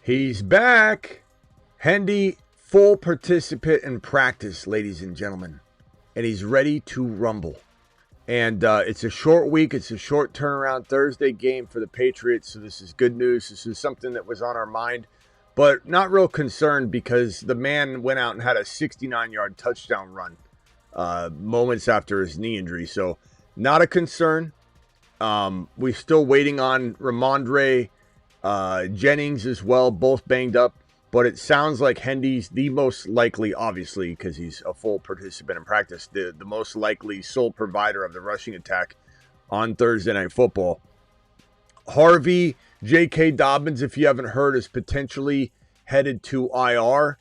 He's back. Hendy, full participant in practice, ladies and gentlemen. And he's ready to rumble. And it's a short week. It's a short turnaround Thursday game for the Patriots. So this is good news. This is something that was on our mind. But not real concerned because the man went out and had a 69-yard touchdown run moments after his knee injury. So not a concern. We're still waiting on Ramondre Jennings as well, both banged up. But it sounds like Hendy's the most likely, obviously, because he's a full participant in practice, the most likely sole provider of the rushing attack on Thursday Night Football. Harvey, J.K. Dobbins, if you haven't heard, is potentially headed to IR.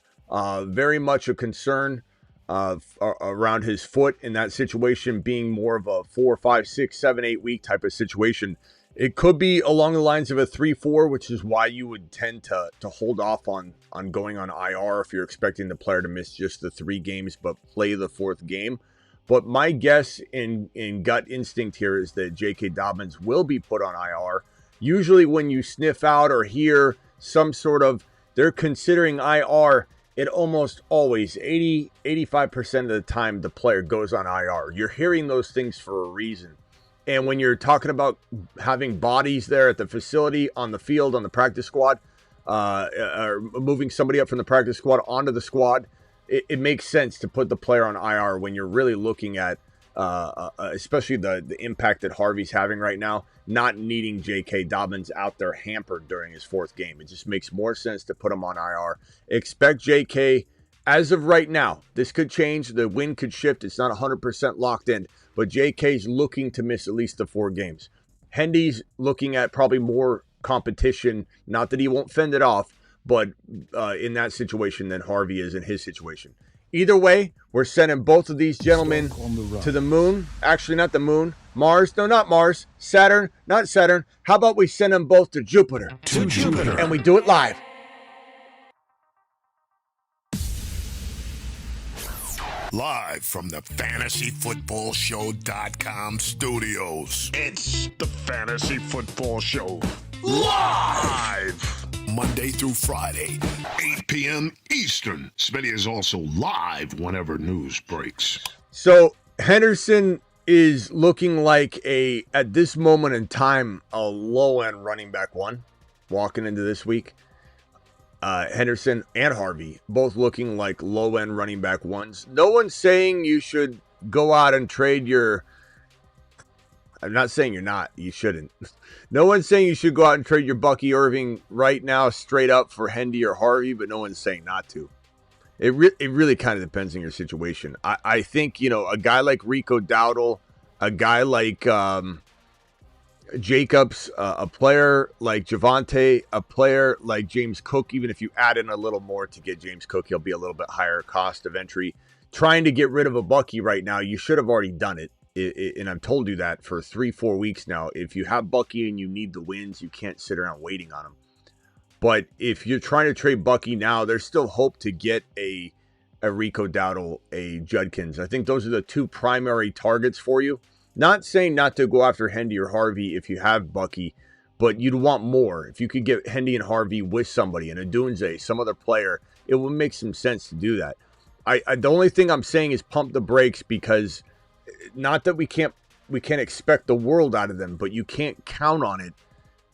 Very much a concern around his foot in that situation being more of a 4, 5, 6, 7, 8 week type of situation. It could be along the lines of a 3-4, which is why you would tend to hold off on going on IR if you're expecting the player to miss just the 3 games but play the 4th game. But my guess in gut instinct here is that J.K. Dobbins will be put on IR. Usually when you sniff out or hear some sort of, they're considering IR, it almost always, 85% of the time, the player goes on IR. You're hearing those things for a reason. And when you're talking about having bodies there at the facility, on the field, on the practice squad, or moving somebody up from the practice squad onto the squad, it makes sense to put the player on IR when you're really looking at, especially the impact that Harvey's having right now, not needing J.K. Dobbins out there hampered during his 4th game. It just makes more sense to put him on IR. Expect J.K. as of right now. This could change. The wind could shift. It's not 100% locked in. But J.K.'s looking to miss at least the 4 games. Hendy's looking at probably more competition. Not that he won't fend it off, but in that situation than Harvey is in his situation. Either way, we're sending both of these gentlemen to the moon. Actually, not the moon. Mars. No, not Mars. Saturn. Not Saturn. How about we send them both to Jupiter? To Jupiter. And we do it live. Live from the FantasyFootballShow.com studios. It's the Fantasy Football Show. Live! Monday through Friday, 8 p.m. Eastern. Smitty is also live whenever news breaks. So, Henderson is looking like at this moment in time, a low-end running back 1 walking into this week. Henderson and Harvey both looking like low-end running back 1s. No one's saying you should go out and trade your... I'm not saying you're not. You shouldn't. No one's saying you should go out and trade your Bucky Irving right now straight up for Hendy or Harvey, but no one's saying not to. It really kind of depends on your situation. I think, a guy like Rico Dowdle, a guy like Jacobs, a player like Javonte, a player like James Cook, even if you add in a little more to get James Cook, he'll be a little bit higher cost of entry. Trying to get rid of a Bucky right now, you should have already done it. And I've told you that for 3-4 weeks now. If you have Bucky and you need the wins, you can't sit around waiting on him. But if you're trying to trade Bucky now, there's still hope to get a Rico Dowdle, a Judkins. I think those are the 2 primary targets for you. Not saying not to go after Hendy or Harvey if you have Bucky, but you'd want more. If you could get Hendy and Harvey with somebody, an Adunze, some other player, it would make some sense to do that. The only thing I'm saying is pump the brakes, because not that we can't expect the world out of them, but you can't count on it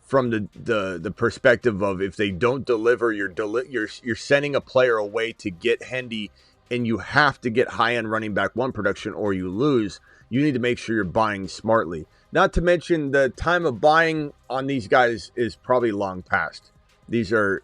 from the perspective of, if they don't deliver, you're sending a player away to get Hendy, and you have to get high-end running back 1 production or you lose. You need to make sure you're buying smartly. Not to mention the time of buying on these guys is probably long past. These are,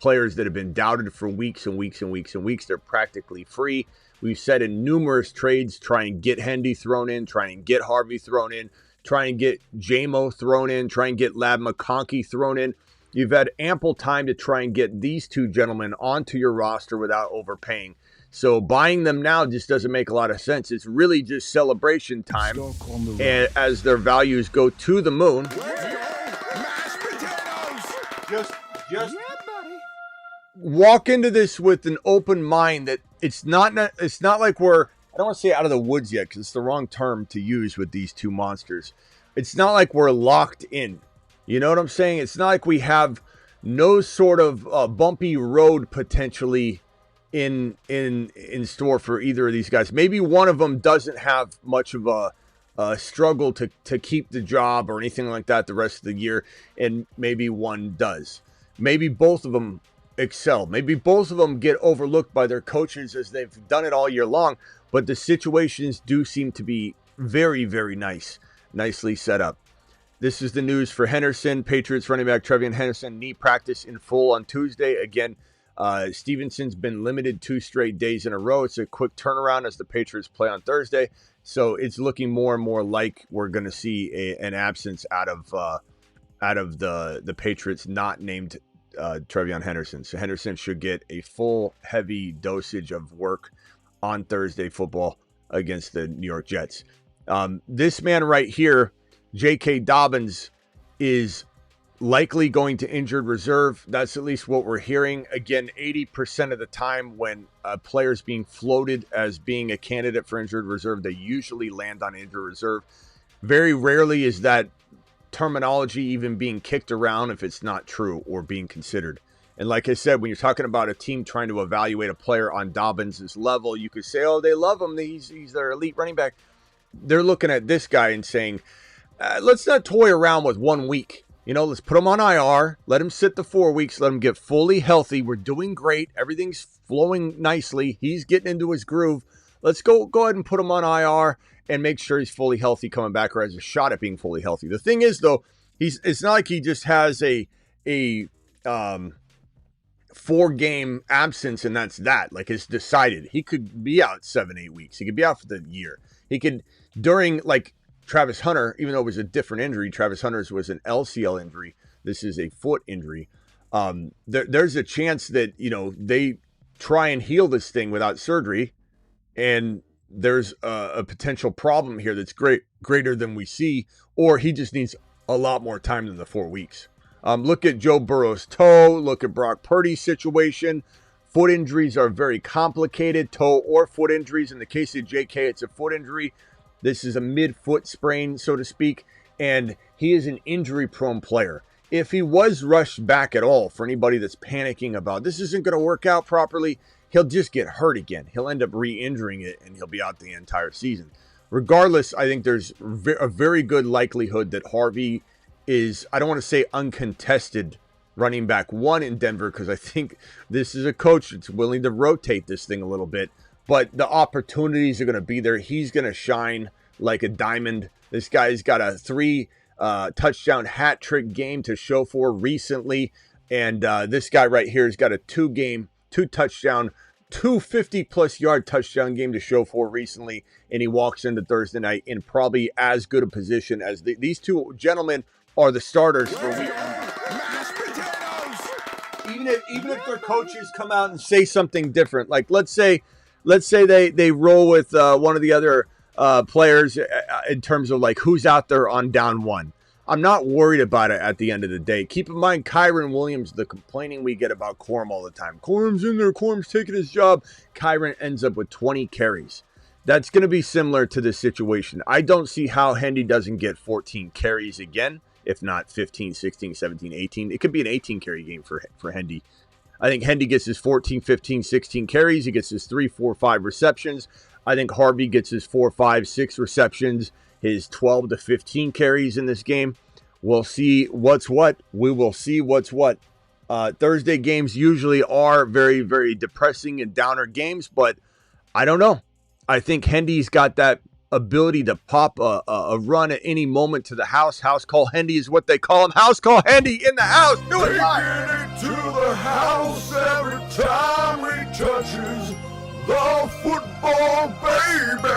players that have been doubted for weeks and weeks and weeks and weeks. They're practically free. We've said in numerous trades, try and get Hendy thrown in, try and get Harvey thrown in, try and get JMO thrown in, try and get Lab McConkey thrown in. You've had ample time to try and get these 2 gentlemen onto your roster without overpaying. So buying them now just doesn't make a lot of sense. It's really just celebration time, and as their values go to the moon. Mashed potatoes! Just walk into this with an open mind that it's not like we're, I don't want to say out of the woods yet, because it's the wrong term to use with these 2 monsters. It's not like we're locked in. You know what I'm saying? It's not like we have no sort of bumpy road potentially in store for either of these guys. Maybe one of them doesn't have much of a struggle to keep the job or anything like that the rest of the year, and maybe one does. Maybe both of them excel. Maybe both of them get overlooked by their coaches as they've done it all year long, but the situations do seem to be very, very nicely set up. This is the news for Henderson. Patriots running back Trey Henderson, knee practice in full on Tuesday. Again, Stevenson's been limited 2 straight days in a row. It's a quick turnaround as the Patriots play on Thursday. So it's looking more and more like we're going to see an absence out of the Patriots not named Trey Henderson. So Henderson should get a full, heavy dosage of work on Thursday football against the New York Jets. This man right here, J.K. Dobbins, is likely going to injured reserve. That's at least what we're hearing. Again, 80% of the time when a player is being floated as being a candidate for injured reserve, they usually land on injured reserve. Very rarely is that terminology even being kicked around if it's not true or being considered. And like I said, when you're talking about a team trying to evaluate a player on Dobbins' level, you could say, oh, they love him. He's their elite running back. They're looking at this guy and saying, let's not toy around with 1 week. Let's put him on IR, let him sit the 4 weeks, let him get fully healthy. We're doing great. Everything's flowing nicely. He's getting into his groove. Let's go ahead and put him on IR and make sure he's fully healthy coming back, or has a shot at being fully healthy. The thing is, though, it's not like he just has a 4-game absence and that's that. Like, it's decided. He could be out 7-8 weeks. He could be out for the year. He could, during, like, Travis Hunter, even though it was a different injury, Travis Hunter's was an LCL injury. This is a foot injury. There's a chance that, they try and heal this thing without surgery, and there's a potential problem here that's greater than we see, or he just needs a lot more time than the 4 weeks. Look at Joe Burrow's toe. Look at Brock Purdy's situation. Foot injuries are very complicated, toe or foot injuries. In the case of JK, it's a foot injury. This is a mid-foot sprain, so to speak, and he is an injury-prone player. If he was rushed back at all, for anybody that's panicking about this isn't going to work out properly, he'll just get hurt again. He'll end up re-injuring it, and he'll be out the entire season. Regardless, I think there's a very good likelihood that Harvey is, I don't want to say uncontested running back 1 in Denver, because I think this is a coach that's willing to rotate this thing a little bit. But the opportunities are going to be there. He's going to shine like a diamond. This guy's got a 3 touchdown hat trick game to show for recently. And this guy right here has got a 2 touchdown, 250-plus yard touchdown game to show for recently. And he walks into Thursday night in probably as good a position as these 2 gentlemen are the starters for week. Even if their coaches come out and say something different, like let's say they roll with one of the other players in terms of like who's out there on down 1. I'm not worried about it at the end of the day. Keep in mind, Kyren Williams, the complaining we get about Corum all the time. Corum's in there. Corum's taking his job. Kyren ends up with 20 carries. That's going to be similar to this situation. I don't see how Hendy doesn't get 14 carries again, if not 15, 16, 17, 18. It could be an 18-carry game for Hendy. I think Hendy gets his 14, 15, 16 carries. He gets his 3, 4, 5 receptions. I think Harvey gets his 4, 5, 6 receptions, his 12 to 15 carries in this game. We'll see what's what. We will see what's what. Thursday games usually are very, very depressing and downer games, but I don't know. I think Hendy's got that ability to pop a run at any moment to the house. House call Hendy is what they call him. House call Hendy in the house. Do it live. Taking it to the house every time he touches the football, baby.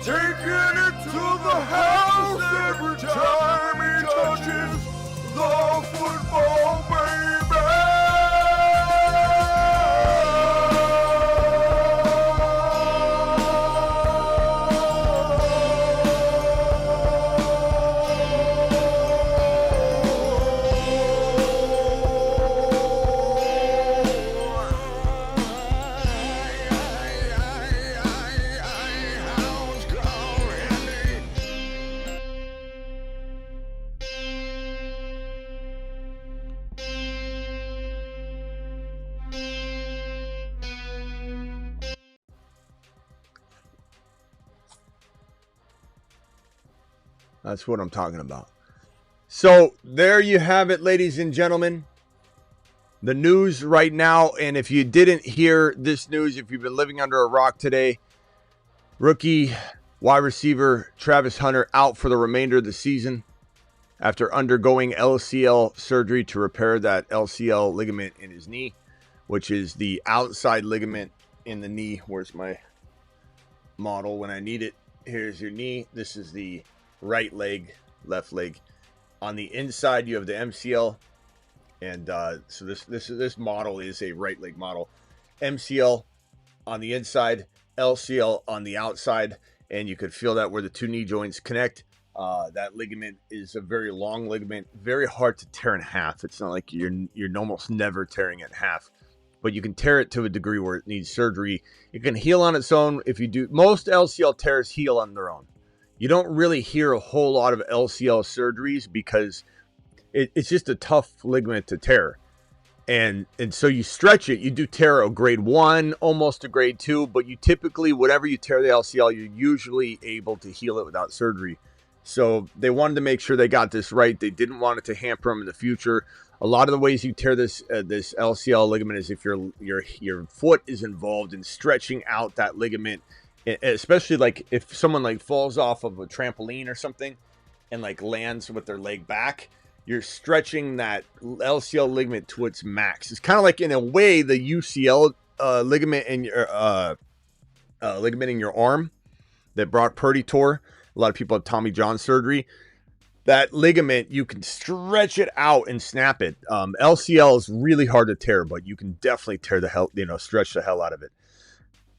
Taking it to the house every time he touches the football, baby. That's what I'm talking about. So there you have it, ladies and gentlemen. The news right now, and if you didn't hear this news, if you've been living under a rock today, rookie wide receiver Travis Hunter out for the remainder of the season after undergoing LCL surgery to repair that LCL ligament in his knee, which is the outside ligament in the knee. Where's my model when I need it? Here's your knee. This is the right leg, left leg. On the inside, you have the MCL. And so this model is a right leg model. MCL on the inside, LCL on the outside, and you could feel that where the two knee joints connect. That ligament is a very long ligament, very hard to tear in half. It's not like you're almost never tearing it in half, but you can tear it to a degree where it needs surgery. It can heal on its own if you do. Most LCL tears heal on their own. You don't really hear a whole lot of LCL surgeries because it's just a tough ligament to tear. And so you stretch it. You do tear a grade 1, almost a grade 2, but you typically, whatever you tear the LCL, you're usually able to heal it without surgery. So they wanted to make sure they got this right. They didn't want it to hamper them in the future. A lot of the ways you tear this LCL ligament is if your foot is involved in stretching out that ligament, especially like if someone like falls off of a trampoline or something and like lands with their leg back. You're stretching that LCL ligament to its max. It's kind of like, in a way, the UCL ligament in your arm that Brock Purdy tore. A lot of people have Tommy John surgery. That ligament, you can stretch it out and snap it. LCL is really hard to tear, but you can definitely stretch the hell out of it.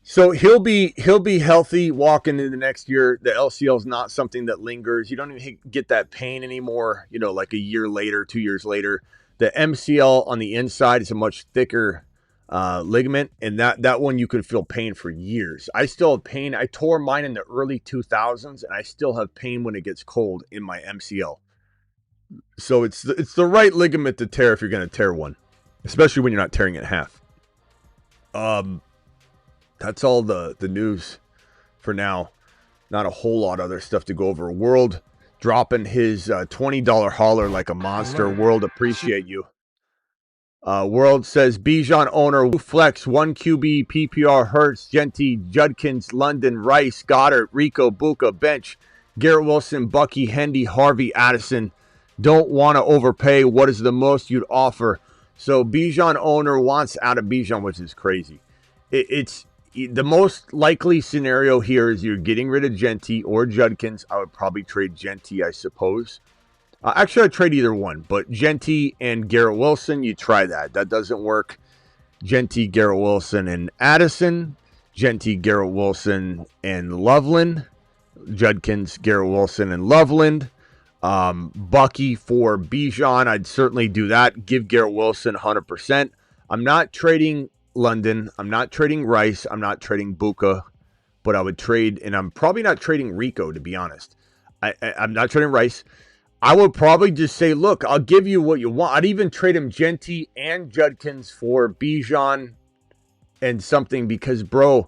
So he'll be healthy walking into the next year. The LCL is not something that lingers. You don't even get that pain anymore, like a year later, 2 years later. The MCL on the inside is a much thicker ligament, and that one you could feel pain for years. I still have pain. I tore mine in the early 2000s, and I still have pain when it gets cold in my MCL. So it's the right ligament to tear if you're going to tear one, especially when you're not tearing it in half. That's all the news for now. Not a whole lot of other stuff to go over. World dropping his $20 hauler like a monster. World, appreciate you. World says Bijan owner flex 1 QB PPR Hurts, Genty, Judkins, London, Rice, Goddard, Rico, Buka, bench, Garrett Wilson, Bucky, Hendy, Harvey, Addison. Don't want to overpay. What is the most you'd offer? So Bijan owner wants out of Bijan, which is crazy. It's the most likely scenario here is you're getting rid of Genty or Judkins. I would probably trade Genty, I suppose. Actually, I'd trade either one, but Genty and Garrett Wilson, you try that. That doesn't work. Genty, Garrett Wilson, and Addison. Genty, Garrett Wilson, and Loveland. Judkins, Garrett Wilson, and Loveland. Bucky for Bijan, I'd certainly do that. Give Garrett Wilson 100%. I'm not trading London. I'm not trading Rice. I'm not trading Buka, but I would trade, and I'm probably not trading Rico, to be honest. I'm not trading Rice. I would probably just say, look, I'll give you what you want. I'd even trade him Genty and Judkins for Bijan and something because, bro,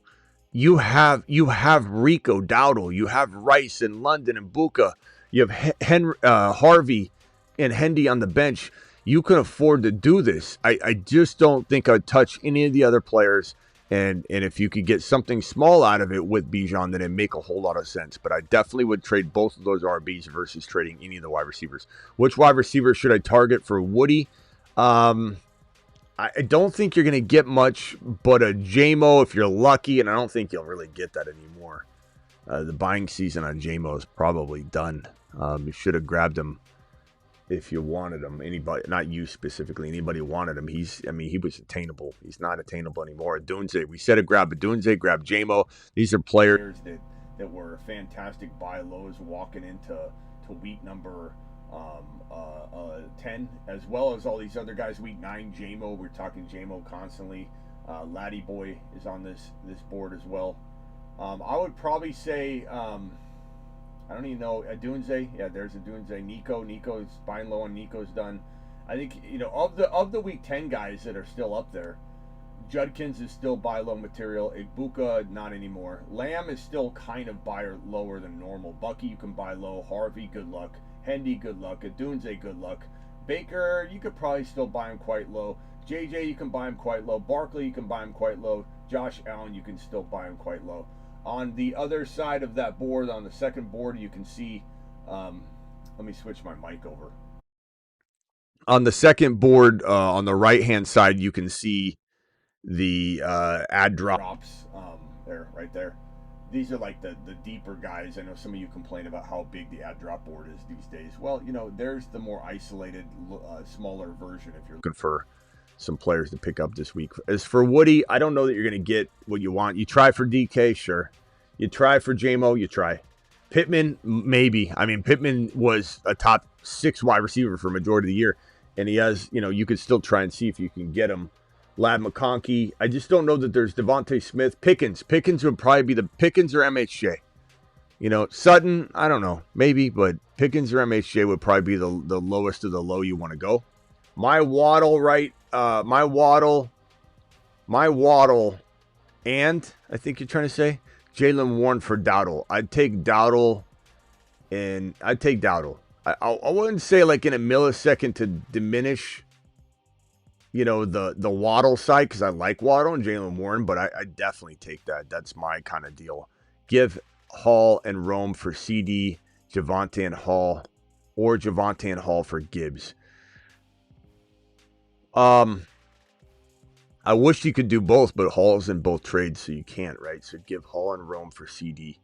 you have Rico, Dowdle, you have Rice and London and Buka, you have Harvey and Hendy on the bench. You can afford to do this. I just don't think I'd touch any of the other players. And if you could get something small out of it with Bijan, then it'd make a whole lot of sense. But I definitely would trade both of those RBs versus trading any of the wide receivers. Which wide receiver should I target for Woody? I don't think you're going to get much, but a JMO if you're lucky, and I don't think you'll really get that anymore. The buying season on JMO is probably done. You should have grabbed him if you wanted him. Anybody, not you specifically, anybody wanted him. He was attainable. He's not attainable anymore. Dunze, we said to grab Dunze, grab JMO. These are players that were fantastic buy lows walking into week number 10, as well as all these other guys. Week 9, JMO, we're talking JMO constantly. Laddie Boy is on this board as well. I would probably say I don't even know. Dunze, yeah, there's a Dunze. Nico's buying low on Nico's done. I think, of the week 10 guys that are still up there, Judkins is still buy low material. Igbuka, not anymore. Lamb is still kind of buy lower than normal. Bucky, you can buy low. Harvey, good luck. Hendy, good luck. Adunze, good luck. Baker, you could probably still buy him quite low. JJ, you can buy him quite low. Barkley, you can buy him quite low. Josh Allen, you can still buy him quite low. On the other side of that board, on the second board, you can see, let me switch my mic over. On the second board, on the right-hand side, you can see the ad drops there, right there. These are like the deeper guys. I know some of you complain about how big the ad drop board is these days. Well, you know, there's the more isolated, smaller version if you're looking for some players to pick up this week. As for Woody, I don't know that you're going to get what you want. You try for DK, sure. You try for JMO, you try. Pittman, maybe. I mean, Pittman was a top 6 wide receiver for a majority of the year. And he has, you know, you could still try and see if you can get him. Lab McConkey. I just don't know that there's Devontae Smith. Pickens. Pickens would probably be the Pickens or MHJ. You know, Sutton, I don't know. Maybe, but Pickens or MHJ would probably be the lowest of the low you want to go. My Waddle, right? My Waddle, and I think you're trying to say Jalen Warren for Dowdle. I'd take Dowdle. I wouldn't say like in a millisecond to diminish, you know, the Waddle side, because I like Waddle and Jalen Warren, but I definitely take that. That's my kind of deal. Give Hall and Rome for CD, Javonte and Hall, or Javonte and Hall for Gibbs. I wish you could do both, but Hall's in both trades, so you can't, right? So give Hall and Rome for CD.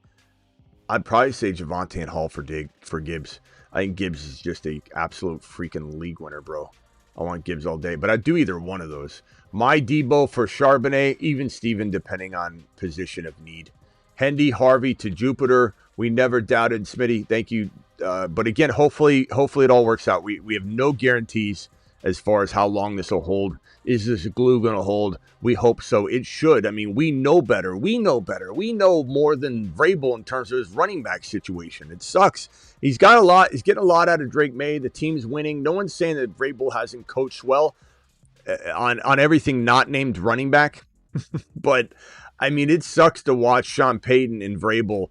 I'd probably say Javonte and Hall for Gibbs. I think Gibbs is just a absolute freaking league winner, bro. I want Gibbs all day, but I'd do either one of those. My Debo for Charbonnet, even Steven, depending on position of need. Hendy, Harvey to Jupiter. We never doubted Smitty. Thank you. But again, hopefully it all works out. We have no guarantees as far as how long this will hold. Is this glue going to hold? We hope so. It should. I mean, we know better. We know more than Vrabel in terms of his running back situation. It sucks. He's got a lot. He's getting a lot out of Drake May. The team's winning. No one's saying that Vrabel hasn't coached well on everything not named running back. But, I mean, it sucks to watch Sean Payton and Vrabel,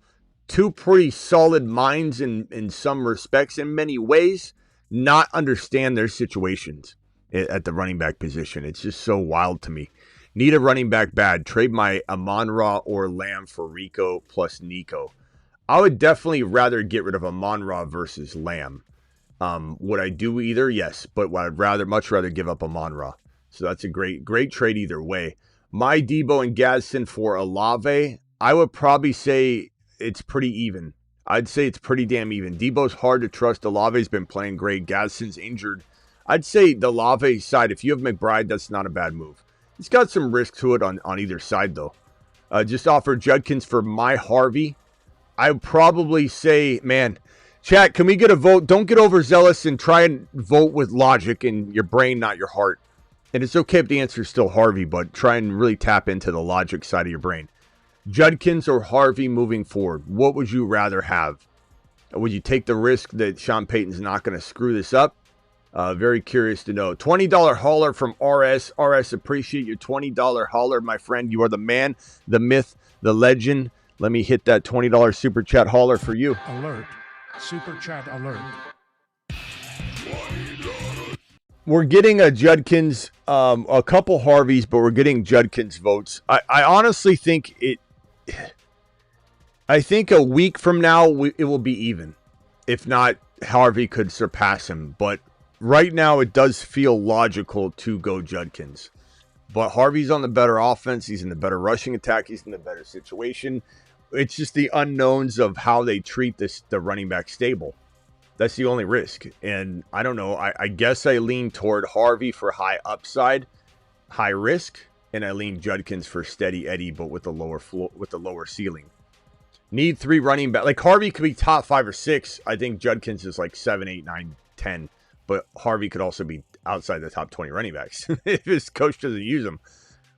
two pretty solid minds in some respects, in many ways, not understand their situations at the running back position. It's just so wild to me. Need a running back bad. Trade my Amon-Ra or Lamb for Rico plus Nico. I would definitely rather get rid of Amon-Ra versus Lamb. Would I do either? Yes, but I'd much rather give up Amon-Ra. So that's a great trade either way. My Debo and Gadsden for Olave, I would probably say it's pretty even. I'd say it's pretty damn even. Debo's hard to trust. Olave's been playing great. Gadsden's injured. I'd say the Olave side, if you have McBride, that's not a bad move. It's got some risk to it on either side, though. Just offer Judkins for my Harvey. I would probably say, man, chat, can we get a vote? Don't get overzealous and try and vote with logic in your brain, not your heart. And it's okay if the answer is still Harvey, but try and really tap into the logic side of your brain. Judkins or Harvey moving forward? What would you rather have? Would you take the risk that Sean Payton's not going to screw this up? Very curious to know. $20 hauler from RS. RS, appreciate your $20 hauler, my friend. You are the man, the myth, the legend. Let me hit that $20 super chat hauler for you. Alert. Super chat alert. We're getting a Judkins, a couple Harveys, but we're getting Judkins votes. I honestly think I think a week from now, it will be even. If not, Harvey could surpass him. But right now, it does feel logical to go Judkins. But Harvey's on the better offense. He's in the better rushing attack. He's in the better situation. It's just the unknowns of how they treat the running back stable. That's the only risk. And I don't know. I guess I lean toward Harvey for high upside, high risk, and I lean Judkins for steady Eddie, but with the lower ceiling. Need 3 running back. Like Harvey could be top 5 or 6. I think Judkins is like 7, 8, 9, 10. But Harvey could also be outside the top 20 running backs if his coach doesn't use him.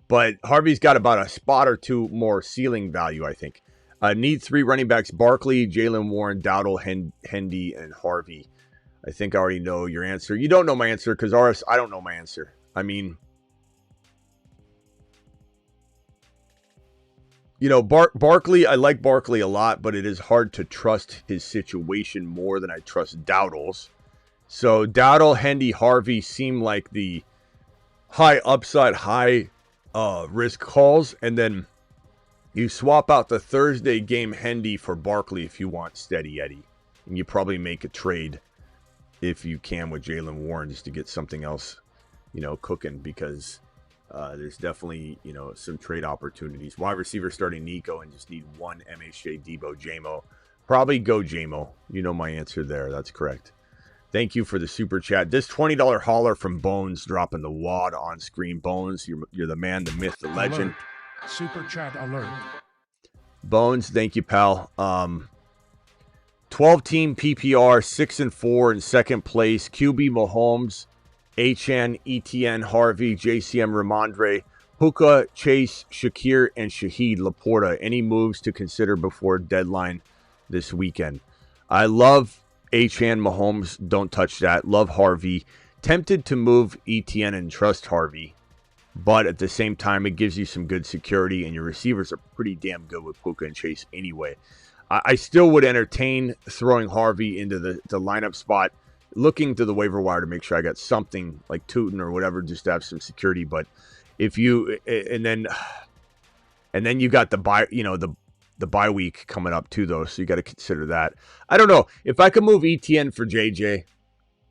But Harvey's got about a spot or two more ceiling value, I think. Need 3 running backs: Barkley, Jalen Warren, Dowdle, Hendy, and Harvey. I think I already know your answer. You don't know my answer because I don't know my answer. I mean, Barkley, I like Barkley a lot, but it is hard to trust his situation more than I trust Dowdle's. So Dowdle, Hendy, Harvey seem like the high upside, high risk calls. And then you swap out the Thursday game Hendy for Barkley if you want steady Eddie. And you probably make a trade if you can with Jalen Warren just to get something else, cooking, because there's definitely, some trade opportunities. Wide receiver starting Nico and just need one MHJ, Debo, JMO. Probably go JMO. You know my answer there. That's correct. Thank you for the super chat. This $20 hauler from Bones dropping the wad on screen. Bones, you're the man, the myth, the legend. Alert. Super chat alert. Bones, thank you, pal. 12-team PPR, 6-4 in second place. QB Mahomes, HN, ETN, Harvey, JCM, Ramondre, Puka, Chase, Shakir, and Shaheed Laporta. Any moves to consider before deadline this weekend? I love HN, Mahomes. Don't touch that. Love Harvey. Tempted to move ETN and trust Harvey. But at the same time, it gives you some good security, and your receivers are pretty damn good with Puka and Chase anyway. I still would entertain throwing Harvey into the lineup spot, looking to the waiver wire to make sure I got something like Tootin or whatever, just to have some security. But if you and then you got the bye, the bye week coming up too, though, so you got to consider that. I don't know if I could move ETN for JJ,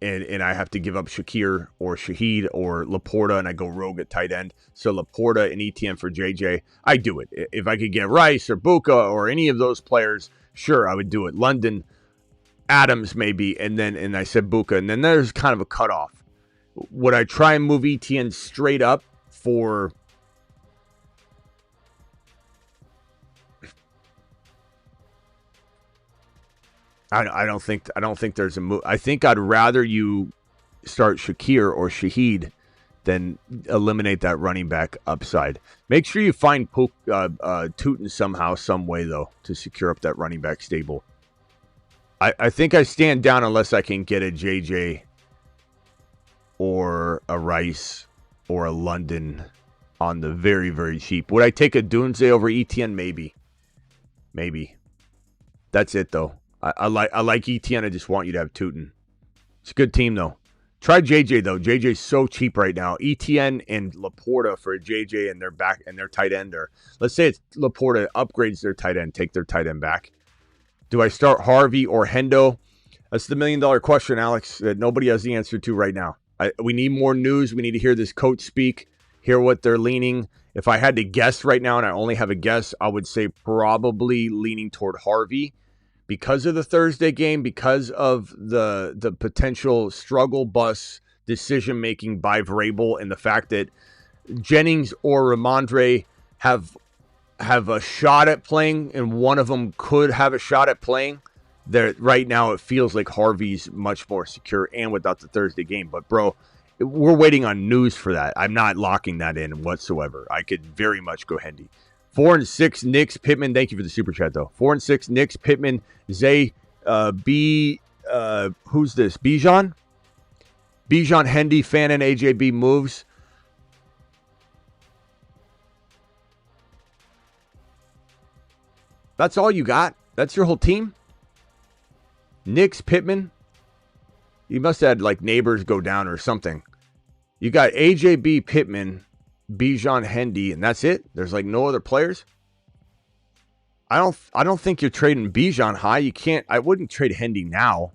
and I have to give up Shakir or Shaheed or Laporta, and I go rogue at tight end. So Laporta and ETN for JJ, I do it. If I could get Rice or Buka or any of those players, sure, I would do it. London, Adams maybe, and I said Buka, and then there's kind of a cutoff. Would I try and move ETN straight up for? I don't think there's a move. I think I'd rather you start Shakir or Shaheed than eliminate that running back upside. Make sure you find Tootin somehow, some way though, to secure up that running back stable. I think I stand down unless I can get a JJ or a Rice or a London on the very, very cheap. Would I take a Dunze over ETN? Maybe. That's it though. I like ETN. I just want you to have Tootin. It's a good team, though. Try JJ, though. JJ's so cheap right now. ETN and Laporta for a JJ and their back and their tight end. Or let's say it's Laporta upgrades their tight end, take their tight end back. Do I start Harvey or Hendo? That's the $1 million question, Alex, that nobody has the answer to right now. We need more news. We need to hear this coach speak, hear what they're leaning. If I had to guess right now, and I only have a guess, I would say probably leaning toward Harvey. Because of the Thursday game, because of the potential struggle bus decision-making by Vrabel, and the fact that Jennings or Ramondre have a shot at playing, and one of them could have a shot at playing, right now it feels like Harvey's much more secure and without the Thursday game. But, bro, we're waiting on news for that. I'm not locking that in whatsoever. I could very much go Hendy. 4-6, Knicks, Pittman. Thank you for the super chat, though. 4-6, Knicks, Pittman, Zay, who's this? Bijan? Bijan, Hendy, Fannin, AJB moves. That's all you got? That's your whole team? Knicks, Pittman? You must have had, neighbors go down or something. You got AJB, Pittman, Bijan, Hendy, and that's it. There's no other players. I don't think you're trading Bijan high. You can't. I wouldn't trade Hendy now.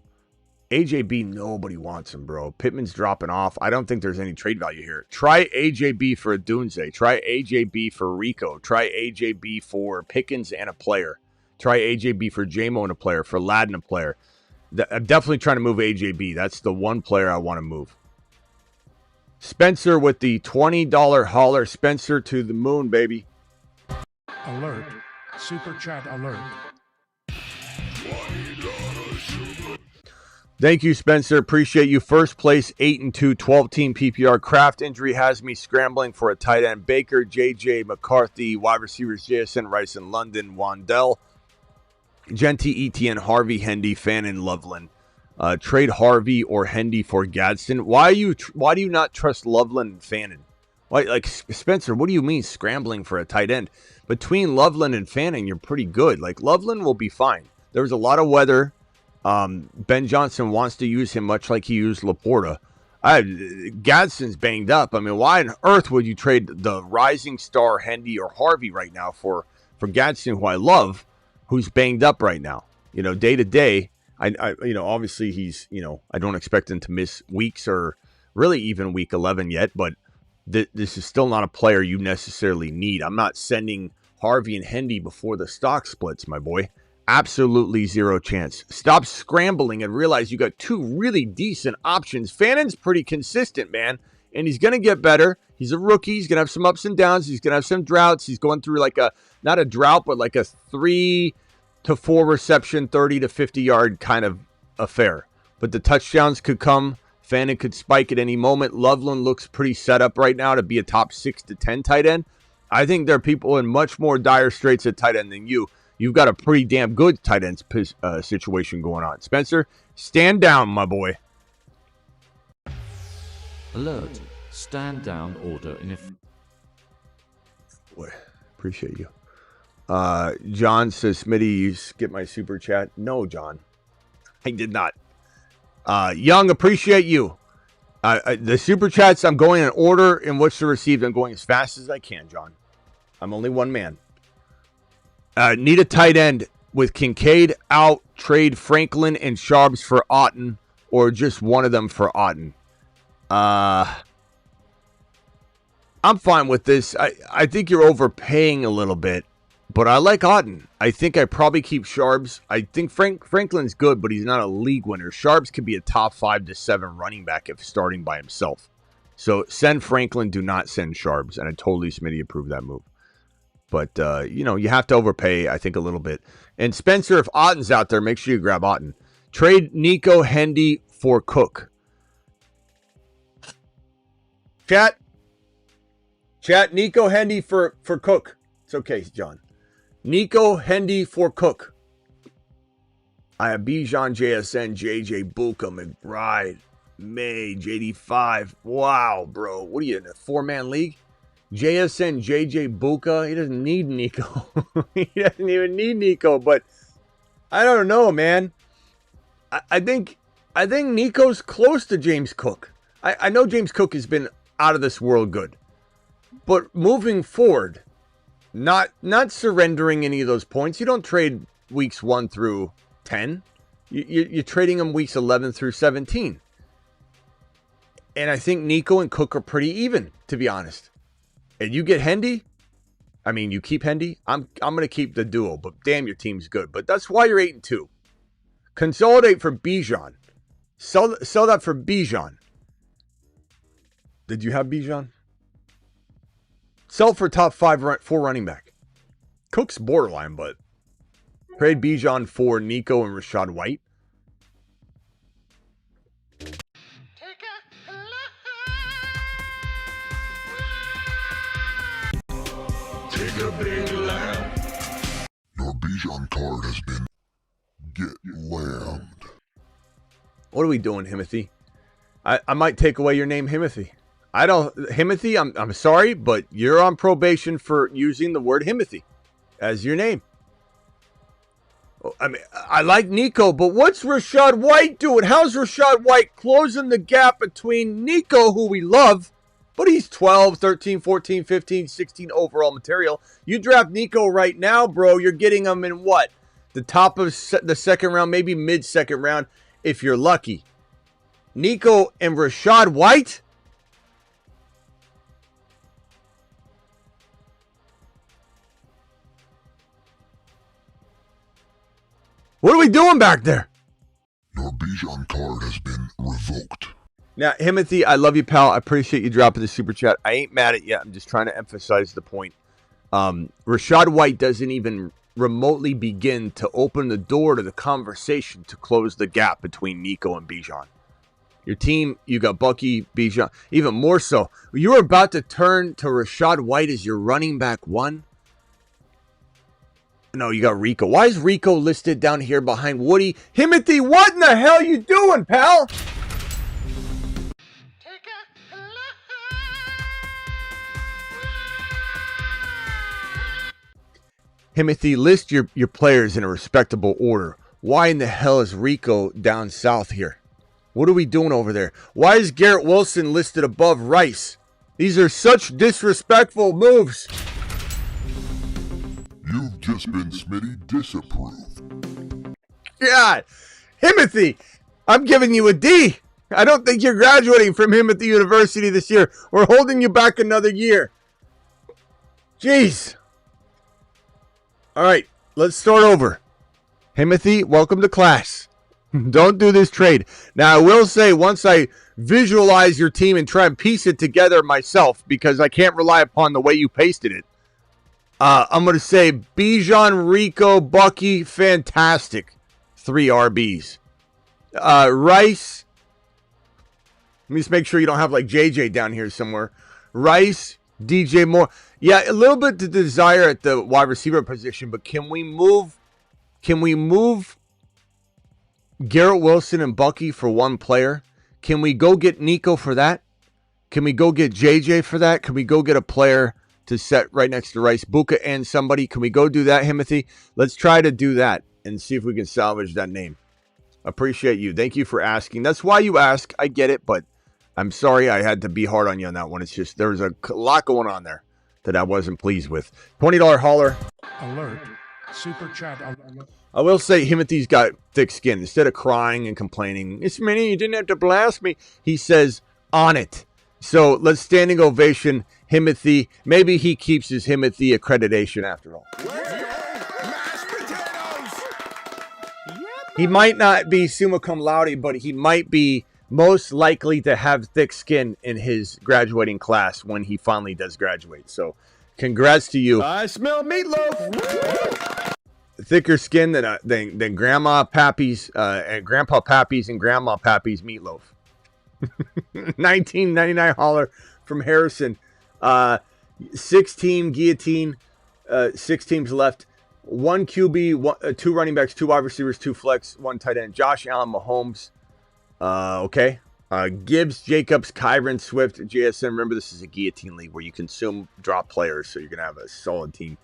AJB, nobody wants him, bro. Pittman's dropping off. I don't think there's any trade value here. Try AJB for a Dunze. Try AJB for Rico. Try AJB for Pickens and a player. Try AJB for JMO and a player. For Ladd and a player. I'm definitely trying to move AJB. That's the one player I want to move. Spencer with the $20 hauler. Spencer to the moon, baby. Alert. Super chat alert. Thank you, Spencer. Appreciate you. First place, 8-2, 12-team PPR. Kraft injury has me scrambling for a tight end. Baker, JJ, McCarthy, wide receivers, JSN, Rice, and London, Wandell, Genty, ETN, Harvey, Hendy, Fannin, Loveland. Trade Harvey or Hendy for Gadsden. Why do you not trust Loveland and Fannin? Like Spencer, what do you mean scrambling for a tight end? Between Loveland and Fanning, you're pretty good. Like, Loveland will be fine. There was a lot of weather. Ben Johnson wants to use him much like he used Laporta. Gadsden's banged up. I mean, why on earth would you trade the rising star Hendy or Harvey right now for Gadsden, who I love, who's banged up right now? You know, day to day, I obviously he's, I don't expect him to miss weeks or really even week 11 yet, but this is still not a player you necessarily need. I'm not sending Harvey and Hendy before the stock splits, my boy. Absolutely zero chance. Stop scrambling and realize you got two really decent options. Fannon's pretty consistent, man, and he's going to get better. He's a rookie. He's going to have some ups and downs. He's going to have some droughts. He's going through like not a drought, but like a 3 to 4 reception, 30 to 50 yard kind of affair. But the touchdowns could come. Fannin could spike at any moment. Loveland looks pretty set up right now to be a top 6 to 10 tight end. I think there are people in much more dire straits at tight end than you. You've got a pretty damn good tight end situation going on. Spencer, stand down, my boy. Alert. Stand down order in Boy, appreciate you. John says, Smitty, you skip my super chat. No, John. I did not. Young, appreciate you. The super chats, I'm going in order in which they're received. I'm going as fast as I can, John. I'm only one man. Need a tight end with Kincaid out. Trade Franklin and Sharps for Otten, or just one of them for Otten. I'm fine with this. I think you're overpaying a little bit, but I like Otten. I think I probably keep Sharps. I think Franklin's good, but he's not a league winner. Sharps could be a top 5 to 7 running back if starting by himself. So send Franklin, do not send Sharps, and I totally Smitty approved that move. But, you have to overpay, I think, a little bit. And Spencer, if Otten's out there, make sure you grab Otten. Trade Nico Hendy for Cook. Chat, Nico Hendy for Cook. It's okay, John. Nico Hendy for Cook. I have Bijan, JSN, JJ, Buka, McBride, May, JD5. Wow, bro. What are you in a 4-man league? JSN, JJ, Buka. He doesn't need Nico. He doesn't even need Nico, but I don't know, man. I think Nico's close to James Cook. I know James Cook has been out of this world good. But moving forward, not surrendering any of those points. You don't trade weeks 1 through 10. You're trading them weeks 11 through 17. And I think Nico and Cook are pretty even, to be honest. And you get Hendy, you keep Hendy. I'm going to keep the duo, but damn, your team's good. But that's why you're 8-2. Consolidate for Bijan. Sell that for Bijan. Did you have Bijan? Sell for top 4 running back. Cook's borderline, but trade Bijan for Nico and Rashad White. Take a big lap. Your Bijan card has been lammed. What are we doing, Himothy? I might take away your name, Himothy. Himothy, I'm sorry, but you're on probation for using the word Himothy as your name. I like Nico, but what's Rashad White doing? How's Rashad White closing the gap between Nico, who we love, but he's 12, 13, 14, 15, 16 overall material. You draft Nico right now, bro, you're getting him in what? The top of the second round, maybe mid-second round, if you're lucky. Nico and Rashad White? What are we doing back there? Your Bijan card has been revoked. Now, Himothy, I love you, pal. I appreciate you dropping the super chat. I ain't mad at you. I'm just trying to emphasize the point. Rashad White doesn't even remotely begin to open the door to the conversation to close the gap between Nico and Bijan. Your team, you got Bucky, Bijan, even more so. You're about to turn to Rashad White as your running back 1. No, you got Rico. Why is Rico listed down here behind Woody? Himothy, what in the hell you doing, pal? Himothy, list your players in a respectable order. Why in the hell is Rico down south here? What are we doing over there? Why is Garrett Wilson listed above Rice? These are such disrespectful moves. You've just been Smitty disapproved. God, Himothy, I'm giving you a D. I don't think you're graduating from Himothy University this year. We're holding you back another year. Jeez. All right, let's start over. Himothy, welcome to class. Don't do this trade. Now, I will say, once I visualize your team and try and piece it together myself, because I can't rely upon the way you pasted it, I'm going to say Bijan, Rico, Bucky, fantastic. 3 RBs. Rice, let me just make sure you don't have like JJ down here somewhere. Rice, DJ Moore. Yeah, a little bit to desire at the wide receiver position, but can we move Garrett Wilson and Bucky for one player? Can we go get Nico for that? Can we go get JJ for that? Can we go get a player to set right next to Rice, Buka, and somebody? Can we go do that, Himothy? Let's try to do that and see if we can salvage that name. Appreciate you. Thank you for asking. That's why you ask. I get it, but I'm sorry I had to be hard on you on that one. It's just there was a lot going on there that I wasn't pleased with. $20 holler. Alert. Super chat alert. I will say Himothy's got thick skin. Instead of crying and complaining, it's Smitty, you didn't have to blast me. He says, on it. So let's standing ovation, Himothy. Maybe he keeps his Himothy accreditation after all. He might not be summa cum laude, but he might be most likely to have thick skin in his graduating class when he finally does graduate. So congrats to you. I smell meatloaf. Thicker skin than Grandma Pappy's and Grandpa Pappy's and Grandma Pappy's meatloaf. 1999 holler from Harrison. 6-team Guillotine. 6 teams left. 1 QB, 2 running backs, 2 wide receivers, 2 flex, 1 tight end. Josh Allen, Mahomes. Okay. Gibbs, Jacobs, Kyron, Swift, JSN. Remember, this is a Guillotine league where you consume drop players, so you're going to have a solid team.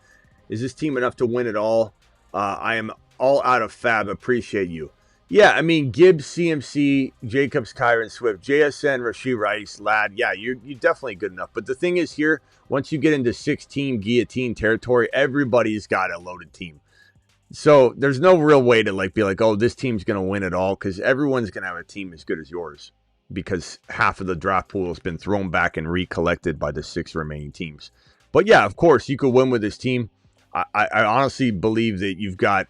Is this team enough to win it all? I am all out of fab. Appreciate you. Yeah, I mean, Gibbs, CMC, Jacobs, Kyron, Swift, JSN, Rashee Rice, Ladd. Yeah, you're definitely good enough. But the thing is here, once you get into 6-team Guillotine territory, everybody's got a loaded team. So there's no real way to be like, oh, this team's going to win it all, because everyone's going to have a team as good as yours because half of the draft pool has been thrown back and recollected by the 6 remaining teams. But yeah, of course, you could win with this team. I honestly believe that you've got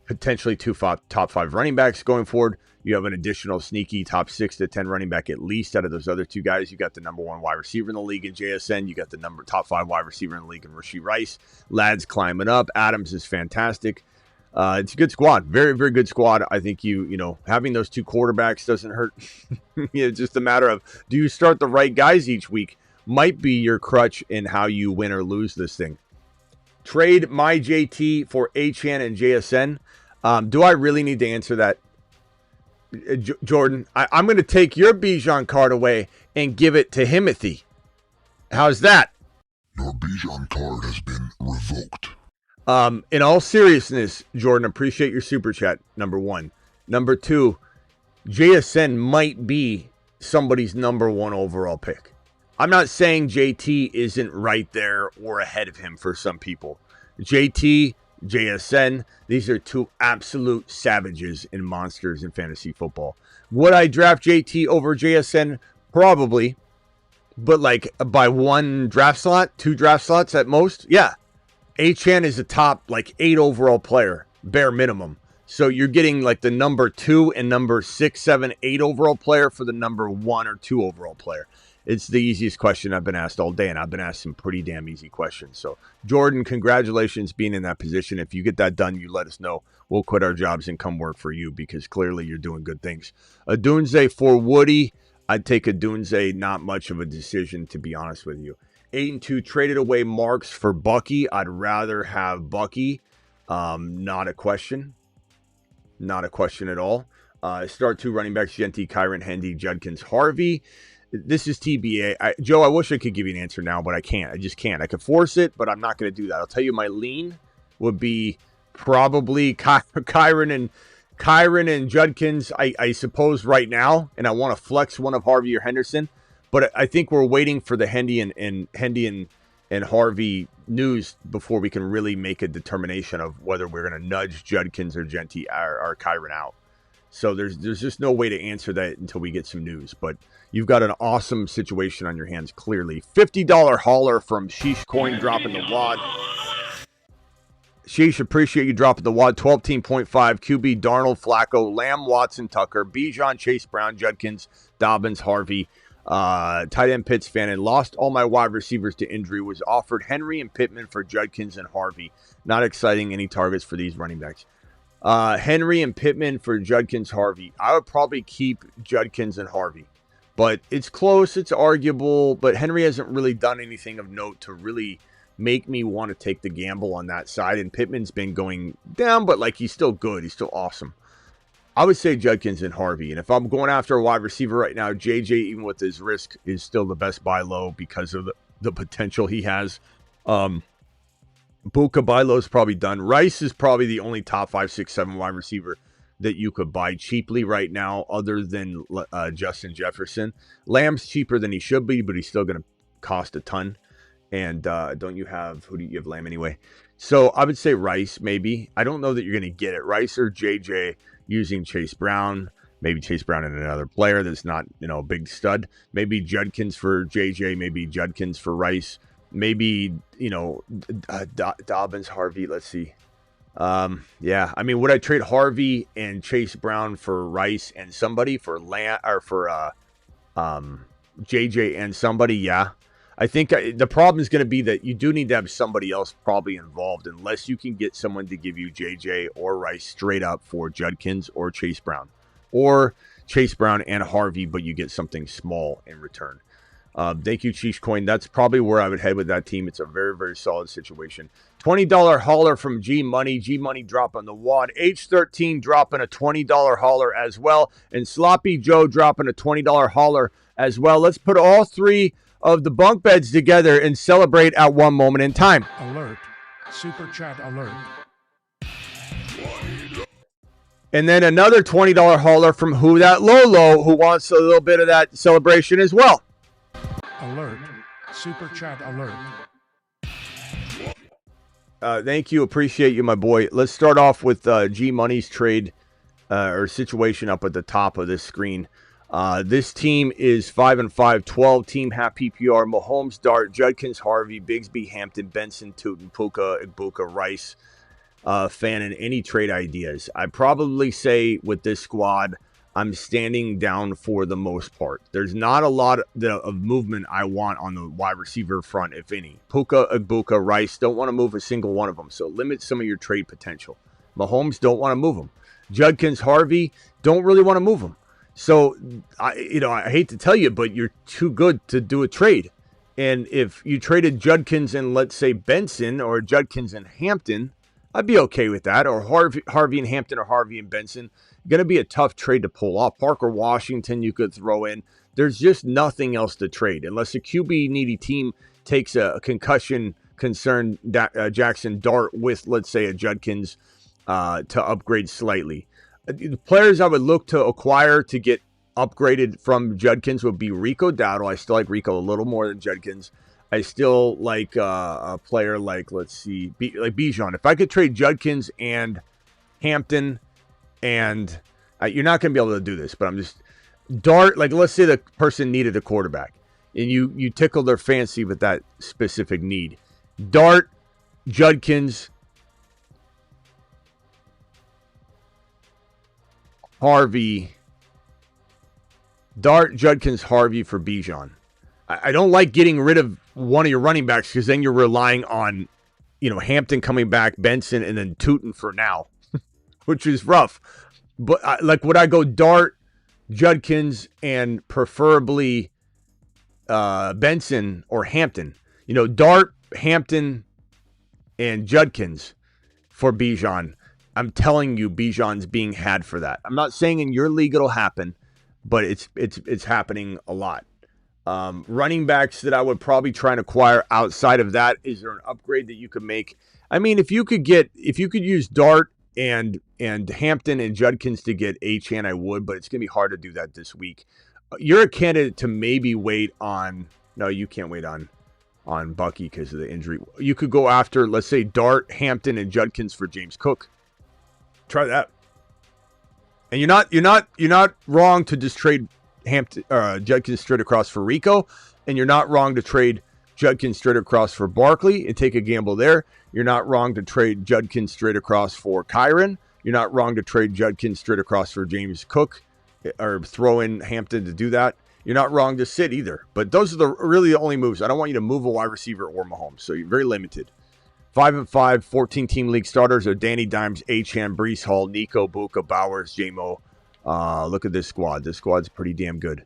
potentially 2 top 5 running backs going forward. You have an additional sneaky top 6 to 10 running back at least out of those other 2 guys. You got the number 1 wide receiver in the league in JSN. You got the top 5 wide receiver in the league in Rashee Rice. Ladd's climbing up. Adams is fantastic. It's a good squad. Very, very good squad. I think you having those 2 quarterbacks doesn't hurt. It's just a matter of, do you start the right guys each week? Might be your crutch in how you win or lose this thing. Trade my JT for Achane and JSN. Do I really need to answer that, Jordan? I'm going to take your Bijan card away and give it to Himothy. How's that? Your Bijan card has been revoked. In all seriousness, Jordan, appreciate your super chat, number 1. Number 2, JSN might be somebody's number 1 overall pick. I'm not saying JT isn't right there or ahead of him for some people. JT, JSN, these are 2 absolute savages and monsters in fantasy football. Would I draft JT over JSN? Probably. But by 1 draft slot, 2 draft slots at most? Yeah. Achane is a top 8 overall player, bare minimum. So you're getting the number 2 and number 6, 7, 8 overall player for the number 1 or 2 overall player. It's the easiest question I've been asked all day, and I've been asked some pretty damn easy questions. So, Jordan, congratulations being in that position. If you get that done, you let us know. We'll quit our jobs and come work for you because clearly you're doing good things. Adunze for Woody. I'd take Adunze. Not much of a decision, to be honest with you. 8-2 traded away Marks for Bucky. I'd rather have Bucky. Not a question. Not a question at all. Start 2 running backs, Genti, Kyron, Hendy, Judkins, Harvey. This is TBA. I wish I could give you an answer now, but I can't. I just can't. I could force it, but I'm not going to do that. I'll tell you my lean. would be probably Kyron and Judkins, I suppose, right now. And I want to flex one of Harvey or Henderson. But I think we're waiting for the Hendy and Harvey news before we can really make a determination of whether we're going to nudge Judkins or Kyron out. So there's just no way to answer that until we get some news. But you've got an awesome situation on your hands, clearly. $50 hauler from Sheesh Coin dropping the wad. Sheesh, appreciate you dropping the wad. 12.5 QB, Darnold, Flacco, Lamb, Watson, Tucker, Bijan, Chase Brown, Judkins, Dobbins, Harvey. Tight end Pitts fan, and lost all my wide receivers to injury. Was offered Henry and Pittman for Judkins and Harvey. Not exciting any targets for these running backs. Henry and Pittman for Judkins, Harvey. I would probably keep Judkins and Harvey, but it's close. It's arguable, but Henry hasn't really done anything of note to really make me want to take the gamble on that side. And Pittman's been going down, but like he's still good. He's still awesome. I would say Judkins and Harvey. And if I'm going after a wide receiver right now, JJ, even with his risk, is still the best buy low because of the potential he has. Buka buy low is probably done. Rice is probably the only top 5, 6, 7 wide receiver that you could buy cheaply right now other than Justin Jefferson. Lamb's cheaper than he should be, but he's still going to cost a ton. And who do you have Lamb anyway? So I would say Rice maybe. I don't know that you're going to get it. Rice or JJ using Chase Brown, maybe Chase Brown and another player that's not, a big stud. Maybe Judkins for JJ, maybe Judkins for Rice, maybe, Dobbins, Harvey. Let's see. Yeah, I mean, would I trade Harvey and Chase Brown for Rice and somebody for JJ and somebody? Yeah. I think the problem is going to be that you do need to have somebody else probably involved unless you can get someone to give you JJ or Rice straight up for Judkins or Chase Brown. Or Chase Brown and Harvey, but you get something small in return. Thank you, Cheesh Coin. That's probably where I would head with that team. It's a very, very solid situation. $20 hauler from G Money. G Money dropping the wad. H13 dropping a $20 hauler as well. And Sloppy Joe dropping a $20 hauler as well. Let's put all three of the bunk beds together and celebrate at one moment in time. Alert. Super chat alert. And then another $20 hauler from Who That Lolo, who wants a little bit of that celebration as well. Alert. Super chat alert. Thank you. Appreciate you, my boy. Let's start off with G Money's trade or situation up at the top of this screen. This team is 5-5, 12 team half PPR. Mahomes, Dart, Judkins, Harvey, Bigsby, Hampton, Benson, Tootin, Puka, Igbuka, Rice. Fan in any trade ideas. I probably say with this squad, I'm standing down for the most part. There's not a lot of movement I want on the wide receiver front, if any. Puka, Igbuka, Rice, don't want to move a single one of them, so limit some of your trade potential. Mahomes, don't want to move them. Judkins, Harvey, don't really want to move them. So, I hate to tell you, but you're too good to do a trade. And if you traded Judkins and, let's say, Benson, or Judkins and Hampton, I'd be okay with that. Or Harvey and Hampton, or Harvey and Benson. Going to be a tough trade to pull off. Parker Washington you could throw in. There's just nothing else to trade. Unless a QB-needy team takes a concussion-concerned Jackson Dart with, let's say, a Judkins to upgrade slightly. The players I would look to acquire to get upgraded from Judkins would be Rico Dowdle. I still like Rico a little more than Judkins. I still like a player like, let's see, like Bijan. If I could trade Judkins and Hampton, and you're not going to be able to do this, but I'm just Dart. Like, let's say the person needed a quarterback, and you tickle their fancy with that specific need. Dart, Judkins, Harvey. Dart, Judkins, Harvey for Bijan. I don't like getting rid of one of your running backs because then you're relying on, Hampton coming back, Benson, and then Tootin for now, which is rough. But would I go Dart, Judkins, and preferably Benson or Hampton? Dart, Hampton, and Judkins for Bijan. I'm telling you, Bijan's being had for that. I'm not saying in your league it'll happen, but it's happening a lot. Running backs that I would probably try and acquire outside of that, is there an upgrade that you could make? I mean, if you could use Dart and Hampton and Judkins to get Achane, I would, but it's going to be hard to do that this week. You're a candidate to maybe wait on, no, you can't wait on Bucky because of the injury. You could go after, let's say, Dart, Hampton, and Judkins for James Cook. Try that. And you're not wrong to just trade Judkins straight across for Rico, and you're not wrong to trade Judkins straight across for Barkley and take a gamble there. You're not wrong to trade Judkins straight across for Kyron. You're not wrong to trade Judkins straight across for James Cook, or throw in Hampton to do that. You're not wrong to sit either. But those are really the only moves. I don't want you to move a wide receiver or Mahomes, so you're very limited. 5-5, 14-team league starters are Danny Dimes, Achane, Breece Hall, Nico, Buka, Bowers, J-Mo. Look at this squad. This squad's pretty damn good.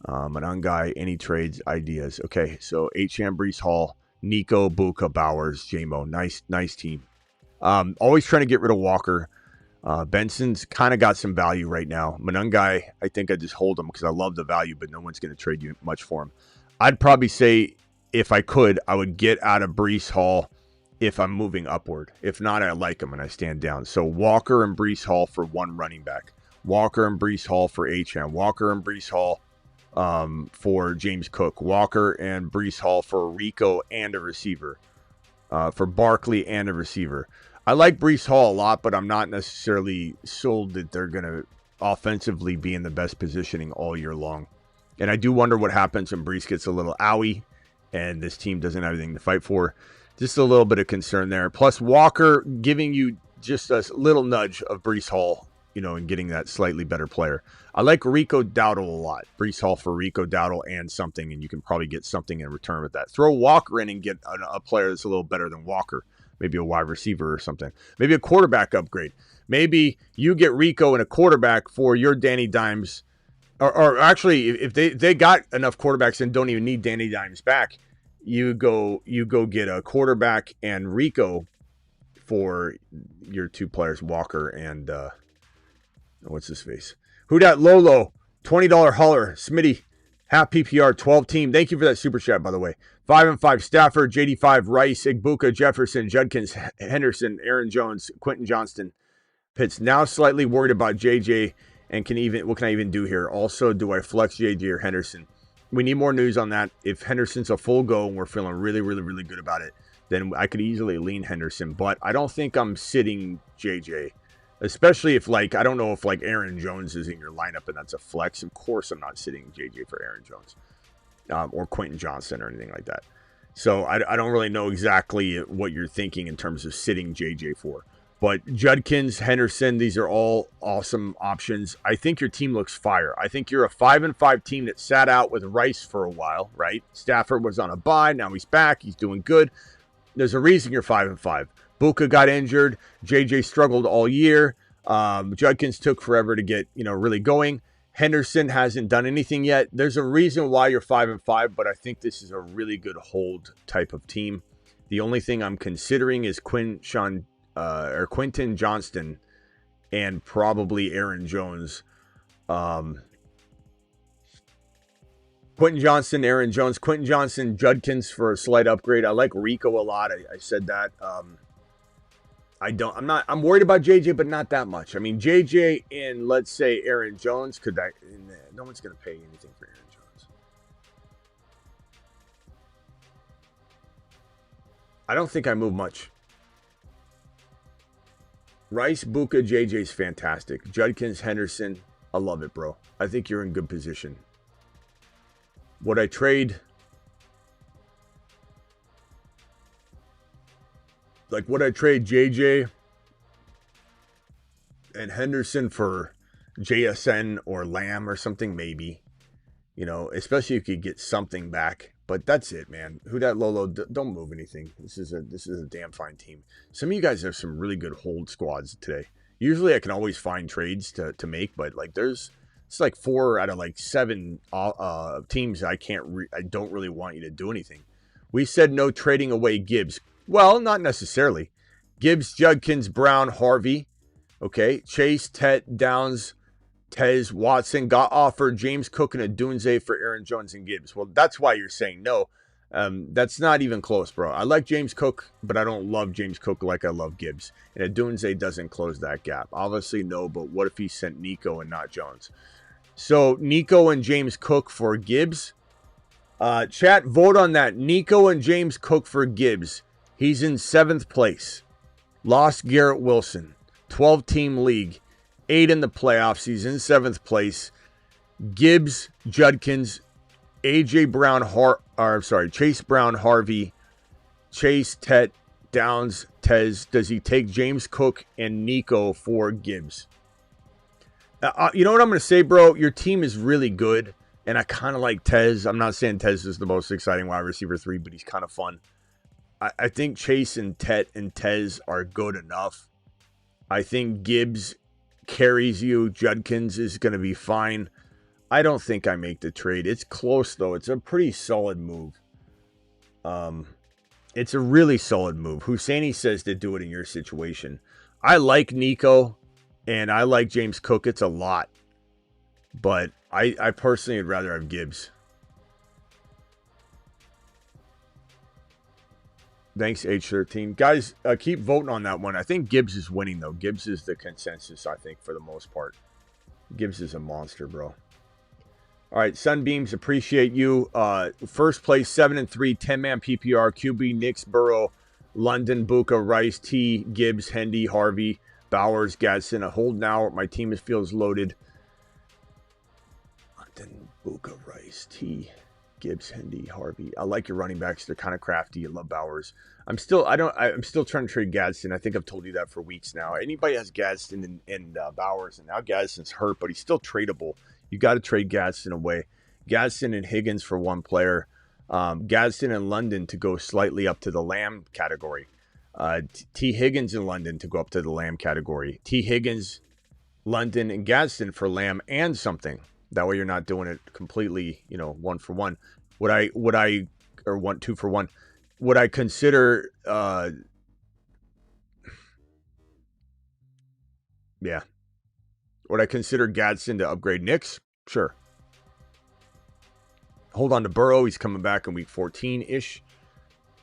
Manungai, any trades, ideas. Okay, so Achane, Breece Hall, Nico, Buka, Bowers, J-Mo. Nice team. Always trying to get rid of Walker. Benson's kind of got some value right now. Manungai, I think I just hold him because I love the value, but no one's going to trade you much for him. I'd probably say, if I could, I would get out of Breece Hall if I'm moving upward. If not, I like him and I stand down. So Walker and Breece Hall for one running back. Walker and Breece Hall for Achane. Walker and Breece Hall for James Cook. Walker and Breece Hall for Rico and a receiver. For Barkley and a receiver. I like Breece Hall a lot, but I'm not necessarily sold that they're going to offensively be in the best positioning all year long. And I do wonder what happens when Breece gets a little owie and this team doesn't have anything to fight for. Just a little bit of concern there. Plus, Walker giving you just a little nudge of Breece Hall, and getting that slightly better player. I like Rico Dowdle a lot. Breece Hall for Rico Dowdle and something, and you can probably get something in return with that. Throw Walker in and get a player that's a little better than Walker. Maybe a wide receiver or something. Maybe a quarterback upgrade. Maybe you get Rico and a quarterback for your Danny Dimes. Or actually, if they got enough quarterbacks and don't even need Danny Dimes back, you go get a quarterback and Rico for your two players, Walker and what's his face? Who dat Lolo? $20 hauler. Smitty. Half PPR, 12 team. Thank you for that super chat, by the way. 5-5 Stafford, JD5 Rice, Igbuka, Jefferson, Judkins, Henderson, Aaron Jones, Quentin Johnston. Pitts now slightly worried about JJ and what can I even do here? Also, do I flex JJ or Henderson? We need more news on that. If Henderson's a full go and we're feeling really, really, really good about it, then I could easily lean Henderson. But I don't think I'm sitting JJ. Especially if, I don't know if, Aaron Jones is in your lineup and that's a flex. Of course, I'm not sitting JJ for Aaron Jones or Quentin Johnston or anything like that. So I don't really know exactly what you're thinking in terms of sitting JJ for. But Judkins, Henderson, these are all awesome options. I think your team looks fire. I think you're a 5-5 team that sat out with Rice for a while, right? Stafford was on a bye. Now he's back. He's doing good. There's a reason you're 5-5. Buka got injured. JJ struggled all year. Judkins took forever to get, really going. Henderson hasn't done anything yet. There's a reason why you're 5-5, but I think this is a really good hold type of team. The only thing I'm considering is Quentin Johnston and probably Aaron Jones. Quentin Johnston, Aaron Jones, Quentin Johnson, Judkins for a slight upgrade. I like Rico a lot. I said that. I'm worried about JJ, but not that much. I mean, JJ and let's say Aaron Jones, no one's going to pay anything for Aaron Jones. I don't think I move much. Rice, Buka, JJ's fantastic. Judkins, Henderson, I love it, bro. I think you're in good position. Would I trade? Would I trade JJ and Henderson for JSN or Lamb or something? Maybe. Especially if you could get something back. But that's it, man. Who dat Lolo? Don't move anything. This is a damn fine team. Some of you guys have some really good hold squads today. Usually I can always find trades to make, but it's 4 out of 7 teams I don't really want you to do anything. We said no trading away Gibbs. Well, not necessarily. Gibbs, Judkins, Brown, Harvey. Okay. Chase, Tet, Downs, Tez Watson got offered James Cook and Adunze for Aaron Jones and Gibbs. Well, that's why you're saying no. That's not even close, bro. I like James Cook, but I don't love James Cook like I love Gibbs. And Adunze doesn't close that gap. Obviously, no, but what if he sent Nico and not Jones? So, Nico and James Cook for Gibbs. Chat, vote on that. Nico and James Cook for Gibbs. He's in 7th place. Lost Garrett Wilson. 12-team league. 8 in the playoffs. He's in 7th place. Gibbs, Judkins, AJ Brown, Chase Brown, Harvey, Chase, Tet, Downs, Tez. Does he take James Cook and Nico for Gibbs? You know what I'm going to say, bro? Your team is really good, and I kind of like Tez. I'm not saying Tez is the most exciting wide receiver 3, but he's kind of fun. I think Chase and Tet and Tez are good enough. I think Gibbs carries you. Judkins is going to be fine. I don't think I make the trade. It's close, though. It's a pretty solid move. It's a really solid move. Husseini says to do it in your situation. I like Nico, and I like James Cook. It's a lot. But I personally would rather have Gibbs. Thanks, H13. Guys, keep voting on that one. I think Gibbs is winning, though. Gibbs is the consensus, I think, for the most part. Gibbs is a monster, bro. All right, Sunbeams, appreciate you. First place, 7-3, 10-man PPR, QB, Knicks, Burrow, London, Buka, Rice, T, Gibbs, Hendy, Harvey, Bowers, Gadsden. A hold now. My team feels loaded. London, Buka, Rice, T, Gibbs, Hendy, Harvey. I like your running backs. They're kind of crafty. I love Bowers. I'm still trying to trade Gadsden. I think I've told you that for weeks now. Anybody has Gadsden and Bowers, and now Gadsden's hurt, but he's still tradable. You got to trade Gadsden away. Gadsden and Higgins for one player. Gadsden and London to go slightly up to the Lamb category. T. Higgins and London to go up to the Lamb category. T. Higgins, London, and Gadsden for Lamb and something. That way you're not doing it completely, 1 for 1. Would I 2 for 1? Would I consider yeah. Would I consider Gadsden to upgrade Knicks? Sure. Hold on to Burrow. He's coming back in week 14-ish.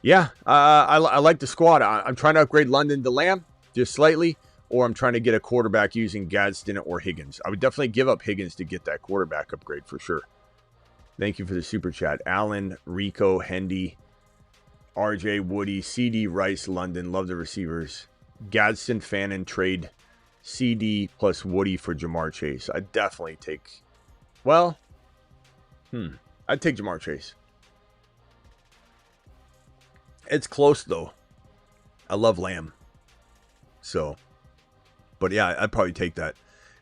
Yeah, I like the squad. I'm trying to upgrade London to Lamb just slightly, or I'm trying to get a quarterback using Gadsden or Higgins. I would definitely give up Higgins to get that quarterback upgrade for sure. Thank you for the super chat. Allen, Rico, Hendy, RJ, Woody, CD, Rice, London. Love the receivers. Gadsden, Fannin, trade CD plus Woody for Jamar Chase. I'd definitely take... Well, I'd take Jamar Chase. It's close, though. I love Lamb. So, but yeah, I'd probably take that.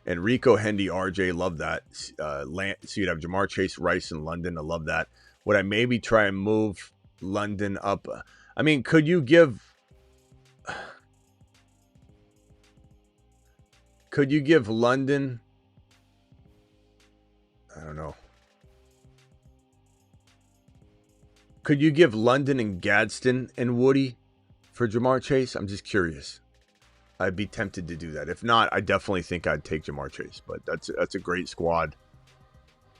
And Rico, Hendy, RJ, love that. So you'd have Jamar Chase, Rice, and London. I love that. Would I maybe try and move London up? I mean, could you give London? I don't know. Could you give London and Gadsden and Woody for Jamar Chase? I'm just curious. I'd be tempted to do that. If not, I definitely think I'd take Jamar Chase. But that's a great squad.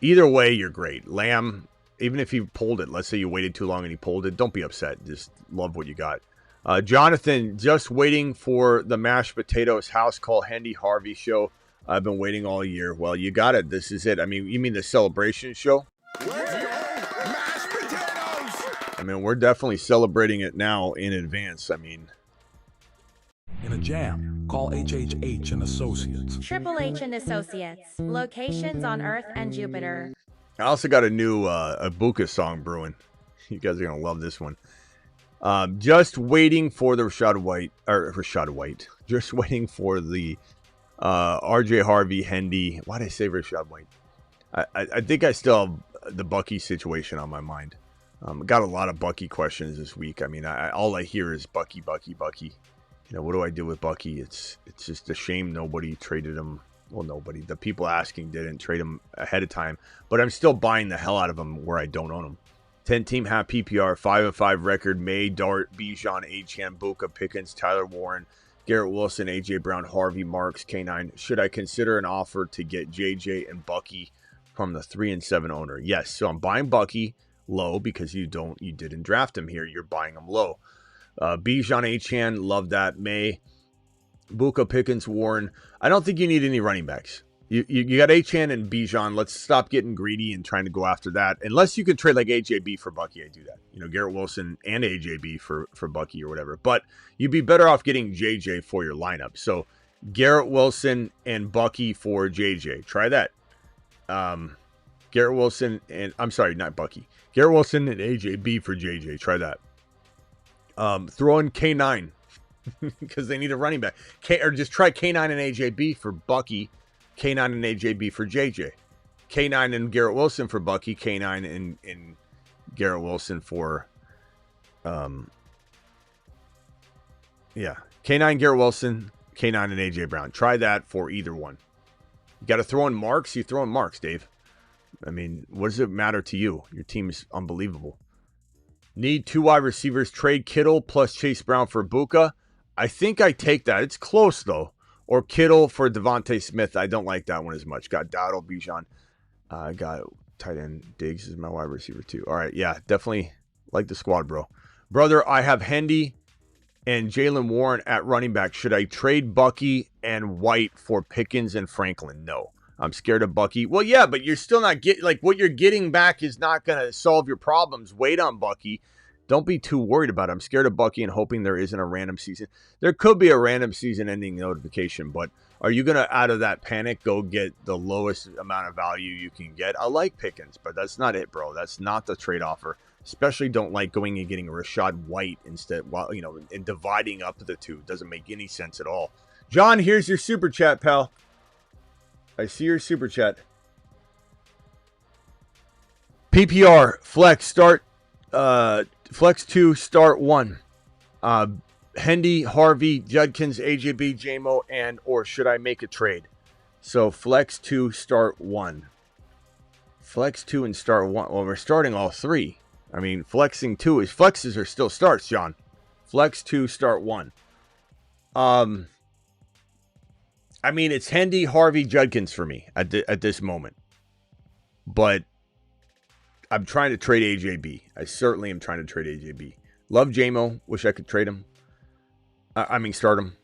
Either way, you're great. Lamb, even if he pulled it, let's say you waited too long and he pulled it, don't be upset. Just love what you got. Jonathan, just waiting for the mashed potatoes house call Hendy Harvey show. I've been waiting all year. Well, you got it. This is it. I mean, you mean the celebration show? Mashed potatoes! I mean, we're definitely celebrating it now in advance. I mean, in a jam, call HHH and Associates. Triple H and Associates. Locations on Earth and Jupiter. I also got a new Abuka song brewing. You guys are going to love this one. Just waiting for the Rashad White. Just waiting for the RJ Harvey, Hendy. Why did I say Rashad White? I think I still have the Bucky situation on my mind. Got a lot of Bucky questions this week. I mean, all I hear is Bucky. You know, what do I do with Bucky? It's just a shame nobody traded him. Well, nobody. The people asking didn't trade him ahead of time. But I'm still buying the hell out of him where I don't own him. 10-team half PPR, 5-5 record. May, Dart, Bijan, Achane, Buka, Pickens, Tyler Warren, Garrett Wilson, A.J. Brown, Harvey, Marks, K9. Should I consider an offer to get J.J. and Bucky from the 3-7 owner? Yes. So I'm buying Bucky low because you didn't draft him here. You're buying him low. Bijan, Achane, love that. May, Buka, Pickens, Warren. I don't think you need any running backs. You got Achane and Bijan. Let's stop getting greedy and trying to go after that. Unless you can trade like AJB for Bucky, I do that. Garrett Wilson and AJB for Bucky or whatever. But you'd be better off getting JJ for your lineup. So Garrett Wilson and Bucky for JJ. Try that. Garrett Wilson and I'm sorry, not Bucky. Garrett Wilson and AJB for JJ. Try that. Throw in K9 because they need a running back. Or just try K9 and AJB for Bucky. K9 and AJB for JJ. K9 and Garrett Wilson for Bucky. K9 and Garrett Wilson for K9 Garrett Wilson, K9 and AJ Brown. Try that for either one. You got to throw in Marks. You throw in Marks, Dave. I mean, what does it matter to you? Your team is unbelievable. Need 2 wide receivers. Trade Kittle plus Chase Brown for Buka. I think I take that. It's close, though. Or Kittle for Devontae Smith. I don't like that one as much. Got Dowdle, Bijan. I got tight end. Diggs is my wide receiver, too. All right, yeah, definitely like the squad, bro. Brother, I have Hendy and Jalen Warren at running back. Should I trade Bucky and White for Pickens and Franklin? No. I'm scared of Bucky. Well, yeah, but you're still not getting, like, what you're getting back is not going to solve your problems. Wait on Bucky. Don't be too worried about it. I'm scared of Bucky and hoping there isn't a random season. There could be a random season-ending notification, but are you going to, out of that panic, go get the lowest amount of value you can get? I like Pickens, but that's not it, bro. That's not the trade offer. Especially don't like going and getting Rashad White instead, and dividing up the two. Doesn't make any sense at all. John, here's your super chat, pal. I see your super chat. PPR, flex, start... Flex 2, start 1. Hendy, Harvey, Judkins, AJB, JMO, or should I make a trade? So Flex 2, start 1. Flex 2 and start 1. Well, we're starting all 3. I mean, flexes are still starts, John. Flex 2, start 1. I mean, it's Hendy, Harvey, Judkins for me at this moment. But I'm trying to trade AJB. I certainly am trying to trade AJB. Love JMO. Wish I could trade him. Start him.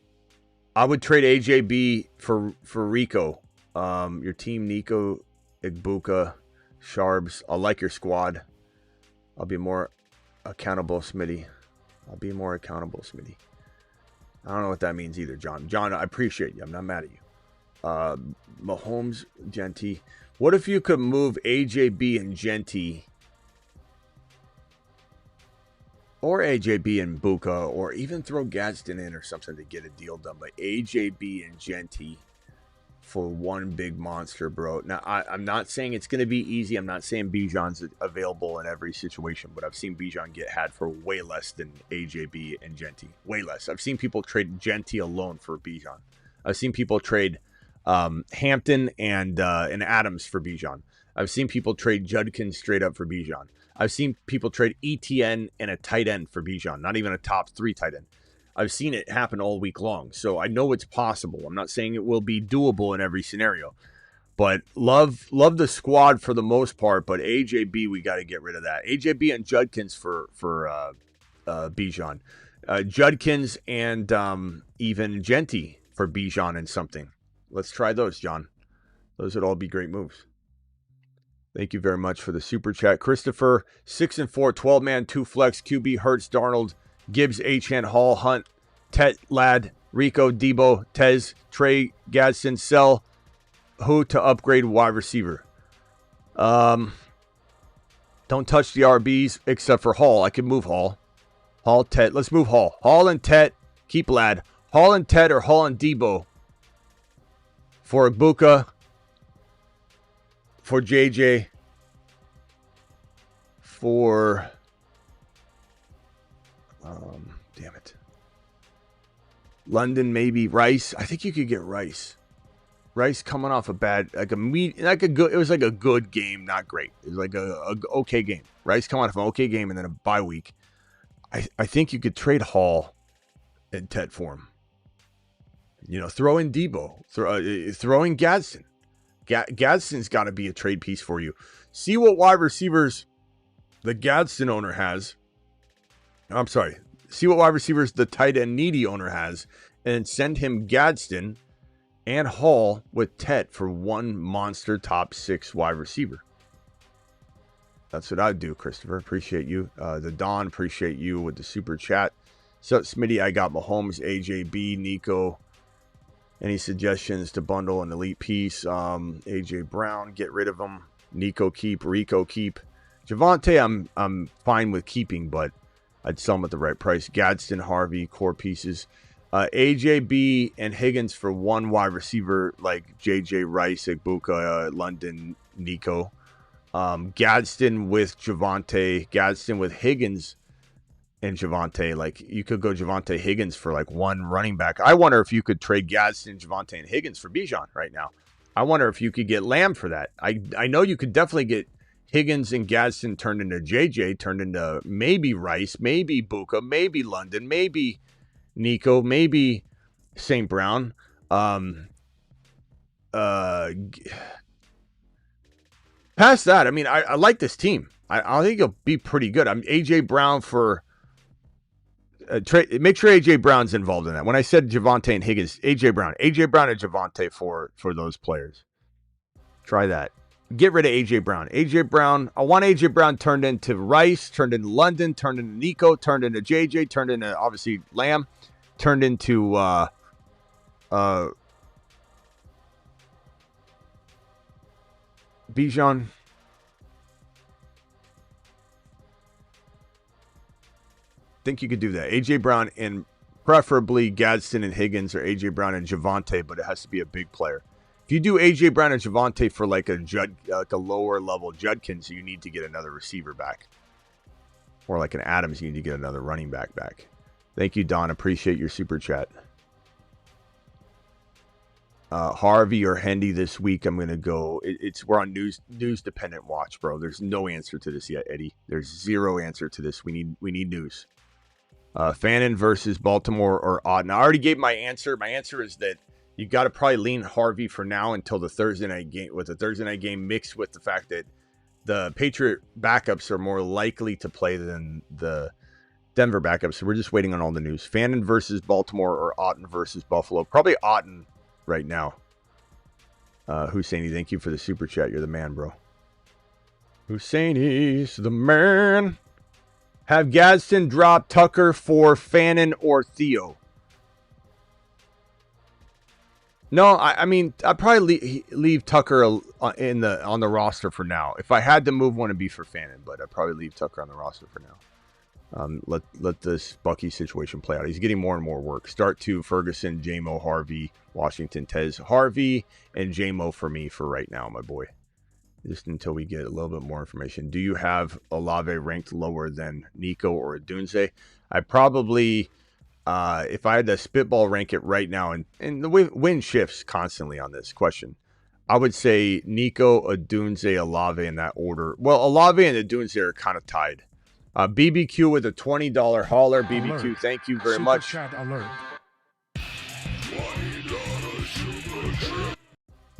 I would trade AJB for Rico. Your team, Nico, Igbuka, Sharbs. I like your squad. I'll be more accountable, Smitty. I don't know what that means either, John. John, I appreciate you. I'm not mad at you. Mahomes, Genty. What if you could move AJB and Genty, or AJB and Buka, or even throw Gadsden in or something to get a deal done, but AJB and Genty for one big monster, bro. Now, I'm not saying it's going to be easy. I'm not saying Bijan's available in every situation, but I've seen Bijan get had for way less than AJB and Genty. Way less. I've seen people trade Genty alone for Bijan. I've seen people trade Hampton and Adams for Bijan. I've seen people trade Judkins straight up for Bijan. I've seen people trade ETN and a tight end for Bijan, not even a top 3 tight end. I've seen it happen all week long, so I know it's possible. I'm not saying it will be doable in every scenario, but love the squad for the most part. But AJB, we got to get rid of that. AJB and Judkins for Bijan, Judkins and even Genty for Bijan and something. Let's try those, John. Those would all be great moves. Thank you very much for the super chat. Christopher, 6 and 4, 12-man, 2 flex, QB, Hurts, Darnold, Gibbs, Achane, Hall, Hunt, Tet, Ladd, Rico, Debo, Tez, Trey, Gadsden, Sell, who to upgrade wide receiver. Don't touch the RBs except for Hall. I can move Hall. Hall, Tet. Let's move Hall. Hall and Tet. Keep Ladd. Hall and Tet or Hall and Debo. For Igbuka, for JJ, for damn it, London, maybe Rice. I think you could get Rice. Rice coming off a bad, it was like a good game, not great. It was like a okay game. Rice coming off an okay game and then a bye week. I think you could trade Hall and Tet for him. Throw in Debo. Throw in Gadsden. Gadsden's got to be a trade piece for you. See what wide receivers the Gadsden owner has. I'm sorry. See what wide receivers the tight end needy owner has, and send him Gadsden and Hall with Tet for one monster top 6 wide receiver. That's what I'd do, Christopher. Appreciate you. The Don, appreciate you with the super chat. So, Smitty, I got Mahomes, AJB, Nico. Any suggestions to bundle an elite piece? AJ Brown, get rid of him. Nico keep, Rico keep. Javonte, I'm fine with keeping, but I'd sell him at the right price. Gadsden, Harvey, core pieces. AJB and Higgins for one wide receiver like JJ Rice, Igbuka, London, Nico. Gadsden with Javonte, Gadsden with Higgins and Javonte. Like, you could go Javonte Higgins for like one running back. I wonder if you could trade Gadsden, Javonte, and Higgins for Bijan right now. I wonder if you could get Lamb for that. I know you could definitely get Higgins and Gadsden turned into JJ, turned into maybe Rice, maybe Buka, maybe London, maybe Nico, maybe St. Brown. Past that, I mean, I like this team. I think it'll be pretty good. I'm AJ Brown for make sure AJ Brown's involved in that. When I said Javonte and Higgins, AJ Brown and Javonte for those players. Try that. Get rid of AJ Brown. AJ Brown, I want AJ Brown turned into Rice, turned into London, turned into Nico, turned into JJ, turned into obviously Lamb, turned into Bijan. Think you could do that. AJ Brown and preferably Gadsden and Higgins, or AJ Brown and Javonte, but it has to be a big player. If you do AJ Brown and Javonte for like a lower level Judkins, you need to get another receiver back. Or like an Adams, you need to get another running back. Thank you, Don. Appreciate your super chat. Harvey or Hendy this week, I'm going to go. We're on news dependent watch, bro. There's no answer to this yet, Eddie. There's zero answer to this. We need news. Fannin versus Baltimore or Auden. I already gave my answer. My answer is that you got to probably lean Harvey for now until the Thursday night game, with the Thursday night game mixed with the fact that the Patriot backups are more likely to play than the Denver backups. So we're just waiting on all the news. Fannin versus Baltimore or Auden versus Buffalo. Probably Auden right now. Husseini, thank you for the super chat. You're the man, bro. Husseini's the man. Have Gadsden drop Tucker for Fannin or Theo? No, I mean, I'd probably leave Tucker on the roster for now. If I had to move one, it'd be for Fannin, but I'd probably leave Tucker on the roster for now. Let this Bucky situation play out. He's getting more and more work. Start to Ferguson, J-Mo, Harvey, Washington, Tez, Harvey, and J-Mo for me for right now, my boy. Just until we get a little bit more information. Do you have Olave ranked lower than Nico or Odunze? I probably... if I had to spitball rank it right now, and the wind shifts constantly on this question, I would say Nico, Odunze, Olave in that order. Well, Olave and Odunze are kind of tied. BBQ with a $20 hauler. BBQ, Alert. thank you very Super much. Chat alert.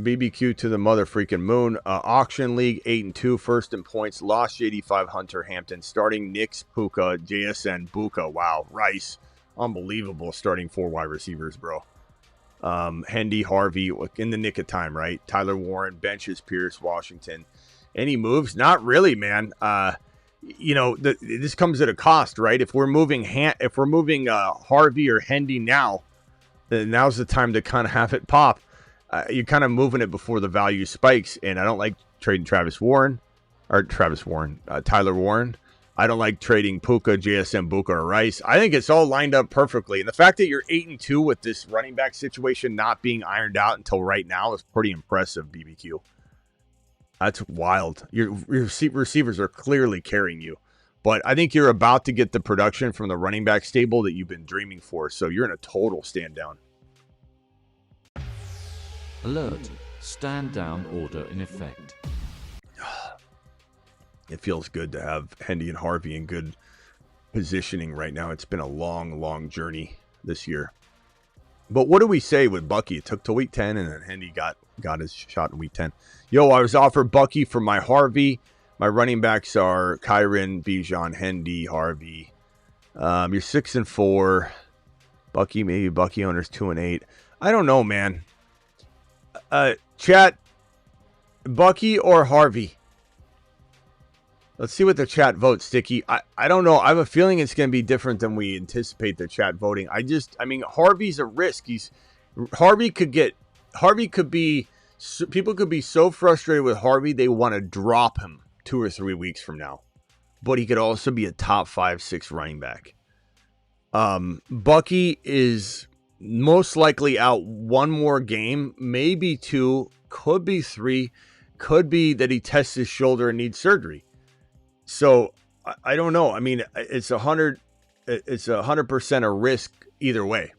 BBQ to the mother freaking moon. Auction League 8-2, first in points. Lost JD5 Hunter Hampton. Starting Knicks, Puka, JSN, Buka. Wow, Rice. Unbelievable starting 4 wide receivers, bro. Hendy, Harvey, in the nick of time, right? Tyler Warren, benches Pierce, Washington. Any moves? Not really, man. This comes at a cost, right? If we're moving Harvey or Hendy now, then now's the time to kind of have it pop. You're kind of moving it before the value spikes, and I don't like trading Tyler Warren. I don't like trading Puka, JSM, Buka, or Rice. I think it's all lined up perfectly. And the fact that you're 8-2 with this running back situation not being ironed out until right now is pretty impressive, BBQ. That's wild. Your receivers are clearly carrying you. But I think you're about to get the production from the running back stable that you've been dreaming for. So you're in a total stand down. Alert. Stand down order in effect. It feels good to have Hendy and Harvey in good positioning right now. It's been a long, long journey this year. But what do we say with Bucky? It took to week 10, and then Hendy got his shot in week 10. Yo, I was offered Bucky for my Harvey. My running backs are Kyron, Bijan, Hendy, Harvey. You're 6-4. Bucky, maybe Bucky owners 2-8. I don't know, man. Chat, Bucky or Harvey? Let's see what the chat votes, Sticky. I don't know. I have a feeling it's going to be different than we anticipate the chat voting. Harvey's a risk. People could be so frustrated with Harvey, they want to drop him 2 or 3 weeks from now. But he could also be a top 5-6 running back. Bucky is most likely out 1 more game, maybe 2, could be 3, could be that he tests his shoulder and needs surgery. So I don't know. I mean, it's 100% a risk either way.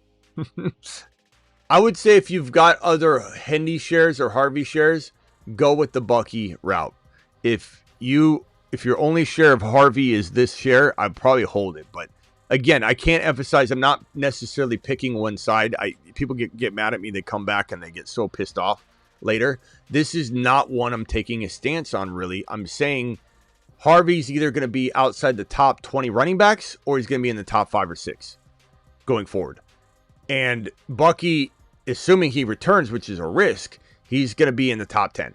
I would say if you've got other Hendy shares or Harvey shares, go with the Bucky route. If your only share of Harvey is this share, I'd probably hold it. But again, I can't emphasize, I'm not necessarily picking one side. People get mad at me. They come back and they get so pissed off later. This is not one I'm taking a stance on, really. I'm saying Harvey's either going to be outside the top 20 running backs or he's going to be in the top 5 or 6 going forward. And Bucky, assuming he returns, which is a risk, he's going to be in the top 10.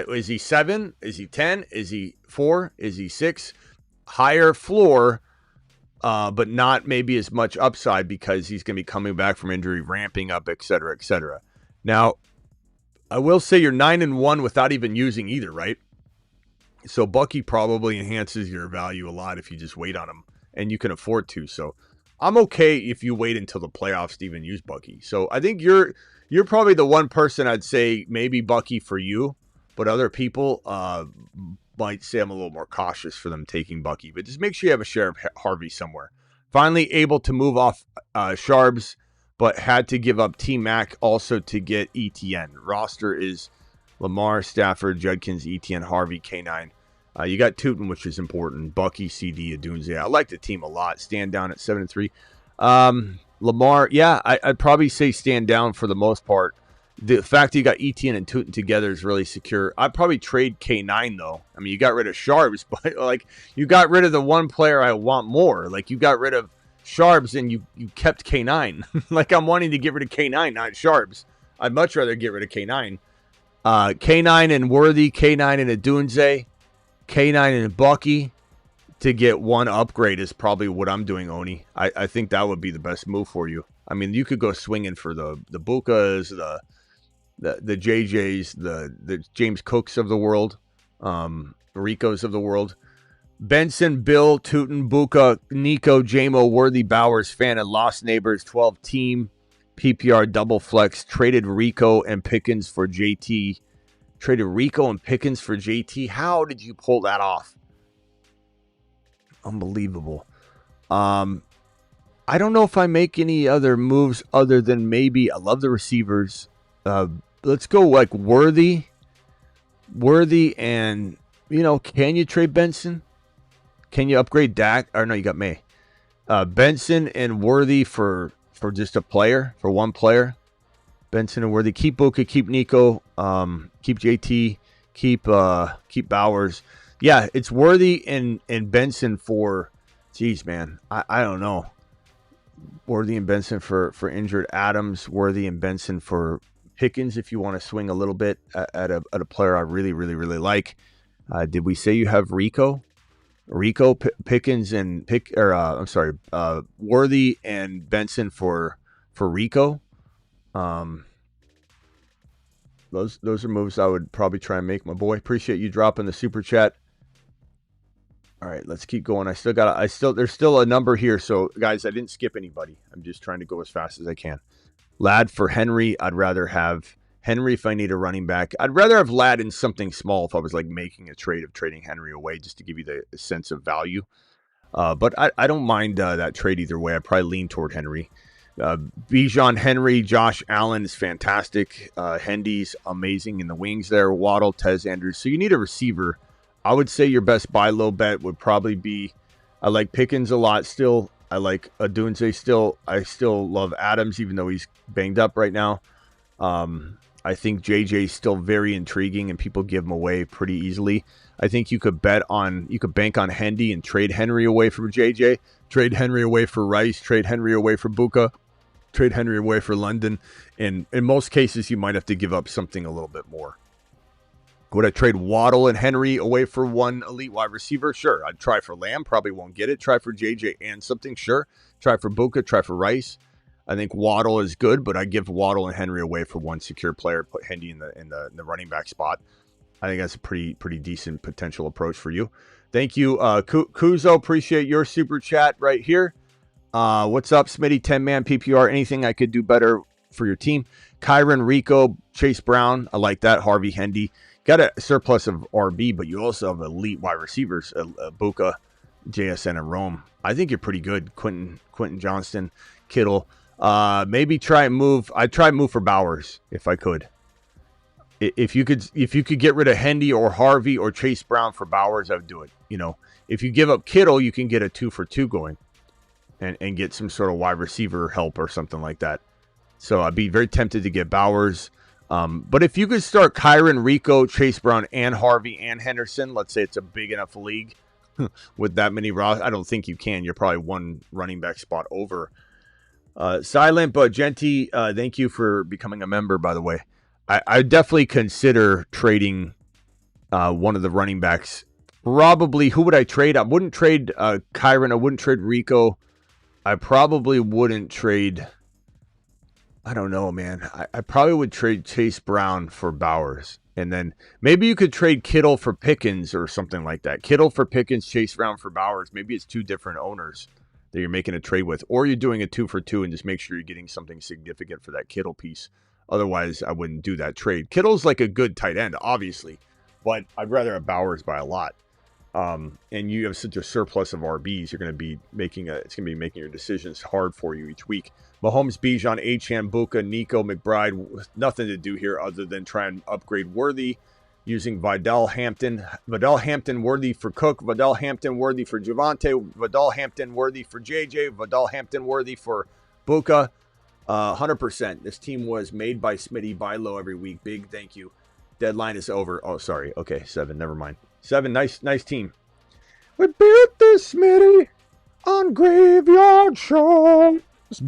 Is he 7? Is he 10? Is he 4? Is he 6? Higher floor, but not maybe as much upside because he's going to be coming back from injury, ramping up, et cetera, et cetera. Now, I will say you're 9-1 without even using either, right? So Bucky probably enhances your value a lot if you just wait on him, and you can afford to. So I'm okay if you wait until the playoffs to even use Bucky. So I think you're probably the one person I'd say maybe Bucky for you, but other people might say I'm a little more cautious for them taking Bucky. But just make sure you have a share of Harvey somewhere. Finally able to move off Sharbs, but had to give up T-Mac also to get ETN. Roster is Lamar, Stafford, Judkins, ETN, Harvey, K9. You got Tootin, which is important. Bucky, CD, Adunze. I like the team a lot. Stand down at 7-3. Lamar, yeah, I'd probably say stand down for the most part. The fact that you got ETN and Tootin together is really secure. I'd probably trade K9, though. I mean, you got rid of Sharbs, but you got rid of the one player I want more. You got rid of Sharbs and you kept K9. I'm wanting to get rid of K9, not Sharbs. I'd much rather get rid of K9. K9 and Worthy, K9 and Adunze, K9 and Bucky to get one upgrade is probably what I'm doing, Oni. I think that would be the best move for you. I mean, you could go swinging for the Bukas, the JJs, the James Cooks of the world, Ricos of the world. Benson, Bill, Tootin, Buka, Nico, Jamo, Worthy, Bowers, Fan, and Lost Neighbors, 12 team. PPR double flex, traded Rico and Pickens for JT. Traded Rico and Pickens for JT. How did you pull that off? Unbelievable. I don't know if I make any other moves other than maybe I love the receivers. Let's go Worthy. Worthy and, can you trade Benson? Can you upgrade Dak? Or no, you got May. Benson and Worthy for just a player, for one player. Benson and Worthy. Keep Buka, keep Nico, keep JT, keep Bowers. Yeah, it's Worthy and Benson for, geez, man, I don't know. Worthy and Benson for injured Adams. Worthy and Benson for Pickens if you want to swing a little bit at a player I really, really, really like. Did we say you have Rico? Pickens and Worthy and Benson for Rico. Those are moves I would probably try and make, my boy. Appreciate you dropping the super chat. All right, let's keep going. There's still a number here. So guys, I didn't skip anybody. I'm just trying to go as fast as I can. Lad for Henry. I'd rather have Henry if I need a running back. I'd rather have Lad in something small if I was making a trade of trading Henry away just to give you the sense of value. But I don't mind that trade either way. I'd probably lean toward Henry. Bijan, Henry, Josh Allen is fantastic. Hendy's amazing in the wings there. Waddle, Tez Andrews. So you need a receiver. I would say your best buy low bet would probably be, I like Pickens a lot still. I like Odunze still. I still love Adams, even though he's banged up right now. I think JJ is still very intriguing, and people give him away pretty easily. I think you could bank on Hendy and trade Henry away from JJ, trade Henry away for Rice, trade Henry away for Buka, trade Henry away for London. And in most cases, you might have to give up something a little bit more. Would I trade Waddle and Henry away for one elite wide receiver? Sure. I'd try for Lamb. Probably won't get it. Try for JJ and something. Sure. Try for Buka. Try for Rice. I think Waddle is good, but I give Waddle and Henry away for one secure player. Put Hendy in the running back spot. I think that's a pretty decent potential approach for you. Thank you, Kuzo. Appreciate your super chat right here. What's up, Smitty? 10-man PPR. Anything I could do better for your team? Kyron, Rico, Chase Brown. I like that. Harvey, Hendy. Got a surplus of RB, but you also have elite wide receivers, Buka, JSN, and Rome. I think you're pretty good. Quentin Johnston, Kittle. Maybe try and move. I'd try and move for Bowers if I could. If you could get rid of Hendy or Harvey or Chase Brown for Bowers, I would do it. You know, if you give up Kittle, you can get a 2-for-2 going, and get some sort of wide receiver help or something like that. So I'd be very tempted to get Bowers. But if you could start Kyron, Rico, Chase Brown, and Harvey and Henderson, let's say it's a big enough league with that many rosters, I don't think you can. You're probably one running back spot over. Silent but Genty, thank you for becoming a member, by the way. I definitely consider trading one of the running backs. Probably, who would I trade? I wouldn't trade Kyron. I wouldn't trade Rico. I probably wouldn't trade... I don't know, man. I probably would trade Chase Brown for Bowers. And then maybe you could trade Kittle for Pickens or something like that. Kittle for Pickens, Chase Brown for Bowers. Maybe it's two different owners that you're making a trade with. Or you're doing a 2-for-2 and just make sure you're getting something significant for that Kittle piece. Otherwise, I wouldn't do that trade. Kittle's like a good tight end, obviously. But I'd rather have Bowers by a lot. And you have such a surplus of RBs, you're going to be making your decisions hard for you each week. Mahomes, Bijan, Achane, Buka, Nico, McBride, nothing to do here other than try and upgrade Worthy using Vidal Hampton, Worthy for Cook, Vidal Hampton, Worthy for Javante, Vidal Hampton, Worthy for JJ, Vidal Hampton, Worthy for Buka. 100%. This team was made by Smitty, buy low every week. Big thank you. Deadline is over. Oh, sorry. Okay, 7. Never mind. 7. Nice team. We built this Smitty on Graveyard Show.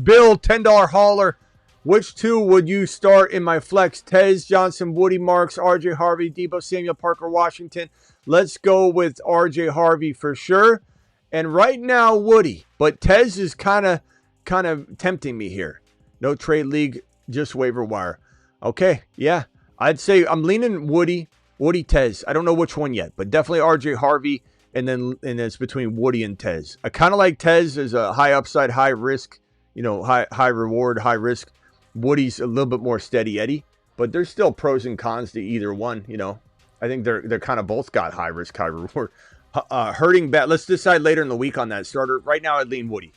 Bill, $10 hauler. Which two would you start in my flex? Tez, Johnson, Woody, Marks, RJ Harvey, Debo Samuel, Parker Washington. Let's go with RJ Harvey for sure. And right now, Woody. But Tez is kind of tempting me here. No trade league, just waiver wire. Okay, yeah. I'd say I'm leaning Woody Tez. I don't know which one yet, but definitely RJ Harvey. And then it's between Woody and Tez. I kind of like Tez as a high upside, high risk, high reward, high risk. Woody's a little bit more steady Eddie, but there's still pros and cons to either one. I think they're kind of both got high risk, high reward. Hurting bad. Let's decide later in the week on that starter. Right now, I'd lean Woody.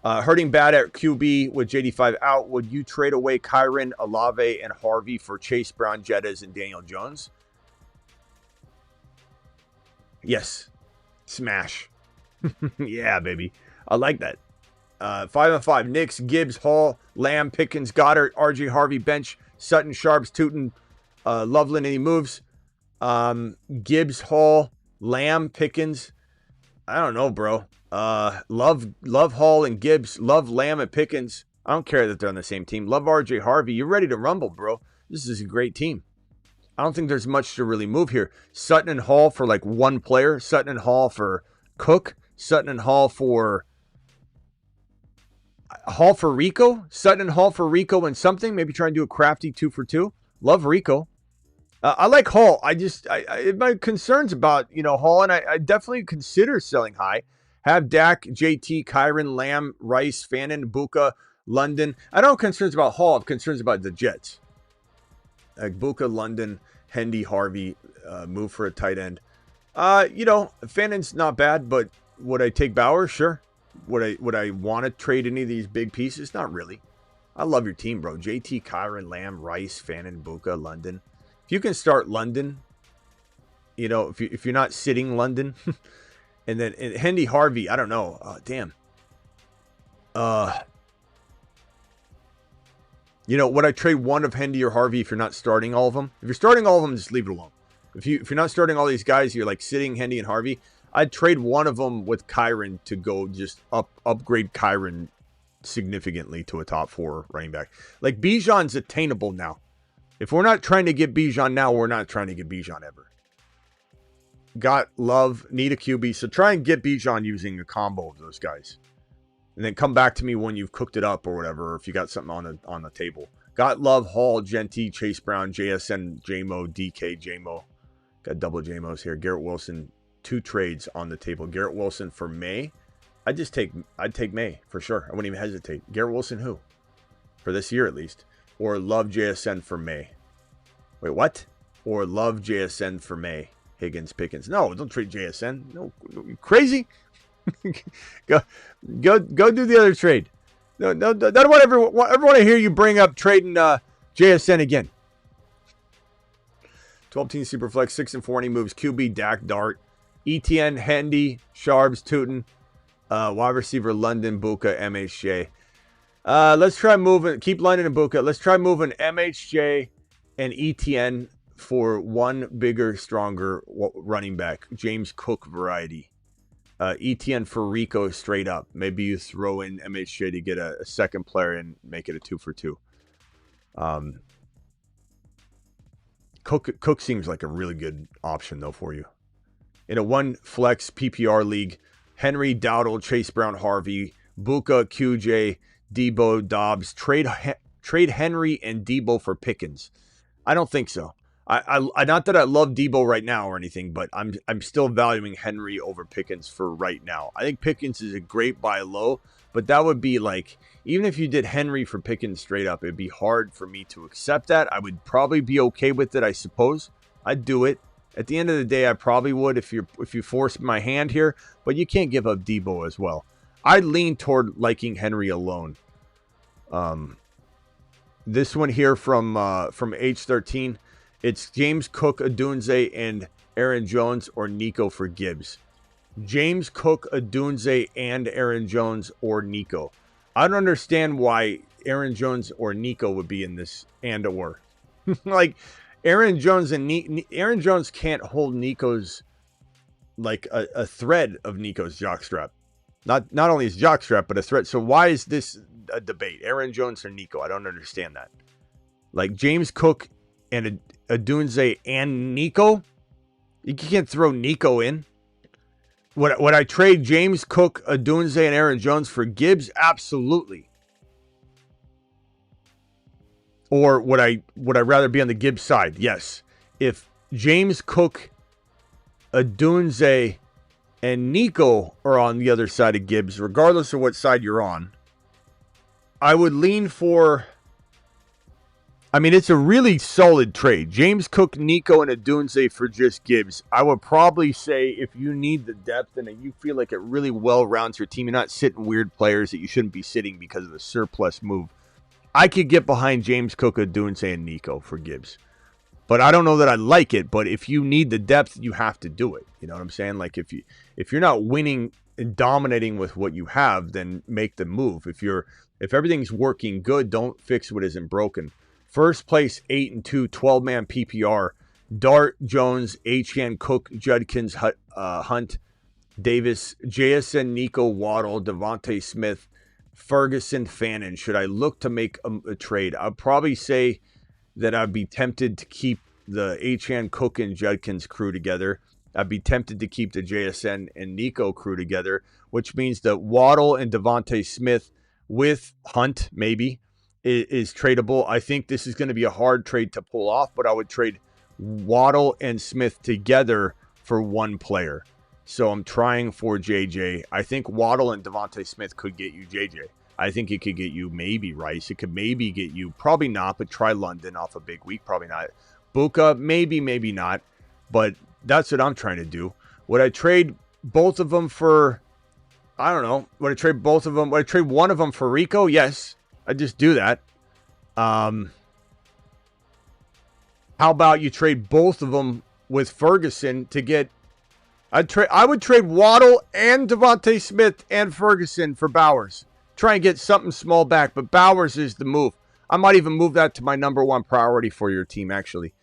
Hurting bad at QB with JD5 out. Would you trade away Kyron, Olave, and Harvey for Chase Brown, Jettas, and Daniel Jones? Yes. Smash. Yeah, baby. I like that. 5-5. Knicks, Gibbs, Hall, Lamb, Pickens, Goddard, RJ Harvey, bench, Sutton, Sharps, Tootin, Loveland, any moves? Gibbs, Hall, Lamb, Pickens. I don't know, bro. Love Hall and Gibbs. Love Lamb and Pickens. I don't care that they're on the same team. Love RJ Harvey. You're ready to rumble, bro. This is a great team. I don't think there's much to really move here. Sutton and Hall for like one player. Sutton and Hall for Cook. Sutton and Hall for Rico. Sutton and Hall for Rico and something. Maybe try and do a crafty 2-for-2. Love Rico. I like Hall. I my concerns about, Hall, and I definitely consider selling high. Have Dak, JT, Kyron, Lamb, Rice, Fannin, Buka, London. I don't have concerns about Hall. I have concerns about the Jets. Like Buka, London, Hendy, Harvey, move for a tight end. Fannin's not bad, but would I take Bauer? Sure. Would I want to trade any of these big pieces? Not really. I love your team, bro. JT, Kyron, Lamb, Rice, Fannin, Buka, London. If you can start London, if you're not sitting London, and then Hendy, Harvey, I don't know. Damn. You know, would I trade one of Hendy or Harvey if you're not starting all of them? If you're starting all of them, just leave it alone. If you're not starting all these guys, you're like sitting Hendy and Harvey. I'd trade one of them with Kyron to go just upgrade Kyron significantly to a top 4 running back. Like Bijan's attainable now. If we're not trying to get Bijan now, we're not trying to get Bijan ever. Got Love, need a QB. So try and get Bijan using a combo of those guys. And then come back to me when you've cooked it up or whatever, or if you got something on the table. Got Love, Hall, Genty, Chase Brown, JSN, JMO, DK, JMO. Got double JMOs here. Garrett Wilson, 2 trades on the table. Garrett Wilson for May. I'd take May for sure. I wouldn't even hesitate. Garrett Wilson who? For this year at least. Or Love JSN for May. Wait, what? Or Love JSN for May. Higgins, Pickens. No, don't trade JSN. No, you crazy? go do the other trade. No, I don't want everyone to hear you bring up trading JSN again. 12-team Superflex, 6-4, and he moves QB, Dak, Dart, ETN, Hendy, Sharbs, Tootin, wide receiver, London, Buka, MHJ. Let's try moving, keep London and Buka. Let's try moving MHJ and ETN for one bigger, stronger running back, James Cook variety. ETN for Rico straight up. Maybe you throw in MHJ to get a second player and make it a 2 for 2. Cook seems like a really good option though for you. In a 1 flex PPR league, Henry, Dowdle, Chase Brown, Harvey, Buka, QJ, Debo, Dobbs. Trade Henry and Debo for Pickens. I don't think so. I not that I love Debo right now or anything, but I'm still valuing Henry over Pickens for right now. I think Pickens is a great buy low, but that would be like, even if you did Henry for Pickens straight up, it'd be hard for me to accept that. I would probably be okay with it, I suppose. I'd do it. At the end of the day, I probably would if you force my hand here, but you can't give up Debo as well. I'd lean toward liking Henry alone. This one here from H13. It's James Cook, Adunze, and Aaron Jones or Nico for Gibbs. James Cook, Adunze, and Aaron Jones or Nico. I don't understand why Aaron Jones or Nico would be in this and or. Like Aaron Jones Aaron Jones can't hold Nico's like a thread of Nico's jockstrap. Not only his jockstrap, but a thread. So why is this a debate? Aaron Jones or Nico? I don't understand that. Like James Cook and Adunze and Nico? You can't throw Nico in. Would I trade James Cook, Adunze, and Aaron Jones for Gibbs? Absolutely. Or would I rather be on the Gibbs side? Yes. If James Cook, Adunze, and Nico are on the other side of Gibbs, regardless of what side you're on, I would lean for... I mean, it's a really solid trade. James Cook, Nico, and Adunze for just Gibbs. I would probably say if you need the depth and you feel like it really well rounds your team, you're not sitting weird players that you shouldn't be sitting because of the surplus move. I could get behind James Cook, Adunze, and Nico for Gibbs. But I don't know that I like it. But if you need the depth, you have to do it. You know what I'm saying? Like if you're not winning and dominating with what you have, then make the move. If everything's working good, don't fix what isn't broken. First place, 8-2, 12-man PPR. Dart, Jones, Achane, Cook, Judkins, Hunt, Davis, JSN, Nico, Waddle, Devontae Smith, Ferguson, Fannin. Should I look to make a trade? I'd probably say that I'd be tempted to keep the Achane, Cook, and Judkins crew together. I'd be tempted to keep the JSN and Nico crew together, which means that Waddle and Devontae Smith with Hunt, maybe, is tradable. I think this is going to be a hard trade to pull off, but I would trade Waddle and Smith together for one player. So I'm trying for JJ. I think Waddle and Devontae Smith could get you JJ. I think it could get you maybe Rice. It could maybe get you, probably not, but try London off a big week. Probably not. Buka, maybe not. But that's what I'm trying to do. Would I trade both of them for, I don't know. Would I trade both of them? Would I trade one of them for Rico? Yes. I'd just do that. How about you trade both of them with Ferguson to get... I would trade Waddle and Devontae Smith and Ferguson for Bowers. try and get something small back. But Bowers is the move. I might even move that to my number one priority for your team, actually.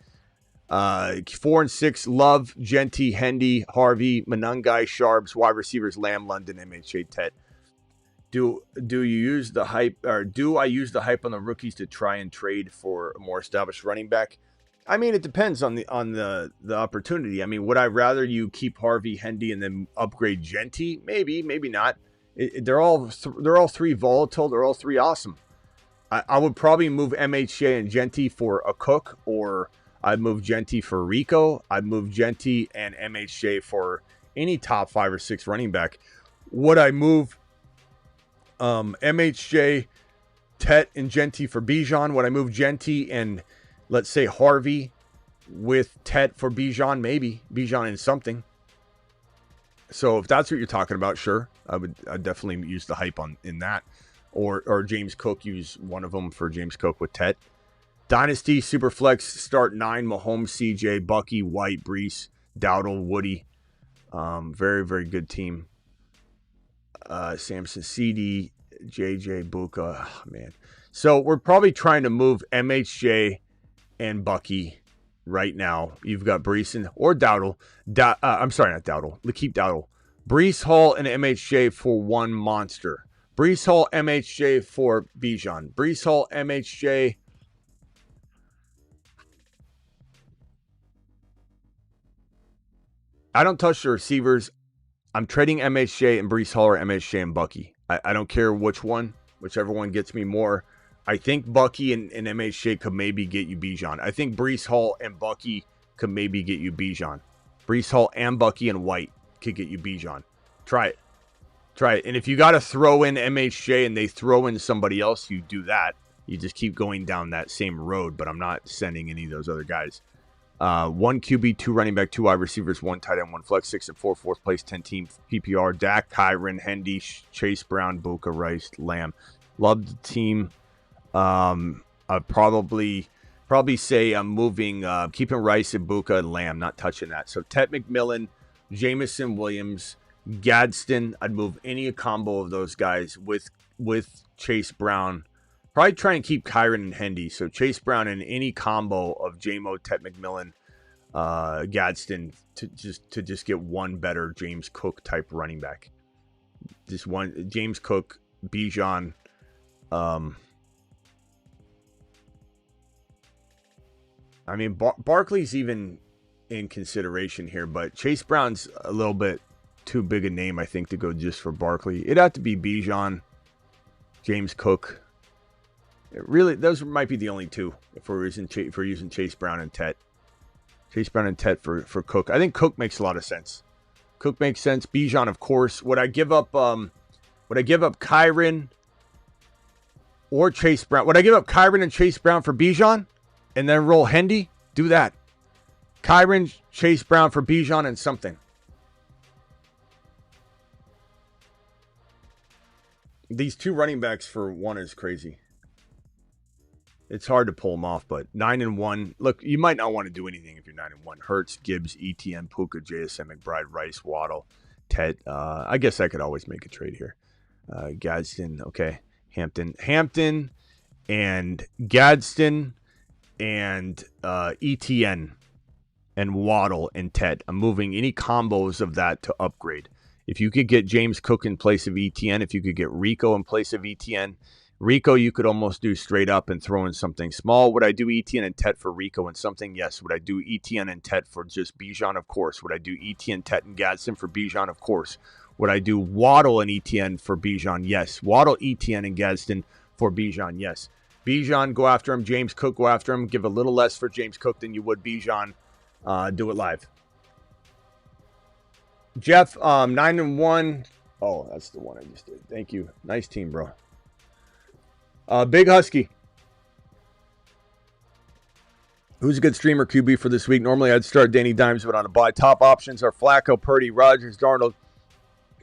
4 and 6, Love, Genty, Hendy, Harvey, Manungai, Sharps, wide receivers, Lamb, London, MHA, Tet. Do you use the hype, or do I use the hype on the rookies to try and trade for a more established running back? I mean, it depends on the opportunity. I mean, would I rather you keep Harvey, Hendy, and then upgrade Genty? Maybe not. They're all three volatile. They're all three awesome. I would probably move MHA and Genty for a Cook, or I'd move Genty for Rico. I'd move Genty and MHJ for any top 5 or 6 running back. Would I move MHJ, Tet, and Genty for Bijan? Would I move Genty and, let's say, Harvey with Tet for Bijan? Maybe. Bijan and something. So if that's what you're talking about, sure. I'd definitely use the hype in that. Or James Cook, use one of them for James Cook with Tet. Dynasty, Superflex, start 9, Mahomes, CJ, Bucky, White, Brees, Dowdle, Woody. Very, very good team. Samson, CD, JJ, Buka. Oh, man. So we're probably trying to move MHJ and Bucky right now. You've got Brees or Dowdle. I'm sorry, not Dowdle. Keep Dowdle. Brees Hall and MHJ for one monster. Brees Hall, MHJ for Bijan. Brees Hall, MHJ. I don't touch the receivers. I'm trading MHJ and Brees Hall or MHJ and Bucky. I don't care which one. Whichever one gets me more. I think Bucky and MHJ could maybe get you Bijan. I think Brees Hall and Bucky could maybe get you Bijan. Brees Hall and Bucky and White could get you Bijan. Try it. And if you got to throw in MHJ and they throw in somebody else, you do that. You just keep going down that same road, but I'm not sending any of those other guys. 1 QB, 2 running back, 2 wide receivers, 1 tight end, 1 flex, 6 and 4, 4th place, 10 team PPR. Dak, Kyron, Hendy, Chase Brown, Buka, Rice, Lamb. Love the team. I'd probably say I'm moving, keeping Rice and Buka and Lamb, not touching that. So Tet McMillan, Jamison Williams, Gadsden. I'd move any combo of those guys with Chase Brown. Probably try and keep Kyron and Hendy. So Chase Brown and any combo of JMO, Tet McMillan, Gadsden to just get one better James Cook type running back. Just one James Cook, Bijan. I mean, Barkley's even in consideration here, but Chase Brown's a little bit too big a name, I think, to go just for Barkley. It'd have to be Bijan, James Cook. Really, those might be the only two if we're using Chase Brown and Tet. Chase Brown and Tet for Cook. I think Cook makes a lot of sense. Cook makes sense. Bijan, of course. Would I give up Kyron or Chase Brown? Would I give up Kyron and Chase Brown for Bijan and then roll Hendy? Do that. Kyron, Chase Brown for Bijan and something. These 2 running backs for 1 is crazy. It's hard to pull them off, but 9-1. Look, you might not want to do anything if you're 9-1. Hurts, Gibbs, ETN, Puka, JSM, McBride, Rice, Waddle, Tet. I guess I could always make a trade here. Gadsden, okay. Hampton, and Gadsden, and ETN, and Waddle, and Tet. I'm moving any combos of that to upgrade. If you could get James Cook in place of ETN, if you could get Rico in place of ETN, Rico you could almost do straight up and throw in something small. Would I do ETN and Tet for Rico and something? Yes. Would I do ETN and Tet for just Bijan? Of course. Would I do ETN, Tet, and Gadsden for Bijan? Of course. Would I do Waddle and ETN for Bijan? Yes. Waddle, ETN, and Gadsden for Bijan? Yes. Bijan, go after him. James Cook, go after him. Give a little less for James Cook than you would Bijan. Do it live. Jeff, 9-1. Oh, that's the one I just did. Thank you. Nice team, bro. Big Husky. Who's a good streamer QB for this week? Normally I'd start Danny Dimes, but on a buy. Top options are Flacco, Purdy, Rodgers, Darnold.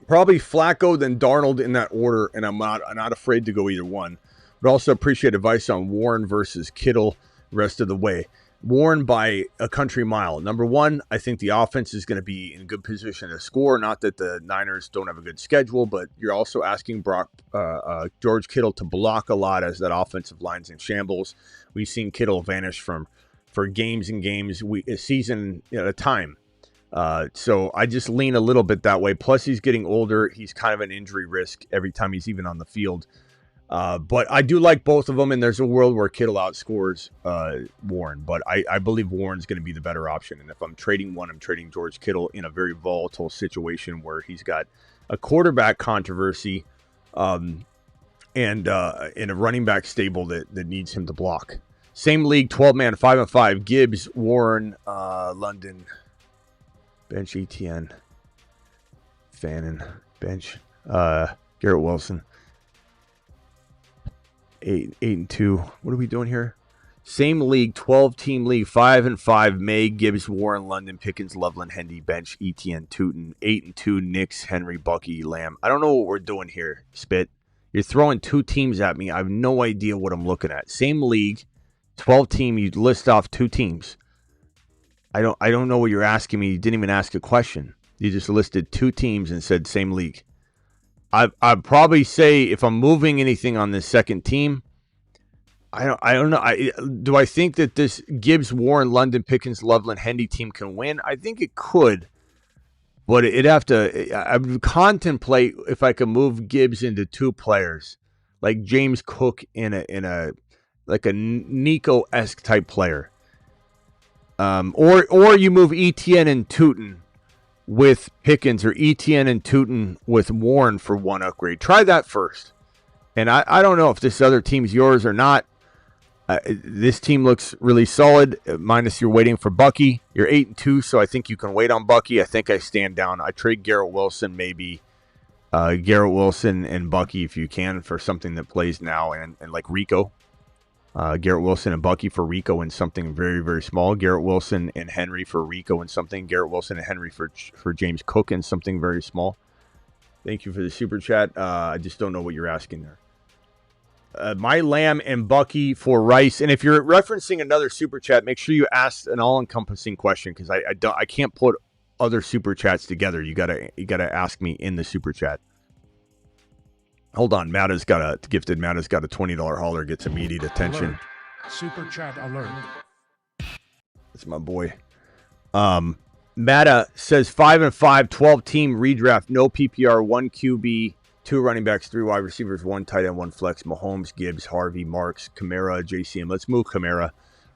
Probably Flacco, then Darnold in that order, and I'm not afraid to go either one. But also appreciate advice on Warren versus Kittle rest of the way. Warren by a country mile. Number one, I think the offense is going to be in good position to score. Not that the Niners don't have a good schedule, but you're also asking George Kittle to block a lot as that offensive line's in shambles. We've seen Kittle vanish for games and games, a season at a time. So I just lean a little bit that way. Plus, he's getting older. He's kind of an injury risk every time he's even on the field. But I do like both of them, and there's a world where Kittle outscores Warren. But I believe Warren's going to be the better option. And if I'm trading one, I'm trading George Kittle in a very volatile situation where he's got a quarterback controversy and in a running back stable that needs him to block. Same league, 12-man, 5-5. Gibbs, Warren, London, bench ETN, Fannin, bench Garrett Wilson. 8-2. What are we doing here? Same league, 12-team league, 5-5. May, Gibbs, Warren, London, Pickens, Loveland, Hendy, bench, ETN, Tootin. 8-2. Knicks, Henry, Bucky, Lamb. I don't know what we're doing here, Spit. You're throwing two teams at me. I have no idea what I'm looking at. Same league, 12-team. You list off two teams. I don't know what you're asking me. You didn't even ask a question. You just listed two teams and said same league. I'd probably say if I'm moving anything on this second team, I don't know. Do I think that this Gibbs, Warren, London, Pickens, Loveland, Hendy team can win? I think it could, but it'd have to. I would contemplate if I could move Gibbs into two players, like James Cook in a like a Nico-esque type player, or you move ETN and Tootin with Pickens, or ETN and Tootin with Warren for one upgrade. Try that first. And I don't know if this other team's yours or not. This team looks really solid, minus you're waiting for Bucky. You're 8-2, so I think you can wait on Bucky. I think I stand down. I trade Garrett Wilson, maybe Garrett Wilson and Bucky if you can for something that plays now, and like Rico. Garrett Wilson and Bucky for Rico and something very, very small. Garrett Wilson and Henry for Rico and something. Garrett Wilson and Henry for James Cook and something very small. Thank you for the super chat. I just don't know what you're asking there. My Lamb and Bucky for Rice. And if you're referencing another super chat, make sure you ask an all-encompassing question, because I can't put other super chats together. You gotta ask me in the super chat. Hold on, Matta's got a $20 hauler, gets immediate attention. Alert. Super chat alert. That's my boy. Matta says 5-5, 12-team redraft, no PPR, 1 QB, 2 running backs, 3 wide receivers, 1 tight end, 1 flex. Mahomes, Gibbs, Harvey, Marks, Kamara, JCM. Let's move Kamara.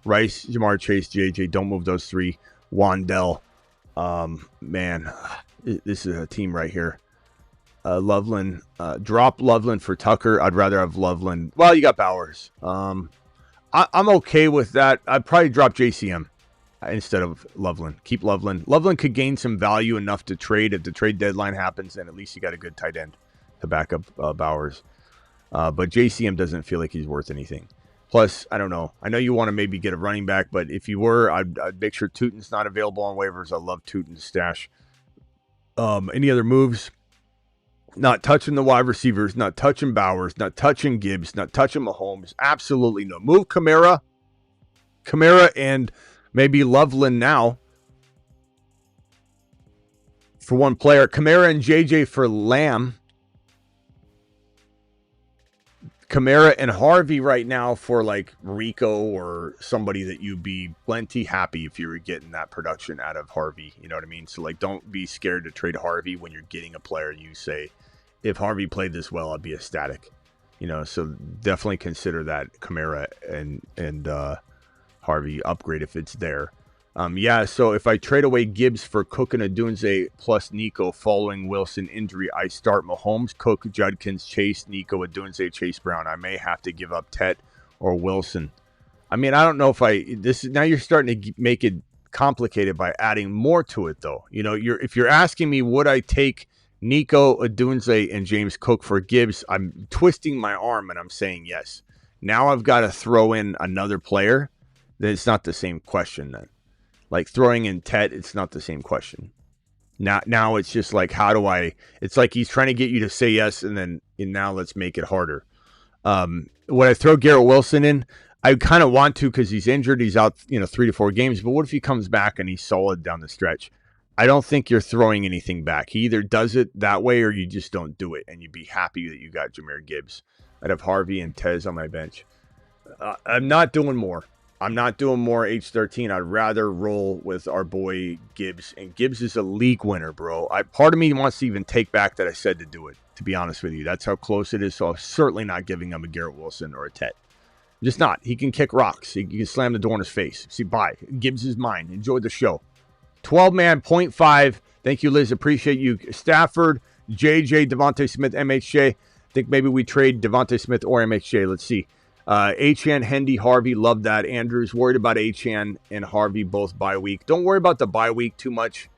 Rice, Jamar Chase, JJ. Don't move those 3. Wandell. Man, this is a team right here. Loveland, drop Loveland for Tucker. I'd rather have Loveland. Well, you got Bowers. I'm okay with that. I'd probably drop JCM instead of Loveland. Keep Loveland. Loveland could gain some value enough to trade if the trade deadline happens, and at least you got a good tight end to back up Bowers. But JCM doesn't feel like he's worth anything. Plus, I don't know. I know you want to maybe get a running back, but if you were, I'd make sure Tootin's not available on waivers. I love Tootin's stash. Any other moves? Not touching the wide receivers, not touching Bowers, not touching Gibbs, not touching Mahomes. Absolutely no. Move Kamara and maybe Loveland now for one player. Kamara and JJ for Lamb. Kamara and Harvey right now for like Rico or somebody that you'd be plenty happy if you were getting that production out of Harvey. You know what I mean? So like, don't be scared to trade Harvey when you're getting a player. You say, if Harvey played this well, I'd be ecstatic. You know, so definitely consider that Kamara and Harvey upgrade if it's there. Yeah, so if I trade away Gibbs for Cook and Adunze plus Nico following Wilson injury, I start Mahomes, Cook, Judkins, Chase, Nico, Adunze, Chase Brown. I may have to give up Tet or Wilson. I mean, I don't know if now you're starting to make it complicated by adding more to it, though. You know, if you're asking me, would I take Nico, Adunze, and James Cook for Gibbs, I'm twisting my arm and I'm saying yes. Now I've got to throw in another player. Then it's not the same question then. Like throwing in Tet, it's not the same question. Now it's just like, it's like he's trying to get you to say yes, and now let's make it harder. Would I throw Garrett Wilson in? I kind of want to because he's injured. He's out, 3 to 4 games. But what if he comes back and he's solid down the stretch? I don't think you're throwing anything back. He either does it that way or you just don't do it, and you'd be happy that you got Jahmyr Gibbs. I'd have Harvey and Tez on my bench. I'm not doing more. H13. I'd rather roll with our boy Gibbs, and Gibbs is a league winner, bro. Part of me wants to even take back that I said to do it, to be honest with you. That's how close it is, so I'm certainly not giving him a Garrett Wilson or a Tet. Just not. He can kick rocks. He can slam the door in his face. See, bye. Gibbs is mine. Enjoy the show. 12-man, 0.5. Thank you, Liz. Appreciate you. Stafford, JJ, Devontae Smith, MHJ. I think maybe we trade Devontae Smith or MHJ. Let's see. Achan, Hendy, Harvey. Love that. Andrew's worried about Achan and Harvey both bye week. Don't worry about the bye week too much.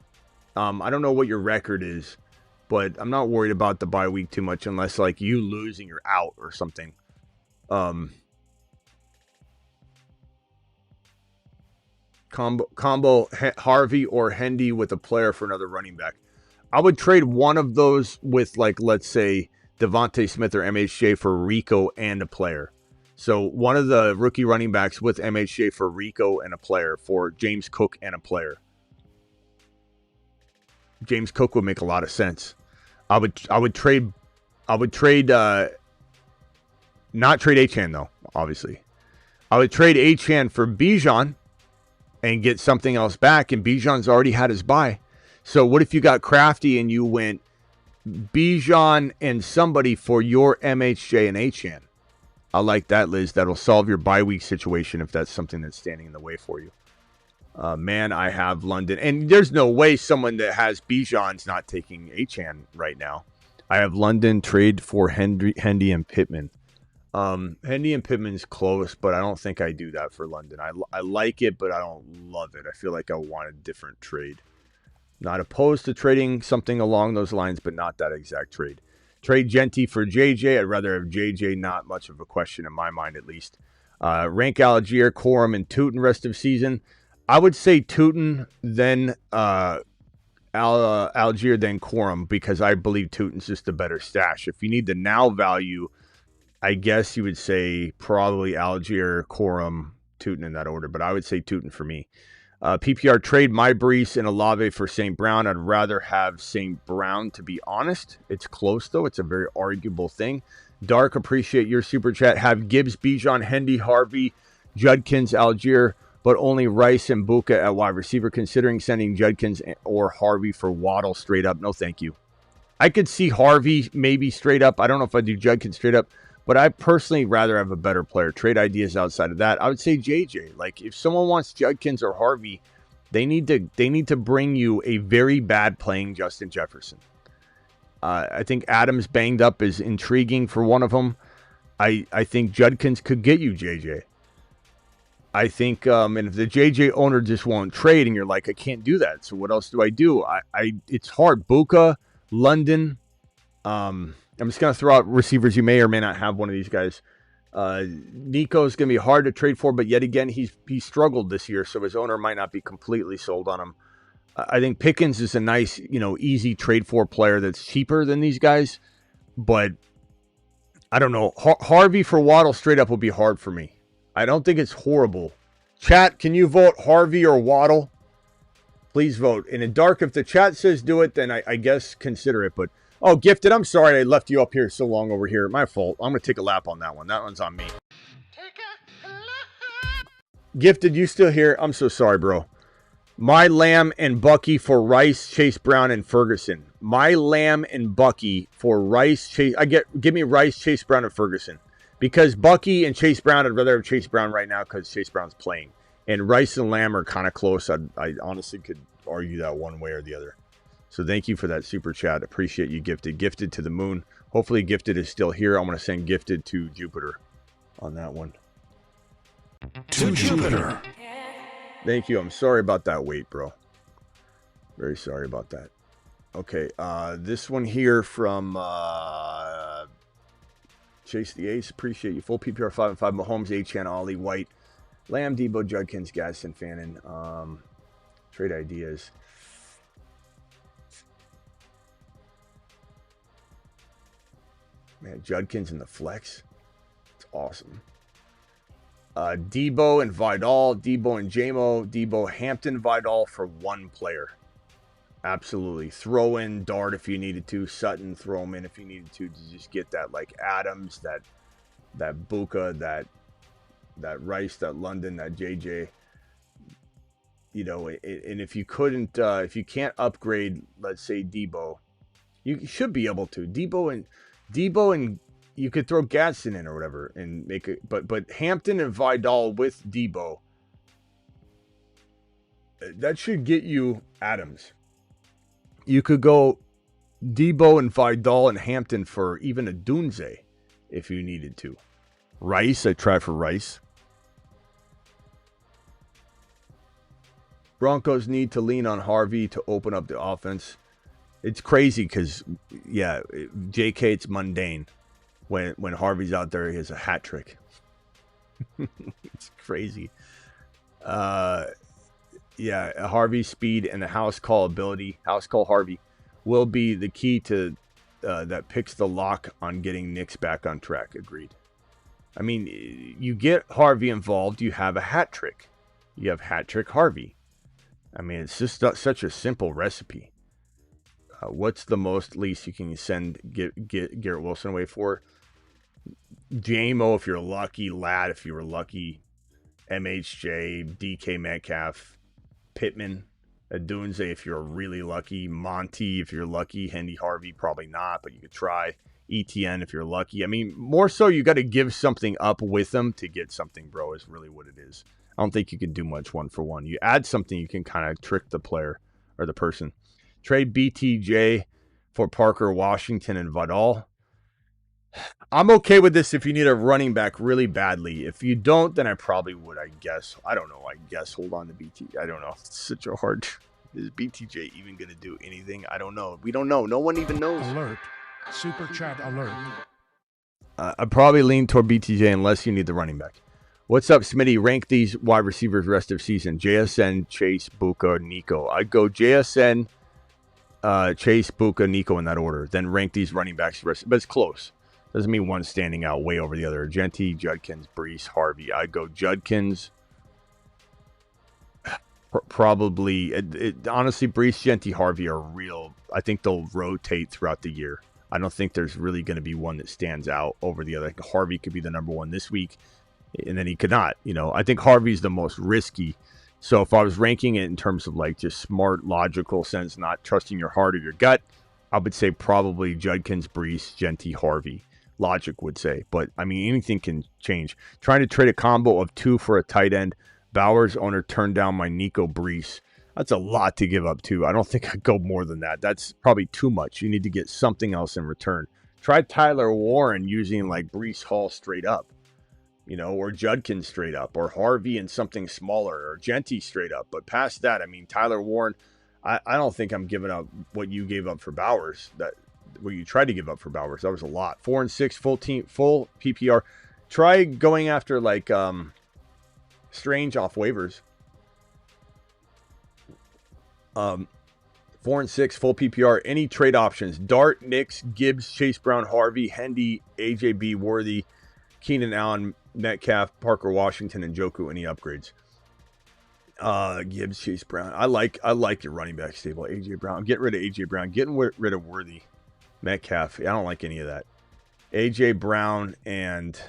I don't know what your record is, but I'm not worried about the bye week too much unless like you lose and you're out or something. Combo Harvey or Hendy with a player for another running back. I would trade one of those with, like, let's say Devontae Smith or MHJ for Rico and a player. So one of the rookie running backs with MHJ for Rico and a player, for James Cook and a player. James Cook would make a lot of sense. I would trade not trade Achan though, obviously. I would trade Achan for Bijan and get something else back, and Bijan's already had his bye. So what if you got crafty and you went Bijan and somebody for your MHJ and Achan? I like that, Liz. That'll solve your bye week situation if that's something that's standing in the way for you. Man, I have London. And there's no way someone that has Bijan's not taking Achan right now. I have London trade for Hendy and Pittman. Hendy and Pittman's close, but I don't think I do that for London. I like it, but I don't love it. I feel like I want a different trade. Not opposed to trading something along those lines, but not that exact trade. Trade Genty for JJ. I'd rather have JJ, not much of a question in my mind, at least. Rank Algier, Corum, and Tootin rest of season. I would say Tootin, then Algier, then Corum, because I believe Tootin's just a better stash. If you need the now value, I guess you would say probably Algier, Corum, Tootin in that order, but I would say Tootin for me. PPR trade my Brees and Olave for St. Brown. I'd rather have St. Brown, to be honest. It's close, though. It's a very arguable thing. Dark, appreciate your super chat. Have Gibbs, Bijan, Hendy, Harvey, Judkins, Algier, but only Rice and Buka at wide receiver. Considering sending Judkins or Harvey for Waddle straight up. No, thank you. I could see Harvey maybe straight up. I don't know if I do Judkins straight up. But I personally rather have a better player. Trade ideas outside of that, I would say JJ. Like, if someone wants Judkins or Harvey, they need to bring you a very bad playing Justin Jefferson. I think Adams banged up is intriguing for one of them. I think Judkins could get you JJ. I think, and if the JJ owner just won't trade, and you're like, I can't do that. So what else do I do? It's hard. Buka, London. I'm just going to throw out receivers. You may or may not have one of these guys. Nico's going to be hard to trade for, but yet again, he's struggled this year, so his owner might not be completely sold on him. I think Pickens is a nice, easy trade for player that's cheaper than these guys, but I don't know. Harvey for Waddle straight up will be hard for me. I don't think it's horrible. Chat, can you vote Harvey or Waddle? Please vote. And in dark, if the chat says do it, then I guess consider it, but oh, Gifted, I'm sorry I left you up here so long over here. My fault. I'm going to take a lap on that one. That one's on me. Gifted, you still here? I'm so sorry, bro. My Lamb and Bucky for Rice, Chase Brown, and Ferguson. My Lamb and Bucky for Rice, Chase. Give me Rice, Chase Brown, and Ferguson. Because Bucky and Chase Brown, I'd rather have Chase Brown right now because Chase Brown's playing. And Rice and Lamb are kind of close. I honestly could argue that one way or the other. So thank you for that super chat. Appreciate you, Gifted. Gifted to the moon. Hopefully Gifted is still here. I'm going to send Gifted to Jupiter on that one. To Jupiter. Thank you. I'm sorry about that wait, bro. Very sorry about that. Okay, this one here from Chase the Ace. Appreciate you. Full PPR 5 and 5. Mahomes, Achan, Ollie, White, Lamb, Debo, Judkins, Gaston, Fannin. Trade ideas. Man, Judkins in the flex. It's awesome. Debo and Vidal, Debo and Jamo, Debo, Hampton, Vidal for one player. Absolutely. Throw in Dart if you needed to. Sutton, throw him in if you needed to just get that, like Adams, that Buka, that Rice, that London, that JJ. You know, and if you couldn't, if you can't upgrade, let's say Debo, you should be able to. Debo and you could throw Gadsden in or whatever and make it. But Hampton and Vidal with Debo, that should get you Adams. You could go Debo and Vidal and Hampton for even a Dunze if you needed to. Rice, I try for Rice. Broncos need to lean on Harvey to open up the offense. It's crazy because, yeah, JK, it's mundane. When Harvey's out there, he has a hat trick. It's crazy. Yeah, Harvey's speed and the house call ability, house call Harvey, will be the key to that picks the lock on getting Knicks back on track. Agreed. I mean, you get Harvey involved, you have a hat trick. You have hat trick Harvey. I mean, it's just such a simple recipe. What's the most least you can get Garrett Wilson away for? JMO if you're lucky, Lad if you were lucky, MHJ, DK Metcalf, Pittman, Adunze if you're really lucky, Monty if you're lucky, Hendy Harvey probably not, but you could try. ETN if you're lucky. I mean, more so you got to give something up with them to get something, bro, is really what it is. I don't think you can do much one for one. You add something, you can kind of trick the player or the person. Trade BTJ for Parker, Washington, and Vidal. I'm okay with this if you need a running back really badly. If you don't, then I probably would, I guess. I don't know, I guess. Hold on to BT. I don't know. It's such a hard... Is BTJ even going to do anything? I don't know. We don't know. No one even knows. Alert. Super chat alert. I'd probably lean toward BTJ unless you need the running back. What's up, Smitty? Rank these wide receivers rest of season. JSN, Chase, Buka, Nico. I'd go JSN, Chase, Buka, Nico in that order. Then rank these running backs rest. But it's close. Doesn't mean one's standing out way over the other. Genty, Judkins, Brees, Harvey. I'd go Judkins. Probably. Honestly, Brees, Genty, Harvey are real. I think they'll rotate throughout the year. I don't think there's really going to be one that stands out over the other. Like Harvey could be the number one this week, and then he could not. You know, I think Harvey's the most risky. So if I was ranking it in terms of like just smart, logical sense, not trusting your heart or your gut, I would say probably Judkins, Brees, Genty, Harvey. Logic would say. But, I mean, anything can change. Trying to trade a combo of 2 for a tight end. Bowers owner turned down my Nico Brees. That's a lot to give up, too. I don't think I'd go more than that. That's probably too much. You need to get something else in return. Try Tyler Warren using, like, Brees Hall straight up, you know, or Judkins straight up, or Harvey and something smaller, or Genty straight up. But past that, I mean, Tyler Warren, I don't think I'm giving up what you gave up for Bowers, what you tried to give up for Bowers. That was a lot. 4 and 6, full PPR. Try going after, like, Strange off waivers. 4 and 6, full PPR. Any trade options? Dart, Knicks, Gibbs, Chase Brown, Harvey, Hendy, AJB, Worthy, Keenan Allen, Metcalf, Parker, Washington, and Joku. Any upgrades? Gibbs, Chase Brown. I like your running back stable. AJ Brown. Get rid of AJ Brown. Getting rid of Worthy, Metcalf. I don't like any of that. AJ Brown and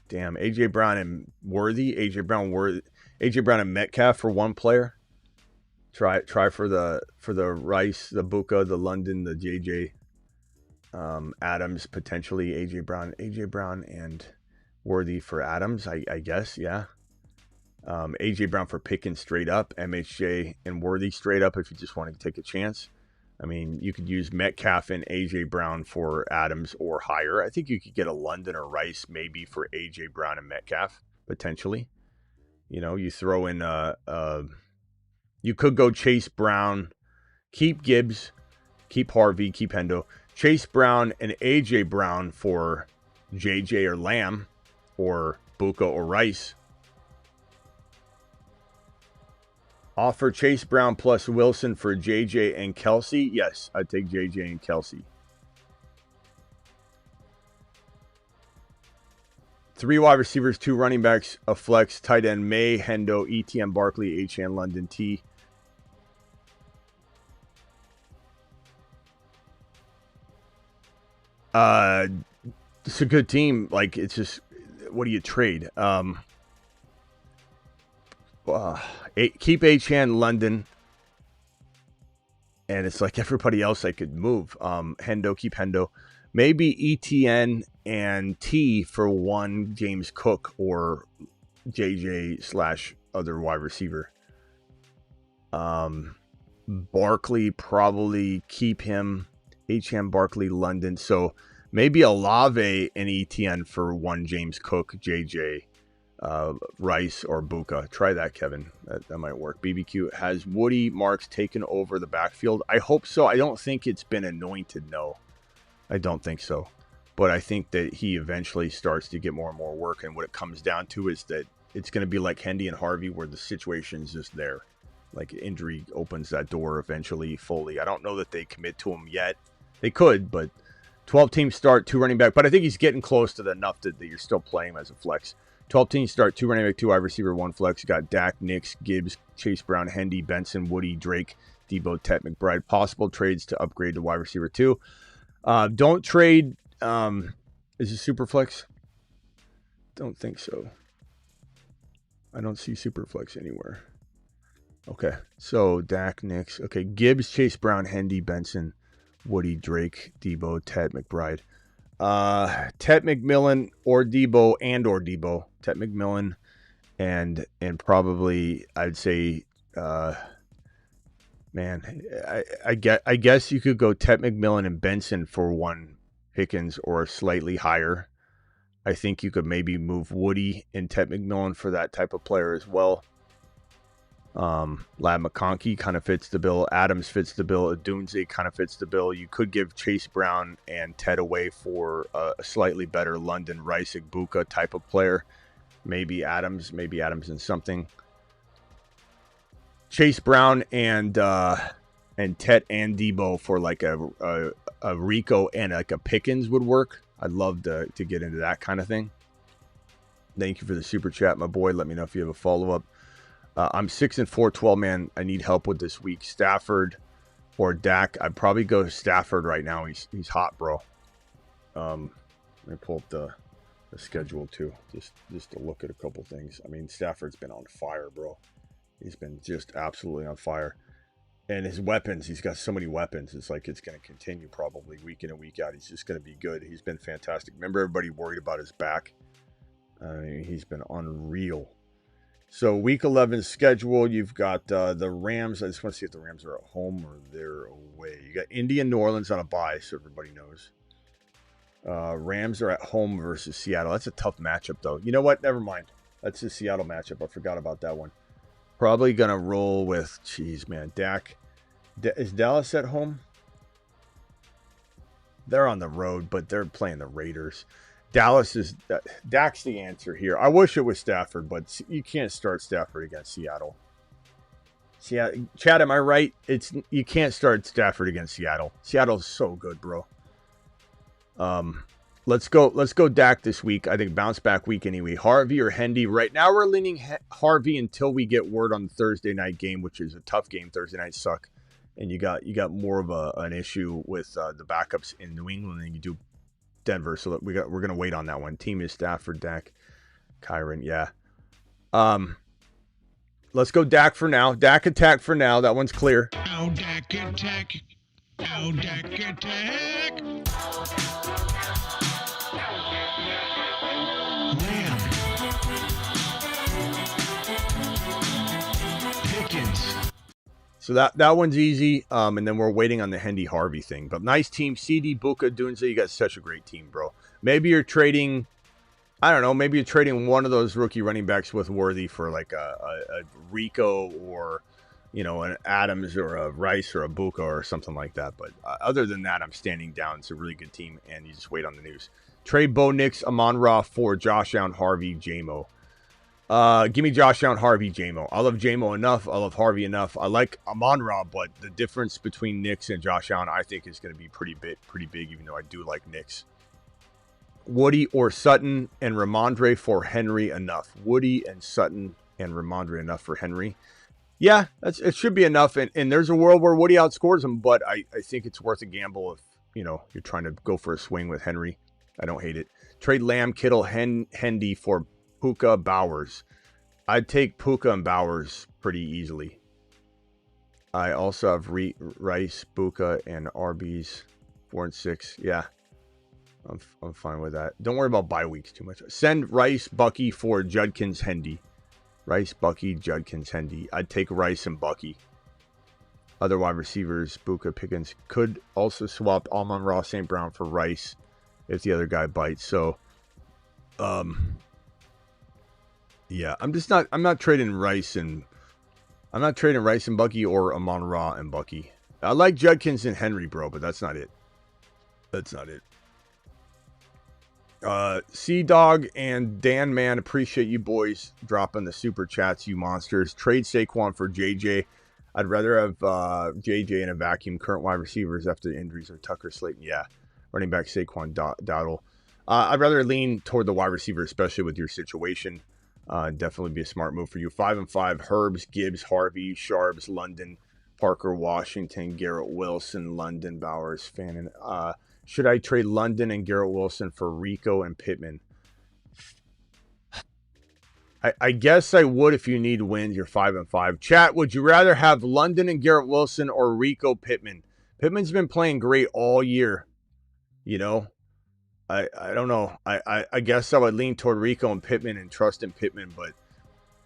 AJ Brown and Worthy. AJ Brown and Metcalf for one player. Try for the Rice, the Buka, the London, the JJ, Adams potentially. AJ Brown and Worthy for Adams. I guess, yeah. AJ Brown for Pickens straight up. MHJ and Worthy straight up if you just want to take a chance. I mean, you could use Metcalf and AJ Brown for Adams or higher. I think you could get a London or Rice maybe for AJ Brown and Metcalf potentially. You know, you throw in you could go Chase Brown, keep Gibbs, keep Harvey, keep Hendo. Chase Brown and AJ Brown for JJ or Lamb or Buka or Rice. Offer Chase Brown plus Wilson for JJ and Kelsey. Yes, I'd take JJ and Kelsey. 3 wide receivers, 2 running backs, a flex, tight end, May, Hendo, ETN, Barkley, HN, London, T. It's a good team. Like, it's just, what do you trade? Keep HN, London. And it's like everybody else I could move. Hendo, keep Hendo. Maybe ETN and T for one James Cook or JJ / other wide receiver. Barkley, probably keep him. HM, Barkley, London. So maybe Olave and ETN for one James Cook, JJ, Rice, or Buka. Try that, Kevin. That might work. BBQ, has Woody Marks taken over the backfield? I hope so. I don't think it's been anointed, no. I don't think so. But I think that he eventually starts to get more and more work. And what it comes down to is that it's going to be like Hendy and Harvey, where the situation's just there. Like, injury opens that door eventually fully. I don't know that they commit to him yet. They could, but 12-team start, 2 running back. But I think he's getting close to the enough that you're still playing him as a flex. 12-team start, 2 running back, 2 wide receiver, 1 flex. You got Dak, Nix, Gibbs, Chase Brown, Hendy, Benson, Woody, Drake, Debo, Tet, McBride. Possible trades to upgrade to wide receiver 2. Don't trade. Is it super flex? Don't think so. I don't see super flex anywhere. Okay, so Dak, Nix. Okay, Gibbs, Chase Brown, Hendy, Benson, Woody, Drake, Debo, Tet, McBride. Tet McMillan or Debo or Debo. Tet McMillan and probably I'd say man, I guess you could go Tet McMillan and Benson for one Pickens or slightly higher. I think you could maybe move Woody and Tet McMillan for that type of player as well. Lad McConkey kind of fits the bill. Adams fits the bill. Adunze kind of fits the bill. You could give Chase Brown and Ted away for a slightly better London Rice Igbuka type of player. Maybe Adams and something. Chase Brown and Tet and Debo for like a Rico and like a Pickens would work. I'd love to get into that kind of thing. Thank you for the super chat, my boy. Let me know if you have a follow-up. I'm 6-4, 12 man. I need help with this week. Stafford or Dak. I'd probably go Stafford right now. He's hot, bro. Let me pull up the schedule too, just to look at a couple things. I mean, Stafford's been on fire, bro. He's been just absolutely on fire. And his weapons, he's got so many weapons. It's like it's going to continue probably week in and week out. He's just going to be good. He's been fantastic. Remember everybody worried about his back? I mean, he's been unreal. So week 11 schedule, you've got the Rams. I just want to see if the Rams are at home or they're away. You got Indy and New Orleans on a bye, so everybody knows. Rams are at home versus Seattle. That's a tough matchup, though. You know what? Never mind. That's the Seattle matchup. I forgot about that one. Probably going to roll with, geez, man, Dak. Is Dallas at home? They're on the road, but they're playing the Raiders. Dallas is Dak's the answer here. I wish it was Stafford, but you can't start Stafford against Seattle. Chad, am I right? You can't start Stafford against Seattle. Seattle's so good, bro. Let's go Dak this week. I think bounce back week anyway. Harvey or Hendy. Right now we're leaning Harvey until we get word on the Thursday night game, which is a tough game. Thursday nights suck, and you got more of an issue with the backups in New England than you do Denver, so we're gonna wait on that one. Team is Stafford, Dak, Kyron, yeah. Let's go Dak for now. Dak attack for now. That one's clear. Oh, Dak attack. Oh, Dak attack. Lamb. Pickens. So that one's easy, and then we're waiting on the Hendy Harvey thing. But nice team, CD, Buka, Dunze. You got such a great team, bro. Maybe you're trading, I don't know, maybe you're trading one of those rookie running backs with Worthy for like a Rico or, you know, an Adams or a Rice or a Buka or something like that. But other than that, I'm standing down. It's a really good team, and you just wait on the news. Trade Bo Nix, Amon-Ra for Josh Allen, Harvey, J-Mo. Give me Josh Allen, Harvey, J-Mo. I love J-Mo enough. I love Harvey enough. I like Amon-Ra, but the difference between Nix and Josh Allen, I think, is going to be pretty big, even though I do like Nix. Woody or Sutton and Ramondre for Henry enough? Woody and Sutton and Ramondre enough for Henry? Yeah, it should be enough. And there's a world where Woody outscores him, but I think it's worth a gamble if, you're trying to go for a swing with Henry. I don't hate it. Trade Lamb, Kittle, Hendy for Puka, Bowers. I'd take Puka and Bowers pretty easily. I also have Rice, Puka, and Arby's 4 and 6. Yeah, I'm fine with that. Don't worry about bye weeks too much. Send Rice, Bucky for Judkins, Hendy. Rice, Bucky, Judkins, Hendy. I'd take Rice and Bucky. Other wide receivers, Buka, Pickens. Could also swap Amon-Ra St. Brown for Rice if the other guy bites. So, yeah, I'm not trading Rice and Bucky or Amon-Ra and Bucky. I like Judkins and Henry, bro, but that's not it. That's not it. Sea-Dog and Dan Man, appreciate you boys dropping the super chats, you monsters. Trade Saquon for JJ. I'd rather have JJ in a vacuum. Current wide receivers after the injuries are Tucker, Slayton. Yeah, running back Saquon, Dowdle. I'd rather lean toward the wide receiver, especially with your situation. Definitely be a smart move for you. 5 and 5. Herbs, Gibbs, Harvey, Sharps, London, Parker, Washington, Garrett Wilson, London, Bowers, Fannin. Should I trade London and Garrett Wilson for Rico and Pittman? I guess I would if you need wins. You're 5 and 5. Chat, would you rather have London and Garrett Wilson or Rico Pittman? Pittman's been playing great all year. I don't know. I guess I would lean toward Rico and Pittman and trust in Pittman, but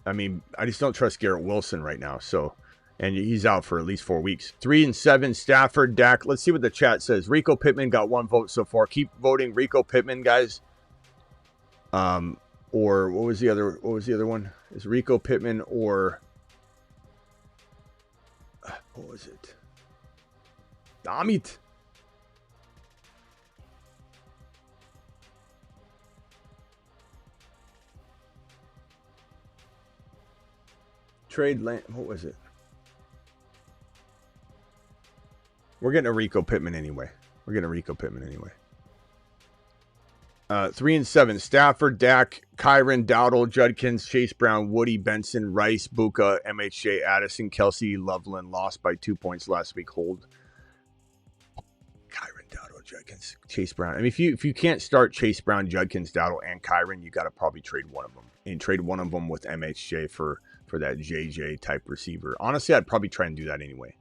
I mean, I just don't trust Garrett Wilson right now. So, and he's out for at least 4 weeks. 3 and 7. Stafford, Dak. Let's see what the chat says. Rico Pittman got 1 vote so far. Keep voting Rico Pittman, guys. Or what was the other one? Is Rico Pittman or what was it? Damit. Trade land. What was it? We're getting a Rico Pittman anyway. 3 and 7. Stafford, Dak, Kyron, Dowdle, Judkins, Chase Brown, Woody, Benson, Rice, Buka, MHJ, Addison, Kelsey, Loveland. Lost by 2 points last week. Hold. Kyron, Dowdle, Judkins, Chase Brown. I mean, if you can't start Chase Brown, Judkins, Dowdle, and Kyron, you got to probably trade one of them. And trade one of them with MHJ for that JJ type receiver. Honestly, I'd probably try and do that anyway.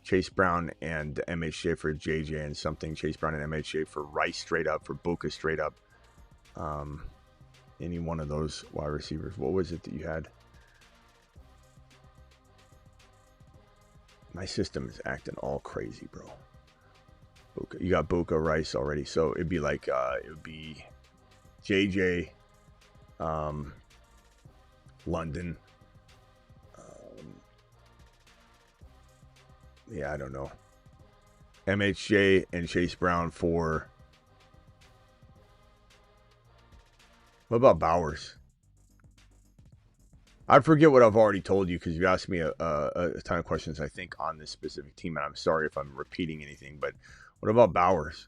Chase Brown and MHJ for JJ and something. Chase Brown and MHJ for Rice straight up, for Buka straight up. Any one of those wide receivers. What was it that you had? My system is acting all crazy, bro. Buka. You got Buka, Rice already. So it'd be like, it would be JJ, London. Yeah, I don't know. MHJ and Chase Brown for... What about Bowers? I forget what I've already told you because you asked me a ton of questions, I think, on this specific team. And I'm sorry if I'm repeating anything, but what about Bowers?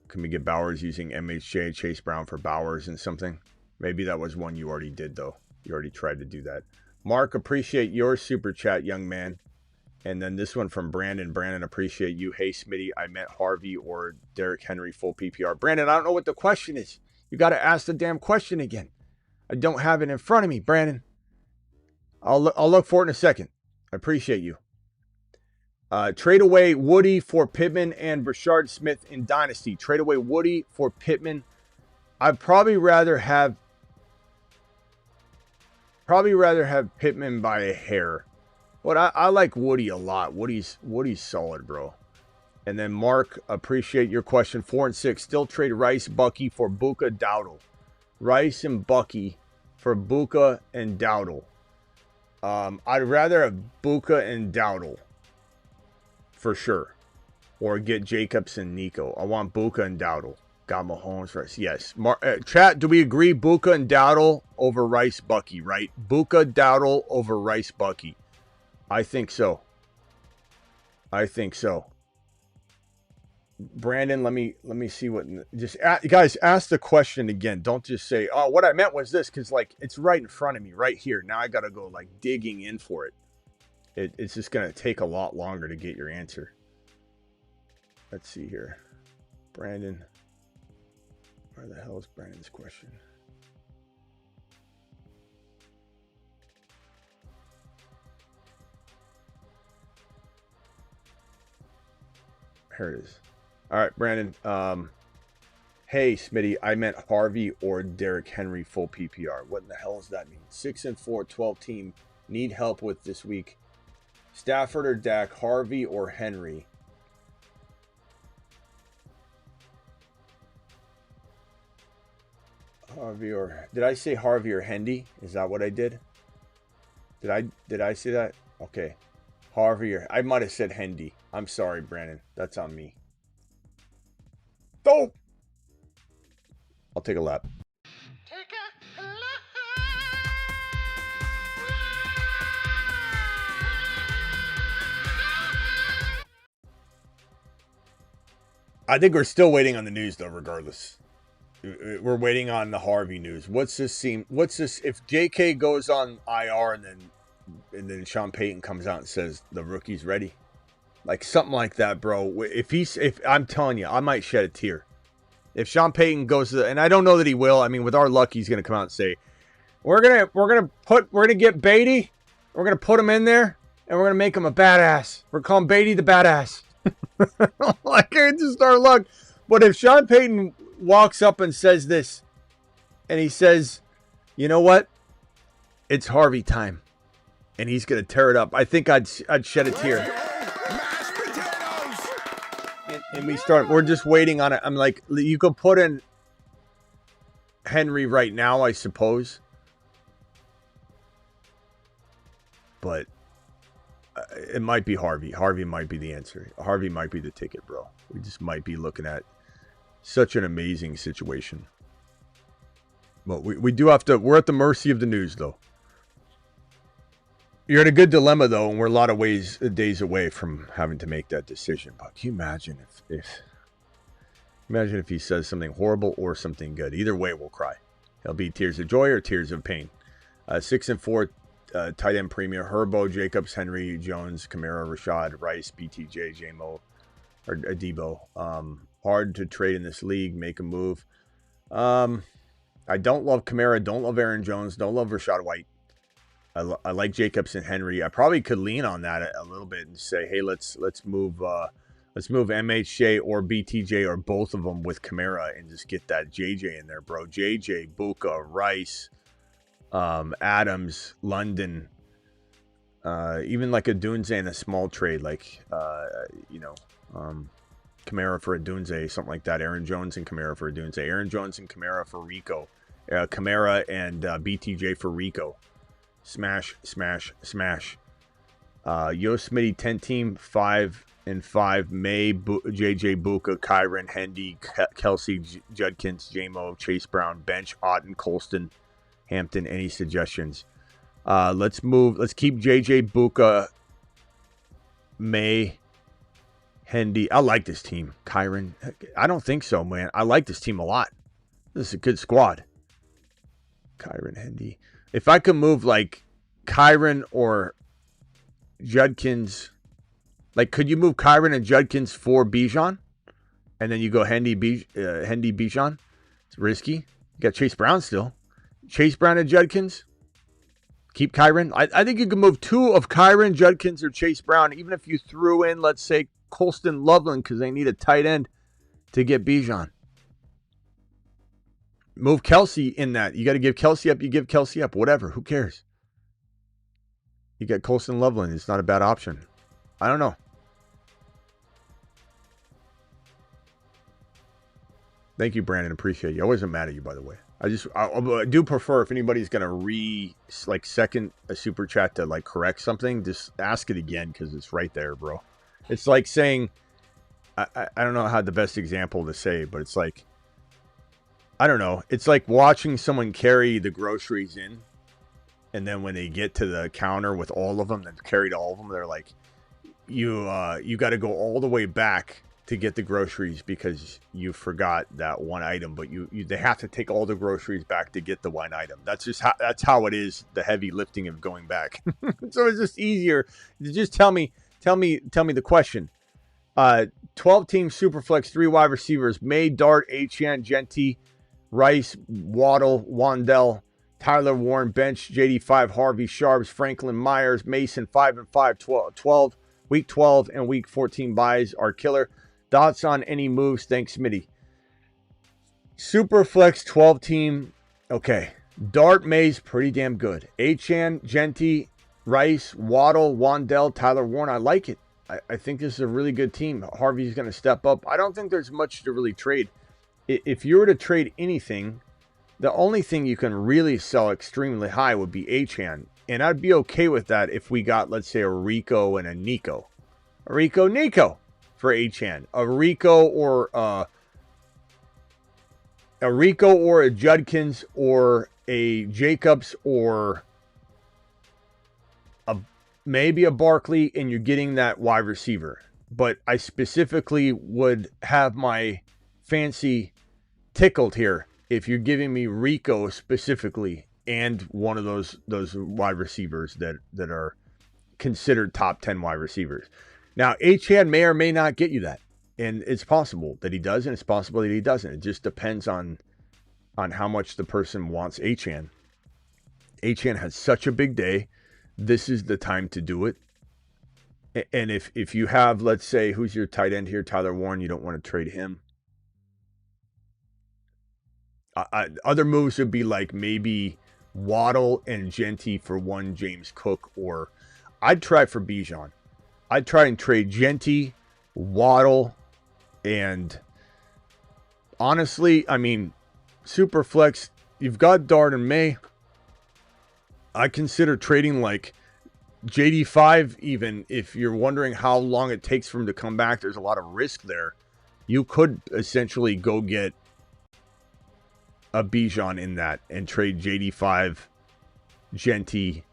Can we get Bowers using MHJ, Chase Brown for Bowers and something? Maybe that was one you already did, though. You already tried to do that. Mark, appreciate your super chat, young man. And then this one from Brandon. Brandon, appreciate you. Hey, Smitty, I meant Harvey or Derrick Henry full PPR. Brandon, I don't know what the question is. You got to ask the damn question again. I don't have it in front of me, Brandon. I'll look for it in a second. I appreciate you. Trade away Woody for Pittman and Rashard Smith in Dynasty. Trade away Woody for Pittman. I'd probably rather have Pittman by a hair. But I like Woody a lot. Woody's solid, bro. And then Mark, appreciate your question. 4 and 6. Still trade Rice, Bucky for Buka, Dowdle. Rice and Bucky for Buka and Dowdle. I'd rather have Buka and Dowdle for sure. Or get Jacobs and Nico. I want Buka and Dowdle. Got Mahomes, Rice. Yes. Chat, do we agree Buka and Dowdle over Rice, Bucky, right? Buka, Dowdle over Rice, Bucky. I think so. Brandon, let me see what. Just guys, ask the question again. Don't just say, "Oh, what I meant was this," because like it's right in front of me, right here. Now I gotta go like digging in for it. It's just gonna take a lot longer to get your answer. Let's see here, Brandon. Where the hell is Brandon's question? Here it is. All right, Brandon. Hey, Smitty, I meant Harvey or Derrick Henry full PPR. What in the hell does that mean? 6-4, 12 team. Need help with this week. Stafford or Dak, Harvey or Henry? Harvey or... Did I say Harvey or Hendy? Is that what I did? Did I say that? Okay. Harvey or... I might have said Hendy. I'm sorry, Brandon. That's on me. Oh! I'll take a lap. I think we're still waiting on the news, though, regardless. We're waiting on the Harvey news. What's this? If JK goes on IR and then Sean Payton comes out and says the rookie's ready, like something like that, bro. If I'm telling you, I might shed a tear. If Sean Payton goes to and I don't know that he will. I mean, with our luck, he's gonna come out and say, we're gonna get Beatty, we're gonna put him in there, and we're gonna make him a badass. We're calling Beatty the badass. Like it's just our luck. But if Sean Payton walks up and says this, and he says, you know what? It's Harvey time. And he's going to tear it up. I think I'd shed a tear. And we're just waiting on it. I'm like, you could put in Henry right now, I suppose. But it might be Harvey. Harvey might be the answer. Harvey might be the ticket, bro. We just might be looking at such an amazing situation. But we do have to... We're at the mercy of the news, though. You're in a good dilemma, though, and we're a lot of days away from having to make that decision. But can you imagine if he says something horrible or something good? Either way, we'll cry. It'll be tears of joy or tears of pain. 6-4 tight end premium: Herbo, Jacobs, Henry, Jones, Kamara, Rashad, Rice, BTJ, J-Mo, or Debo. Hard to trade in this league. Make a move. I don't love Kamara. Don't love Aaron Jones. Don't love Rashad White. I like Jacobs and Henry. I probably could lean on that a little bit and say, hey, let's move MHJ or BTJ or both of them with Kamara and just get that JJ in there, bro. JJ, Buka, Rice, Adams, London, even like a Dunze in a small trade, like Kamara for a Dunze, something like that. Aaron Jones and Kamara for a Dunze. Aaron Jones and Kamara for Rico. Kamara and BTJ for Rico. Smash, smash, smash. Yo Smitty 10 team 5-5. May JJ Buka, Kyron, Hendy, Kelsey, Judkins, JMO, Chase Brown, bench Otten, Colston, Hampton. Any suggestions? Let's keep JJ Buka, May, Hendy. I like this team. Kyron. I don't think so, man. I like this team a lot. This is a good squad. Kyron, Hendy. If I could move like Kyron or Judkins, like could you move Kyron and Judkins for Bijan? And then you go Hendy Bijan? It's risky. You got Chase Brown still. Chase Brown and Judkins. Keep Kyron. I think you can move two of Kyron, Judkins, or Chase Brown, even if you threw in, let's say, Colston Loveland, because they need a tight end to get Bijan. Move Kelsey in that. You got to give Kelsey up. You give Kelsey up. Whatever. Who cares? You got Colston Loveland. It's not a bad option. I don't know. Thank you, Brandon. Appreciate you. I wasn't mad at you, by the way. I do prefer if anybody's going to second a super chat to like correct something, just ask it again because it's right there, bro. It's like saying, I don't know how the best example to say, but it's like, I don't know. It's like watching someone carry the groceries in, and then when they get to the counter with all of them, they've carried all of them. They're like, you got to go all the way back to get the groceries because you forgot that one item, but they have to take all the groceries back to get the one item. That's how it is, the heavy lifting of going back. So it's just easier to just tell me the question. 12-team Superflex, 3 wide receivers: May, Dart, Achane, Genty, Rice, Waddle, Wandell, Tyler Warren, bench, JD5, Harvey, Sharps, Franklin, Myers, Mason, 5 and 5, 12, week 12 and week 14 buys are killer. Thoughts on any moves? Thanks, Smitty. Superflex 12-team. Okay. Dart, May's pretty damn good. Achane, Genty, Rice, Waddle, Wandell, Tyler Warren. I like it. I think this is a really good team. Harvey's going to step up. I don't think there's much to really trade. If you were to trade anything, the only thing you can really sell extremely high would be Achane. And I'd be okay with that if we got, let's say, a Rico and a Nico. A Nico for Achane. A Rico or a Judkins or a Jacobs or maybe a Barkley, and you're getting that wide receiver. But I specifically would have my fancy tickled here if you're giving me Rico specifically and one of those wide receivers that are considered top 10 wide receivers. Now, Achane may or may not get you that. And it's possible that he does, and it's possible that he doesn't. It just depends on how much the person wants Achane. Achane had such a big day. This is the time to do it. And if you have, let's say, who's your tight end here? Tyler Warren, you don't want to trade him. Other moves would be like maybe Waddle and Genty for one James Cook, or I'd try for Bijan. I'd try and trade Genty, Waddle, and honestly, I mean, Superflex, you've got Dart and May. I consider trading like JD5, even if you're wondering how long it takes for him to come back. There's a lot of risk there. You could essentially go get a Bijan in that and trade JD5, Genty,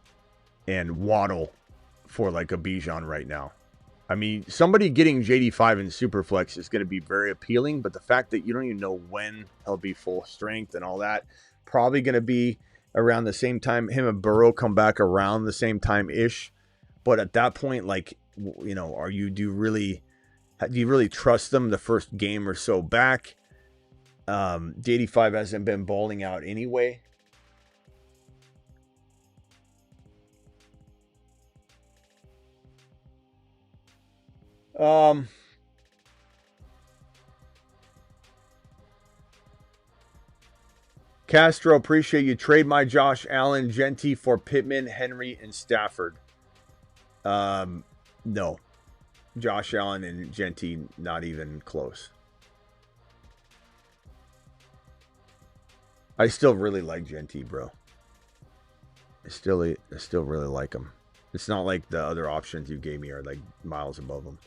and Waddle for like a Bijan right now. I mean, somebody getting JD5 in Superflex is going to be very appealing, but the fact that you don't even know when he'll be full strength and all that, probably going to be around the same time. Him and Burrow come back around the same time-ish. But at that point, like, you know, do you really trust them the first game or so back? JD5 hasn't been balling out anyway. Castro, appreciate you. Trade my Josh Allen, Genty for Pittman, Henry, and Stafford. No. Josh Allen and Genty, not even close. I still really like Genty, bro. I still really like him. It's not like the other options you gave me are like miles above him.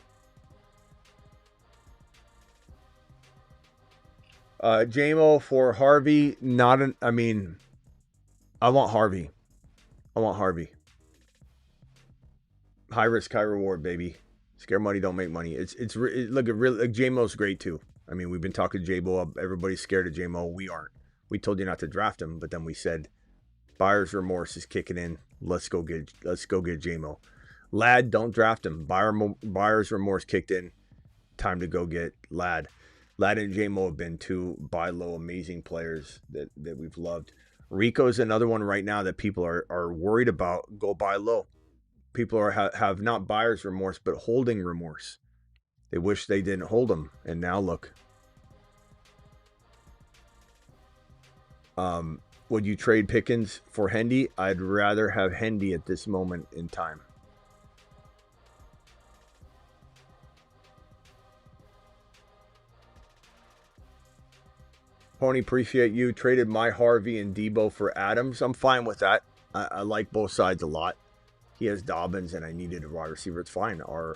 JMO for Harvey. I want Harvey. High risk, high reward, baby. Scare money, don't make money. Look, JMO's great too. I mean, we've been talking JMO up. Everybody's scared of JMO. We aren't. We told you not to draft him, but then we said buyer's remorse is kicking in. Let's go get JMO. Lad, don't draft him. Buyer's remorse kicked in. Time to go get Lad. Lad and JMO have been two buy low amazing players that we've loved. Rico's another one right now that people are worried about. Go buy low. People have not buyer's remorse, but holding remorse. They wish they didn't hold him, and now look. Would you trade Pickens for Hendy? I'd rather have Hendy at this moment in time. Pony, appreciate you. Traded my Harvey and Debo for Adams. I'm fine with that. I like both sides a lot. He has Dobbins, and I needed a wide receiver. It's fine. Our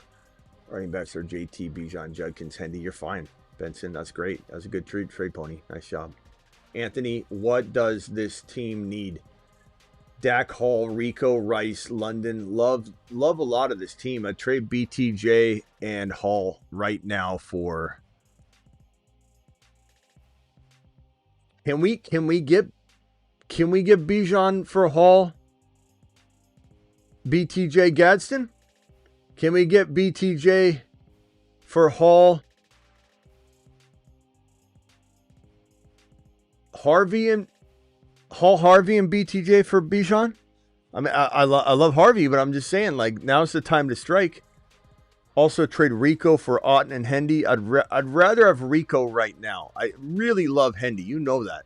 running backs are JT, Bijan, Judkins, Hendy. You're fine. Benson, that's great. That's a good trade, Pony. Nice job. Anthony, what does this team need? Dak, Hall, Rico, Rice, London. Love a lot of this team. I trade BTJ and Hall right now for. Can we get Bijan for Hall? BTJ Gadsden? Can we get BTJ for Hall? Harvey and BTJ for Bijan? I mean, I love Harvey, but I'm just saying, like, now's the time to strike. Also trade Rico for Otten and Hendy. I'd rather have Rico right now. I really love Hendy. You know that.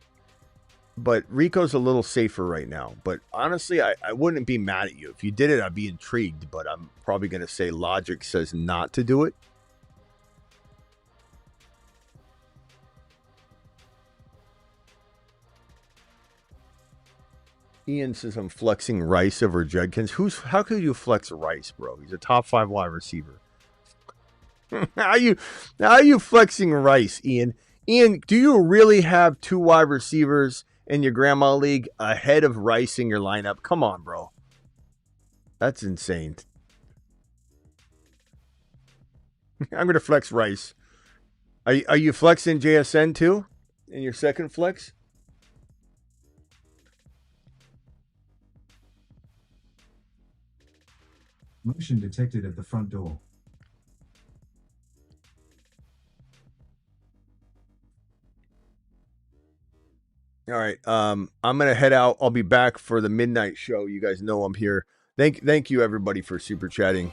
But Rico's a little safer right now. But honestly, I wouldn't be mad at you. If you did it, I'd be intrigued. But I'm probably going to say logic says not to do it. Ian says I'm flexing Rice over Judkins. How could you flex Rice, bro? He's a top 5 wide receiver. How are you flexing Rice, Ian? Ian, do you really have 2 wide receivers in your grandma league ahead of Rice in your lineup? Come on, bro. That's insane. I'm going to flex Rice. Are you flexing JSN too in your second flex? Motion detected at the front door. All right. I'm going to head out. I'll be back for the midnight show. You guys know I'm here. Thank you, everybody, for super chatting.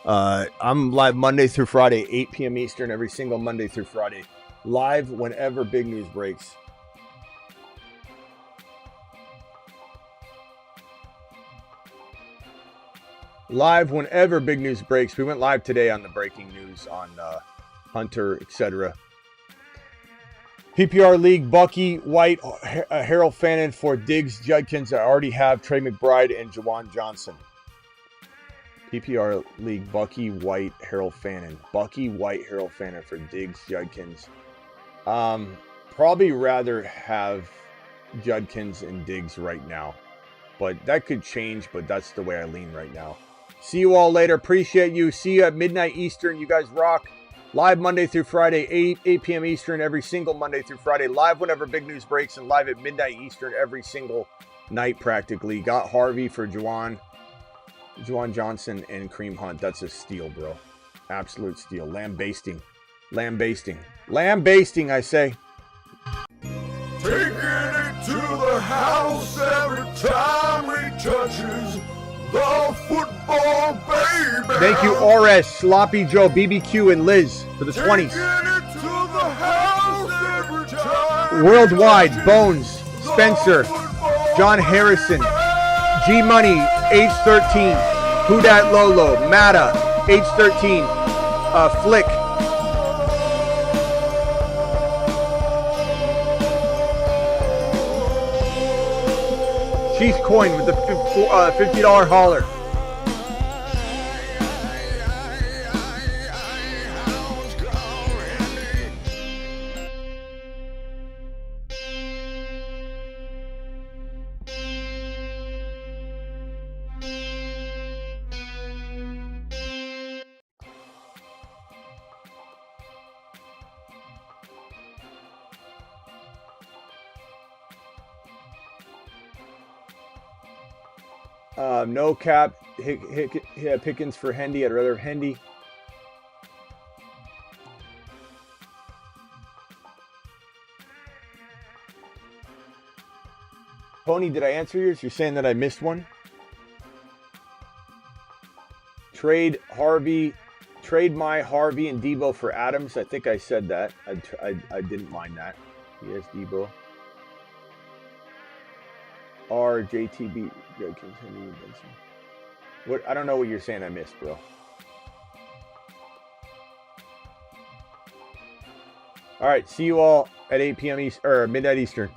I'm live Monday through Friday, 8 p.m. Eastern, every single Monday through Friday. Live whenever big news breaks. Live whenever big news breaks. We went live today on the breaking news on Hunter, etc. PPR League, Bucky, White, Harold Fannin for Diggs, Judkins. I already have Trey McBride and Jawan Johnson. PPR League, Bucky, White, Harold Fannin. Bucky, White, Harold Fannin for Diggs, Judkins. Probably rather have Judkins and Diggs right now. But that could change, but that's the way I lean right now. See you all later. Appreciate you. See you at midnight Eastern. You guys rock. Live Monday through Friday, 8 p.m. Eastern, every single Monday through Friday. Live whenever big news breaks and live at midnight Eastern every single night practically. Got Harvey for Juwan Johnson, and Kareem Hunt. That's a steal, bro. Absolute steal. Lambasting, I say. Taking it to the house every time he touches the football, baby. Thank you, RS, Sloppy Joe, BBQ, and Liz for the 20s. Taking it to the house every time. Worldwide, Bones, Spencer, John Harrison, G Money, age 13, Who Dat Lolo, Matta, age 13, Flick. Cheese Coin with the $50 hauler. No cap. Pickens for Hendy. I'd rather have Hendy. Pony, did I answer yours? You're saying that I missed one? Trade my Harvey and Debo for Adams. I think I said that. I didn't mind that. Yes, Debo. R JTB. What? I don't know what you're saying. I missed, bro. All right. See you all at 8 p.m. East or midnight Eastern.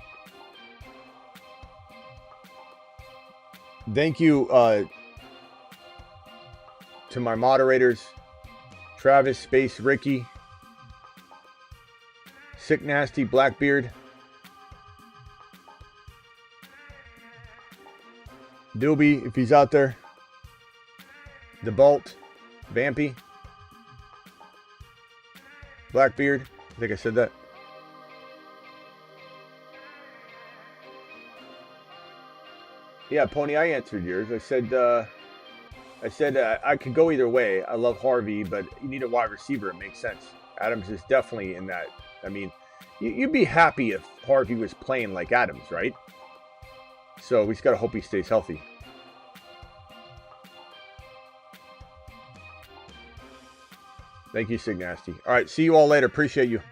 Thank you to my moderators, Travis, Space, Ricky, Sick Nasty, Blackbeard. Doobie, if he's out there. DeBolt. Vampy. Blackbeard. I think I said that. Yeah, Pony, I answered yours. I said I could go either way. I love Harvey, but you need a wide receiver. It makes sense. Adams is definitely in that. I mean, you'd be happy if Harvey was playing like Adams, right? So we just got to hope he stays healthy. Thank you, Sig Nasty. All right, see you all later. Appreciate you.